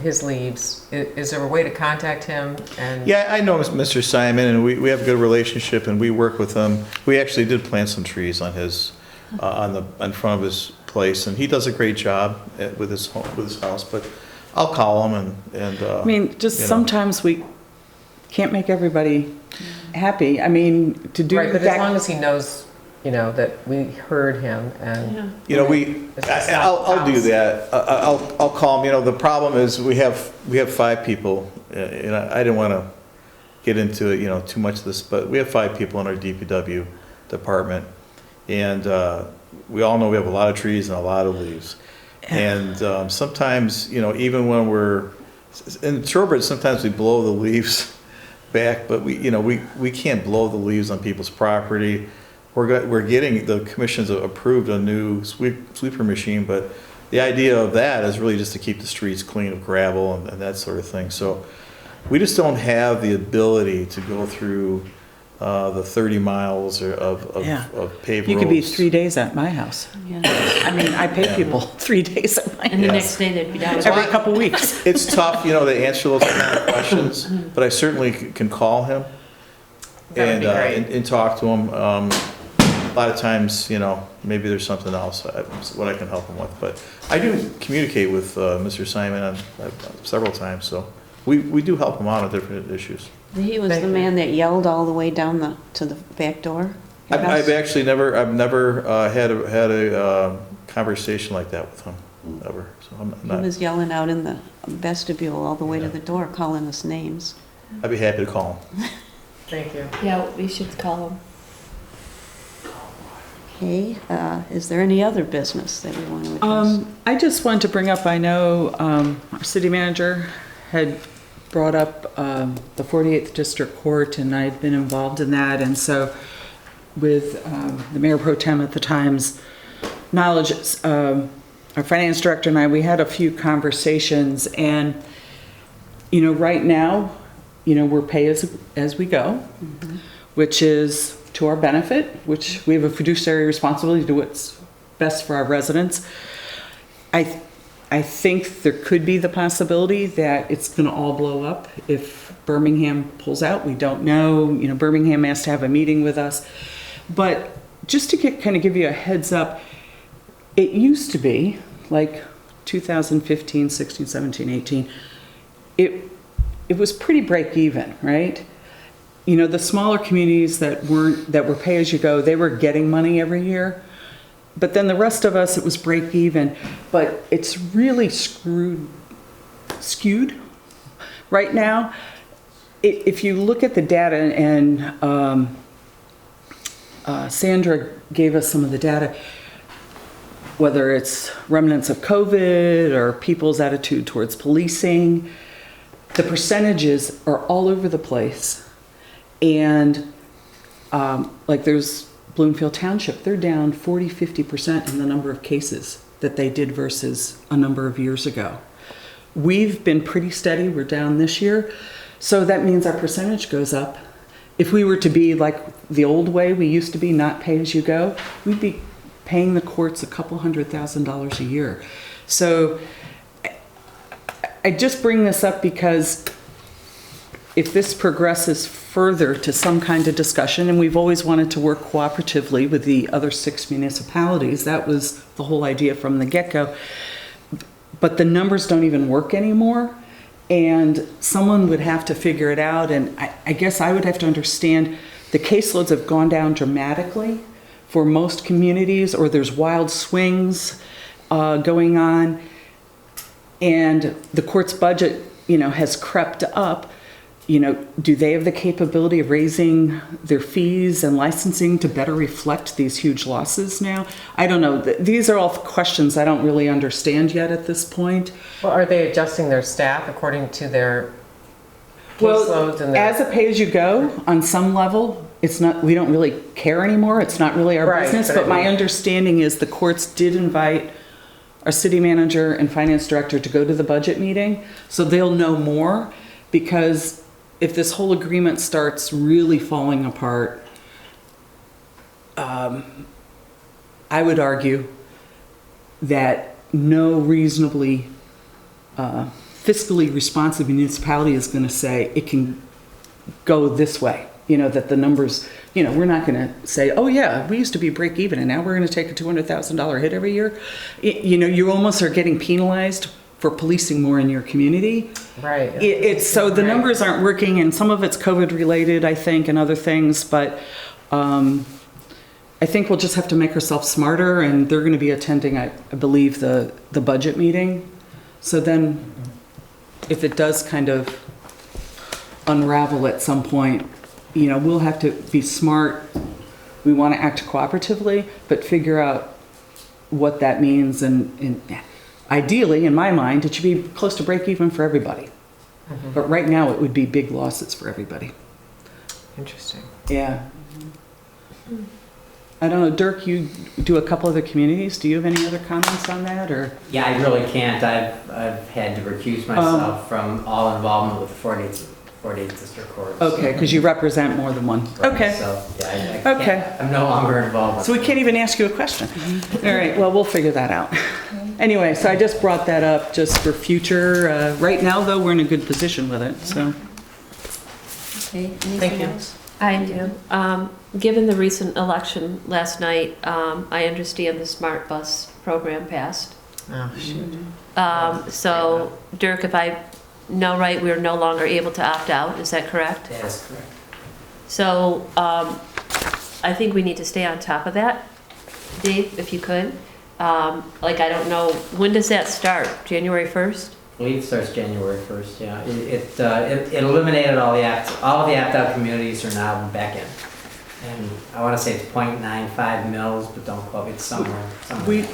S13: his leaves? Is there a way to contact him? And
S3: Yeah, I know Mr. Simon, and we have a good relationship, and we work with him. We actually did plant some trees on his in front of his place, and he does a great job with his house. But I'll call him and
S2: I mean, just sometimes we can't make everybody happy. I mean, to do
S13: right, but
S2: that,
S13: as long as he knows, that we heard him, and
S3: I'll do that. I'll call him. The problem is we have 5 people, and I didn't want to get into it, too much of this, but we have 5 people in our DPW department, and we all know we have a lot of trees and a lot of leaves, and sometimes, even when we're in Trowbridge, sometimes we blow the leaves back, but we can't blow the leaves on people's property. We're getting, the commission's approved a new sweeper machine, but the idea of that is really just to keep the streets clean of gravel and that sort of thing. So we just don't have the ability to go through the 30 miles of paved roads.
S2: you could be 3 days at my house.
S1: Yeah.
S2: I mean, I pay people 3 days at my house.
S1: And the next day they'd be down.
S2: Every couple weeks.
S3: It's tough, to answer those kind of questions, but I certainly can call him
S13: That would be great.
S3: and talk to him. A lot of times, maybe there's something else what I can help him with. But I do communicate with Mr. Simon several times, so we do help them out on different issues.
S5: He was the man that yelled all the way down to the back door.
S3: I've actually never had a conversation like that with him, ever, so I'm
S5: He
S3: not,
S5: was yelling out in the vestibule all the way to the door, calling us names.
S3: I'd be happy to call him.
S13: Thank you.
S1: Yeah, we should call him.
S5: Okay, is there any other business that we want to address?
S2: I just wanted to bring up, I know our city manager had brought up the 48th District Court, and I'd been involved in that, and so with the Mayor Pro Tem at the time's knowledge, our finance director and I, we had a few conversations, and, you know, right now, you know, we're pay as we go, which is to our benefit, which we have a fiduciary responsibility to do what's best for our residents. I think there could be the possibility that it's going to all blow up if Birmingham pulls out. We don't know. You know, Birmingham has to have a meeting with us. But just to kind of give you a heads up, it used to be like 2015, 16, 17, 18. It was pretty break even, right? You know, the smaller communities that were pay as you go, they were getting money every year. But then the rest of us, it was break even. But it's really skewed right now. If you look at the data, and Sandra gave us some of the data, whether it's remnants of COVID or people's attitude towards policing, the percentages are all over the place. And like there's Bloomfield Township, they're down 40-50% in the number of cases that they did versus a number of years ago. We've been pretty steady, we're down this year, so that means our percentage goes up. If we were to be like the old way we used to be, not pay as you go, we'd be paying the courts $200,000 a year. So I just bring this up because if this progresses further to some kind of discussion, and we've always wanted to work cooperatively with the other 6 municipalities, that was the whole idea from the get-go, but the numbers don't even work anymore, and someone would have to figure it out, and I guess I would have to understand the caseloads have gone down dramatically for most communities, or there's wild swings going on, and the court's budget, you know, has crept up. You know, do they have the capability of raising their fees and licensing to better reflect these huge losses now? I don't know. These are all questions I don't really understand yet at this point.
S13: Well, are they adjusting their staff according to their caseloads?
S2: Well, as a pay-as-you-go, on some level, it's not. We don't really care anymore. It's not really our business. But my understanding is the courts did invite our city manager and finance director to go to the budget meeting, so they'll know more, because if this whole agreement starts really falling apart, I would argue that no reasonably fiscally responsive municipality is going to say it can go this way. You know, that the numbers, you know, we're not going to say, oh yeah, we used to be break even and now we're going to take a $200,000 hit every year. You know, you almost are getting penalized for policing more in your community.
S13: Right.
S2: It's so the numbers aren't working, and some of it's COVID related, I think, and other things, but I think we'll just have to make ourselves smarter, and they're going to be attending, I believe, the budget meeting. So then if it does kind of unravel at some point, you know, we'll have to be smart. We want to act cooperatively, but figure out what that means, and ideally, in my mind, it should be close to break even for everybody.
S13: Mm-hmm.
S2: But right now, it would be big losses for everybody.
S13: Interesting.
S2: Yeah. I don't know, Dirk, you do a couple other communities. Do you have any other comments on that, or?
S4: Yeah, I really can't. I've had to recuse myself from all involvement with the 48th District Court.
S2: Okay, because you represent more than one.
S4: Right,
S2: Okay.
S4: So, yeah, I can't,
S2: Okay.
S4: I'm no longer involved.
S2: So we can't even ask you a question. All right, well, we'll figure that out. Anyway, so I just brought that up just for future. Right now, though, we're in a good position with it, so.
S5: Okay,
S13: Thank
S5: anything
S13: you.
S5: else?
S1: I do. Given the recent election last night, I understand the Smart Bus program passed.
S13: Oh, shoot.
S1: So, Dirk, if I know, right, we're no longer able to opt out, is that correct?
S4: That is correct.
S1: So, I think we need to stay on top of that, Dave, if you could. Like, I don't know, when does that start? January 1st?
S4: I believe it starts January 1st, yeah. It eliminated all of the opt-out communities are now back in. And I want to say it's 0.95 mils, but don't quote me, it's somewhere.
S2: We,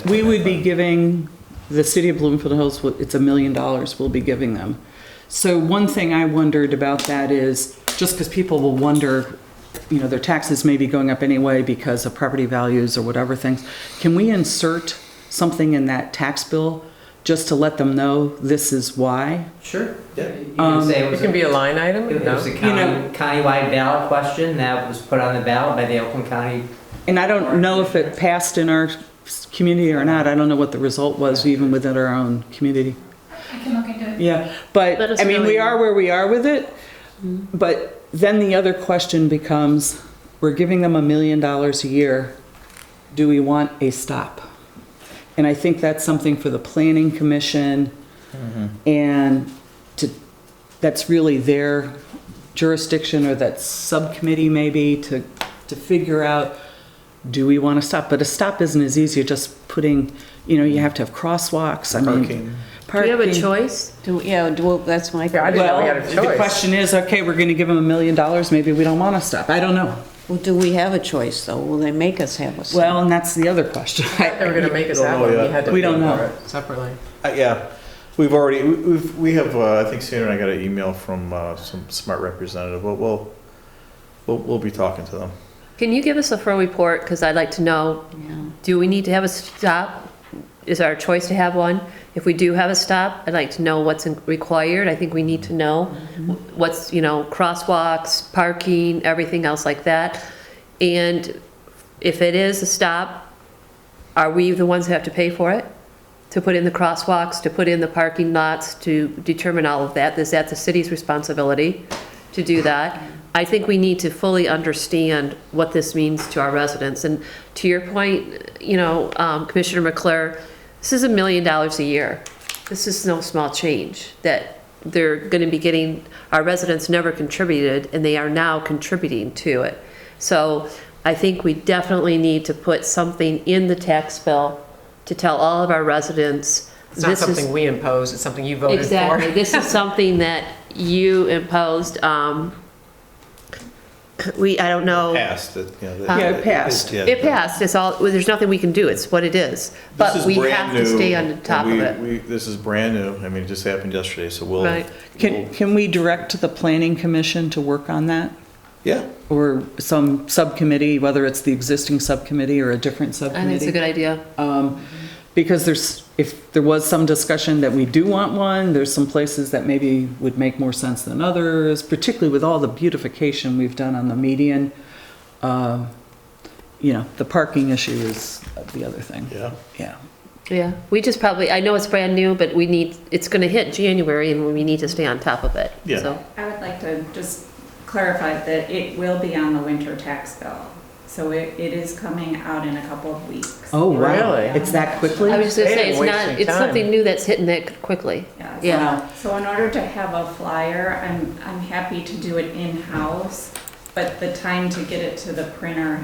S2: we would be giving, the city of Bloomfield Hills, it's $1 million we'll be giving them. So one thing I wondered about that is, just because people will wonder, you know, their taxes may be going up anyway because of property values or whatever things, can we insert something in that tax bill just to let them know this is why?
S4: Sure. Yeah. You can say
S13: It can be a line item,
S4: it was a countywide ballot question that was put on the ballot by the Oakland County.
S2: And I don't know if it passed in our community or not. I don't know what the result was even within our own community.
S10: I can look into it.
S2: Yeah, but I mean, we are where we are with it. But then the other question becomes, we're giving them $1 million a year. Do we want a stop? And I think that's something for the planning commission and that's really their jurisdiction, or that subcommittee maybe, to figure out, do we want to stop? But a stop isn't as easy as just putting, you know, you have to have crosswalks. I mean,
S1: Do you have a choice?
S5: That's my question.
S13: I didn't know we had a
S2: the
S13: choice.
S2: question is, okay, we're going to give them $1 million. Maybe we don't want to stop. I don't know.
S5: Well, do we have a choice, though? Will they make us have a stop?
S2: Well, and that's the other question.
S13: They were going to make us
S3: don't
S13: have
S3: know
S13: one.
S3: yet.
S13: We had to
S2: We
S13: pay
S2: don't know.
S13: for it separately.
S3: Yeah, we have, I think Sandra and I got an email from some smart representative. We'll be talking to them.
S1: Can you give us a full report? Because I'd like to know, do we need to have a stop? Is our choice to have one? If we do have a stop, I'd like to know what's required. I think we need to know what's, you know, crosswalks, parking, everything else like that. And if it is a stop, are we the ones who have to pay for it? To put in the crosswalks, to put in the parking lots, to determine all of that? Is that the city's responsibility to do that? I think we need to fully understand what this means to our residents. And to your point, you know, Commissioner McClure, this is $1 million a year. This is no small change that they're going to be getting. Our residents never contributed, and they are now contributing to it. So I think we definitely need to put something in the tax bill to tell all of our residents.
S13: It's not something we imposed, it's something you voted for.
S1: Exactly. This is something that you imposed. I don't know.
S3: Passed. It
S2: passed.
S1: It passed. It's all, there's nothing we can do. It's what it is. But
S3: This is
S1: we
S3: brand
S1: have to
S3: new,
S1: stay on top of
S3: and
S1: it.
S3: This is brand new. I mean, it just happened yesterday, so we'll.
S1: Right.
S2: Can we direct the planning commission to work on that?
S3: Yeah.
S2: Or some subcommittee, whether it's the existing subcommittee or a different
S1: I
S2: subcommittee?
S1: think it's a good idea.
S2: Because if there was some discussion that we do want one, there's some places that maybe would make more sense than others, particularly with all the beautification we've done on the median. You know, the parking issue is the other thing.
S3: Yeah.
S1: Yeah. We just probably, I know it's brand new, but it's going to hit January and we need to stay on top of it.
S3: Yeah.
S1: So,
S12: I would like to just clarify that it will be on the winter tax bill. So it is coming out in a couple of weeks.
S2: Oh, wow.
S13: Really?
S2: It's that quickly?
S1: I was just going to
S13: They
S1: say, it's
S13: didn't waste
S1: not,
S13: any
S1: it's
S13: time.
S1: something new that's hitting it quickly. Yeah.
S12: So in order to have a flyer, I'm happy to do it in-house, but the time to get it to the printer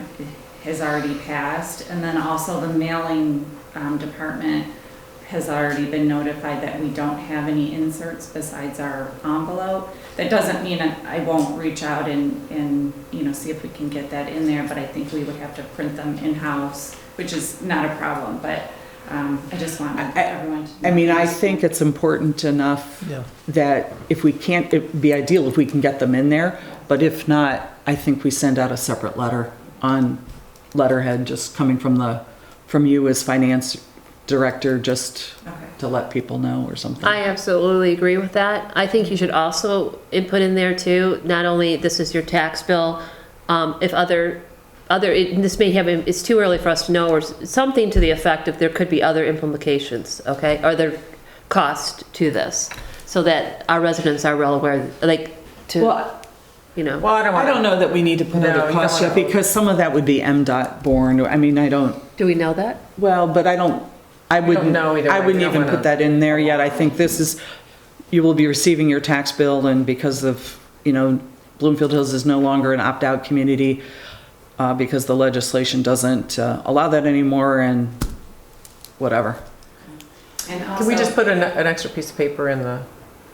S12: has already passed. And then also the mailing department has already been notified that we don't have any inserts besides our envelope. That doesn't mean I won't reach out and you know, see if we can get that in there, but I think we would have to print them in-house, which is not a problem, but I just want everyone to know.
S2: I mean, I think it's important enough that if we can't, it'd be ideal if we can get them in there, but if not, I think we send out a separate letter on letterhead, just coming from you as finance director, just to let people know or something.
S1: I absolutely agree with that. I think you should also input in there too, not only this is your tax bill, if this may have, it's too early for us to know, or something to the effect of there could be other implications, okay? Are there costs to this? So that our residents are well aware, you know.
S13: Well,
S2: I don't know that we need to put other costs yet, because some of that would be MDOT borne. I mean, I don't.
S1: Do we know that?
S2: Well, but I wouldn't
S13: know either way.
S2: I wouldn't
S13: We don't
S2: even
S13: wanna-
S2: put that in there yet. I think this is, you will be receiving your tax bill, and because of, Bloomfield Hills is no longer an opt-out community, because the legislation doesn't allow that anymore, and whatever.
S12: And
S13: Can we just
S12: also,
S13: put an extra piece of paper in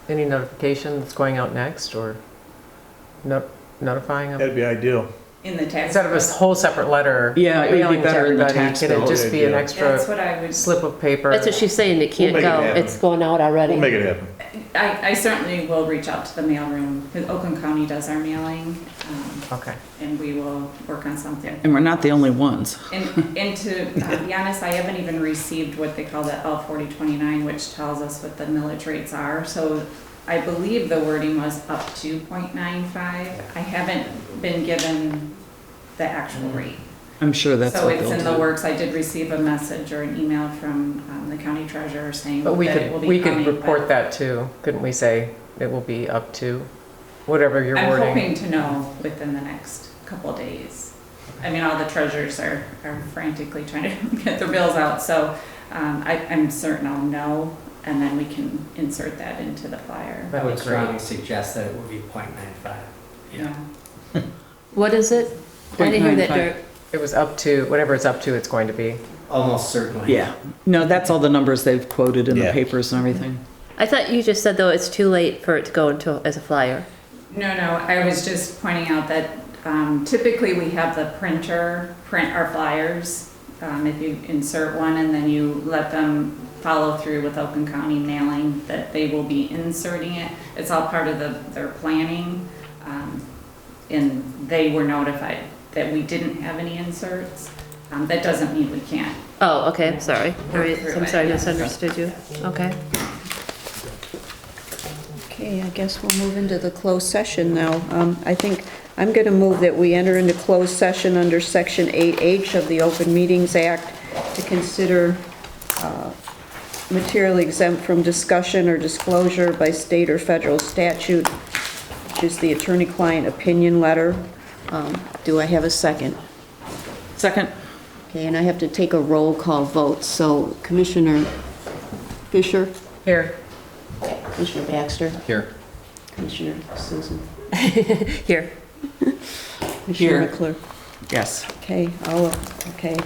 S13: any notification that's going out next, or notifying them?
S3: That'd be ideal.
S12: in the tax.
S13: Instead of a whole separate letter.
S2: Yeah, it would be
S13: mailing to
S2: better in the
S13: everybody,
S2: tax
S13: can
S2: bill.
S13: it just be an
S3: Yeah.
S12: That's
S13: extra
S12: what I would,
S13: slip of paper?
S1: That's what she's saying, it can't
S3: We'll make it
S1: go,
S3: happen.
S1: it's going out already.
S3: We'll make it happen.
S12: I certainly will reach out to the mailroom, because Oakland County does our mailing,
S13: Okay.
S12: and we will work on something.
S2: And we're not the only ones.
S12: And to be honest, I haven't even received what they call the L4029, which tells us what the millage rates are. So I believe the wording was up to 0.95. I haven't been given the actual rate.
S2: I'm sure that's
S12: So
S2: what
S12: it's
S2: they'll
S12: in the
S2: do.
S12: works. I did receive a message or an email from the county treasurer saying
S13: But
S12: that it will be
S13: we could
S12: coming,
S13: report
S12: but
S13: that too, couldn't we say it will be up to, whatever your
S12: I'm
S13: wording?
S12: hoping to know within the next couple of days. I mean, all the treasurers are frantically trying to get their bills out, so I'm certain I'll know, and then we can insert that into the flyer.
S4: I would
S13: That'd be great.
S4: strongly suggest that it would be 0.95.
S12: Yeah.
S1: What is it? I didn't hear that,
S2: 0.95.
S1: Dirk.
S13: It was up to, whatever it's up to, it's going to be.
S4: Almost certainly.
S2: Yeah. No, that's all the numbers they've quoted in the
S3: Yeah.
S2: papers and everything.
S1: I thought you just said, though, it's too late for it to go into, as a flyer.
S12: No, I was just pointing out that typically we have the printer print our flyers. If you insert one and then you let them follow through with Oakland County mailing, that they will be inserting it. It's all part of their planning. And they were notified that we didn't have any inserts. That doesn't mean we can't.
S1: Oh, okay, I'm sorry.
S12: Work through
S1: I'm
S12: it,
S1: sorry, I
S12: yeah.
S1: misunderstood you. Okay.
S5: Okay, I guess we'll move into the closed session now. I think I'm going to move that we enter into closed session under Section 8H of the Open Meetings Act to consider material exempt from discussion or disclosure by state or federal statute, which is the attorney-client opinion letter. Do I have a second?
S2: Second.
S5: Okay, and I have to take a roll call vote. So Commissioner Fisher?
S13: Here.
S5: Commissioner Baxter?
S6: Here.
S5: Commissioner Susan?
S1: Here.
S5: Commissioner
S2: Here.
S5: McClure?
S2: Yes.
S5: Okay, okay.